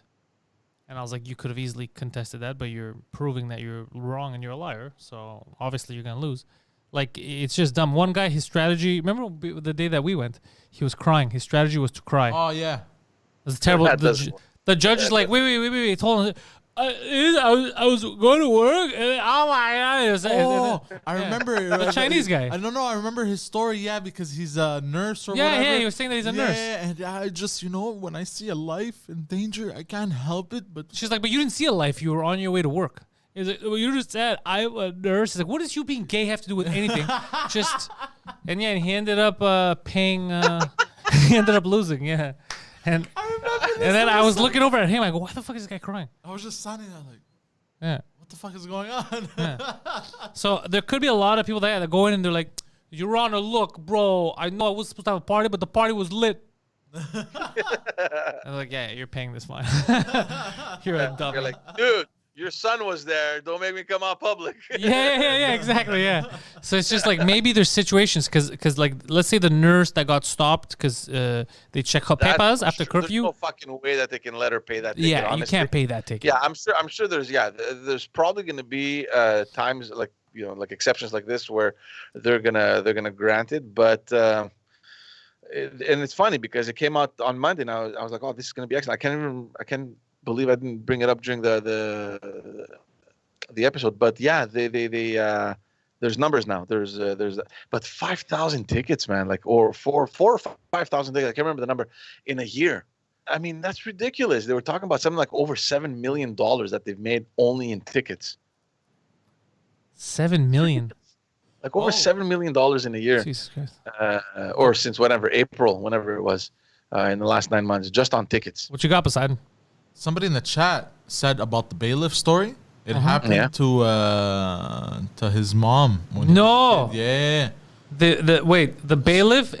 And I was like, you could have easily contested that, but you're proving that you're wrong and you're a liar. So obviously you're gonna lose. Like it's just dumb. One guy, his strategy. Remember the day that we went, he was crying. His strategy was to cry. Oh yeah. It was terrible. That doesn't work. The judge is like, wait. Told him, I was going to work, and oh my god! It was, I remember The Chinese guy. I don't know. I remember his story. Yeah, because he's a nurse or whatever. Yeah, he was saying that he's a nurse. Yeah, and I just, when I see a life in danger, I can't help it. But She's like, but you didn't see a life. You were on your way to work. He's like, well, you just said I'm a nurse. He's like, what does you being gay have to do with anything? And he ended up paying. He ended up losing. Yeah, and then I was looking over at him. I go, why the fuck is this guy crying? I was just standing there like, Yeah. what the fuck is going on? So there could be a lot of people that go in and they're like, Your Honor, look, bro, I know I was supposed to have a party, but the party was lit. I'm like, yeah, you're paying this fine. You're a dummy. You're like, dude, your son was there. Don't make me come out public. Yeah, exactly, yeah. So it's just like maybe there's situations because like let's say the nurse that got stopped because they check her papers after curfew. There's no fucking way that they can let her pay that ticket. Yeah, you honestly. can't pay that ticket. Yeah, I'm sure there's probably going to be times like like exceptions like this where they're gonna grant it, but and it's funny because it came out on Monday and I was like, oh, this is gonna be excellent. I can't believe I didn't bring it up during the episode, but yeah, they there's numbers now. There's but 5,000 tickets, man, like or 4,000 or 5,000 tickets. I can't remember the number in a year. I mean, that's ridiculous. They were talking about something like over $7 million that they've made only in tickets. 7 million. Like over $7 million in a year, Jesus Christ. or since April, whenever it was, in the last 9 months, just on tickets. What you got, Poseidon? Somebody in the chat said about the bailiff story. It happened Yeah. to his mom. When he No. was a kid. The bailiff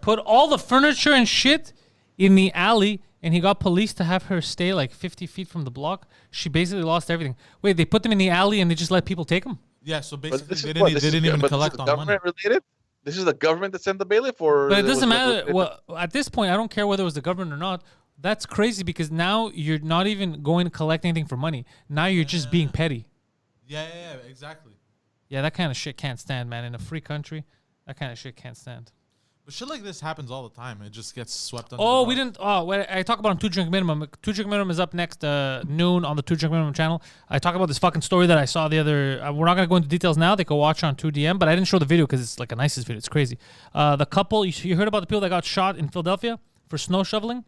put all the furniture and shit in the alley, and he got police to have her stay like 50 feet from the block. She basically lost everything. Wait, they put them in the alley and they just let people take them? Yeah. So But basically, this they is didn't, what, this they is didn't go- even but collect this is on money. government related. This is the government that sent the bailiff, or But it was doesn't matter. related? Well, at this point, I don't care whether it was the government or not. That's crazy because now you're not even going to collect anything for money. Now you're just being petty. Yeah, exactly. Yeah, that kind of shit can't stand, man. In a free country, that kind of shit can't stand. But shit like this happens all the time. It just gets swept under. Oh, the we rug. didn't. Oh, wait, I talk about on 2 Drink Minimum. 2 Drink Minimum is up next noon on the 2 Drink Minimum channel. I talk about this fucking story that I saw the other. We're not gonna go into details now. They can watch on 2DM, but I didn't show the video because it's like a nicest video. It's crazy. The couple. You heard about the people that got shot in Philadelphia for snow shoveling?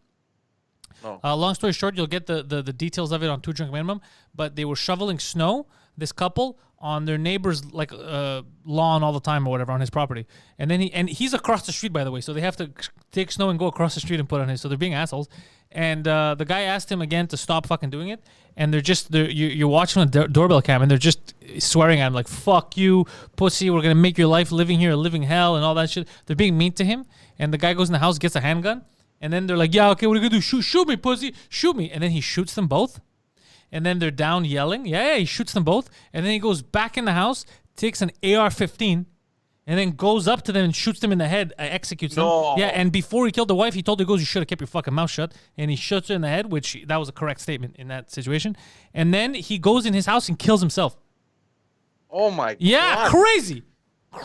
No. Long story short, you'll get the details of it on 2 Drink Minimum. But they were shoveling snow. This couple on their neighbor's like lawn all the time or whatever on his property. And then he's across the street, by the way, so they have to take snow and go across the street and put on his. So they're being assholes. And the guy asked him again to stop fucking doing it. And you're watching the doorbell cam, and they're just swearing at him like, "Fuck you, pussy! We're gonna make your life living here a living hell," and all that shit. They're being mean to him. And the guy goes in the house, gets a handgun, and then they're like, "Yeah, okay, what are you gonna do? Shoot me, pussy! Shoot me!" And then he shoots them both. And then they're down yelling. Yeah, he shoots them both. And then he goes back in the house, takes an AR-15, and then goes up to them and shoots them in the head, executes them. Yeah, and before he killed the wife, he told her, he goes, "You should have kept your fucking mouth shut." And he shoots her in the head, which that was a correct statement in that situation. And then he goes in his house and kills himself. Oh my God. Yeah, crazy.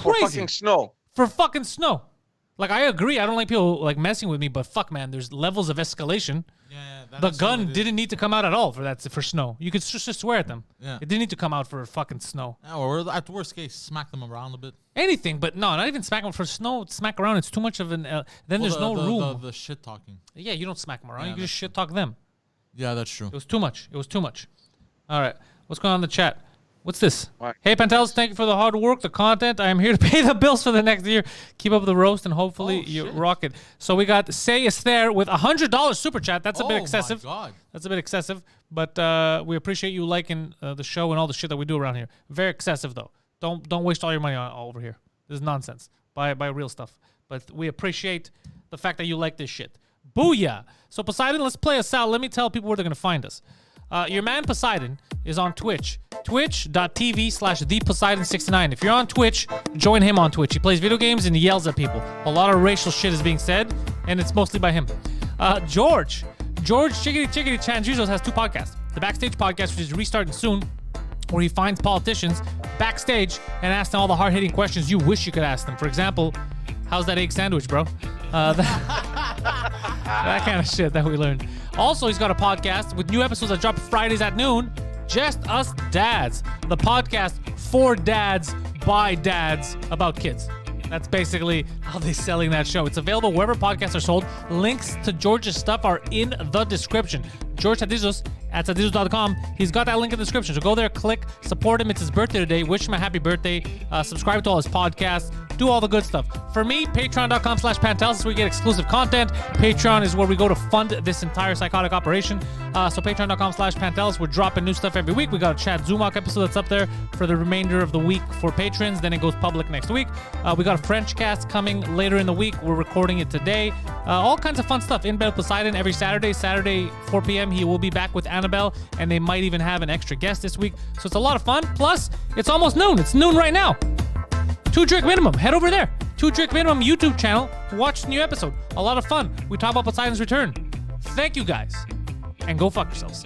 For fucking snow. For fucking snow. Like, I agree. I don't like people like messing with me, but fuck, man, there's levels of escalation. Yeah, the gun didn't need to come out at all for snow. You could just swear at them. Yeah. It didn't need to come out for fucking snow. Yeah, or at worst case, smack them around a bit. Anything, but no, not even smack them for snow. Smack around, it's too much of an. Then there's no room. The shit talking. Yeah, you don't smack them around. You can just shit talk them. Yeah, that's true. It was too much. All right, what's going on in the chat? What's this? What? Hey, Pantelis, thank you for the hard work, the content. I am here to pay the bills for the next year. Keep up the roast, and hopefully you rock it. So we got Say Esther with $100 super chat. That's a bit excessive. Oh, my God. That's a bit excessive, but we appreciate you liking the show and all the shit that we do around here. Very excessive, though. Don't waste all your money on over here. This is nonsense. Buy real stuff. But we appreciate the fact that you like this shit. Booyah! So Poseidon, let's play us out. Let me tell people where they're going to find us. Your man Poseidon is on Twitch. Twitch.tv/theposeidon69. If you're on Twitch, join him on Twitch. He plays video games and he yells at people. A lot of racial shit is being said, and it's mostly by him. George Chickity Chanjuzos has 2 podcasts. The Backstage podcast, which is restarting soon, where he finds politicians backstage and asks them all the hard-hitting questions you wish you could ask them. For example, how's that egg sandwich, bro? That kind of shit that we learned. Also, he's got a podcast with new episodes that drop Fridays at noon. Just Us Dads, the podcast for dads by dads about kids. That's basically how they're selling that show. It's available wherever podcasts are sold. Links to George's stuff are in the description. George Tadizos at tadizos.com. He's got that link in the description. So go there, click, support him. It's his birthday today. Wish him a happy birthday. Subscribe to all his podcasts. Do all the good stuff. For me, patreon.com/Pantelis is where you get exclusive content. Patreon is where we go to fund this entire psychotic operation. So patreon.com/Pantelis. We're dropping new stuff every week. We got a Chad Zumok episode that's up there for the remainder of the week for patrons. Then it goes public next week. We got a French cast coming later in the week. We're recording it today. All kinds of fun stuff. In Bed with Poseidon every Saturday. Saturday, 4 p.m. He will be back with Annabelle, and they might even have an extra guest this week. So it's a lot of fun. Plus, it's almost noon. It's noon right now. 2 Drink Minimum. Head over there. 2 Drink Minimum YouTube channel. Watch the new episode. A lot of fun. We talk about Poseidon's return. Thank you guys. And go fuck yourselves.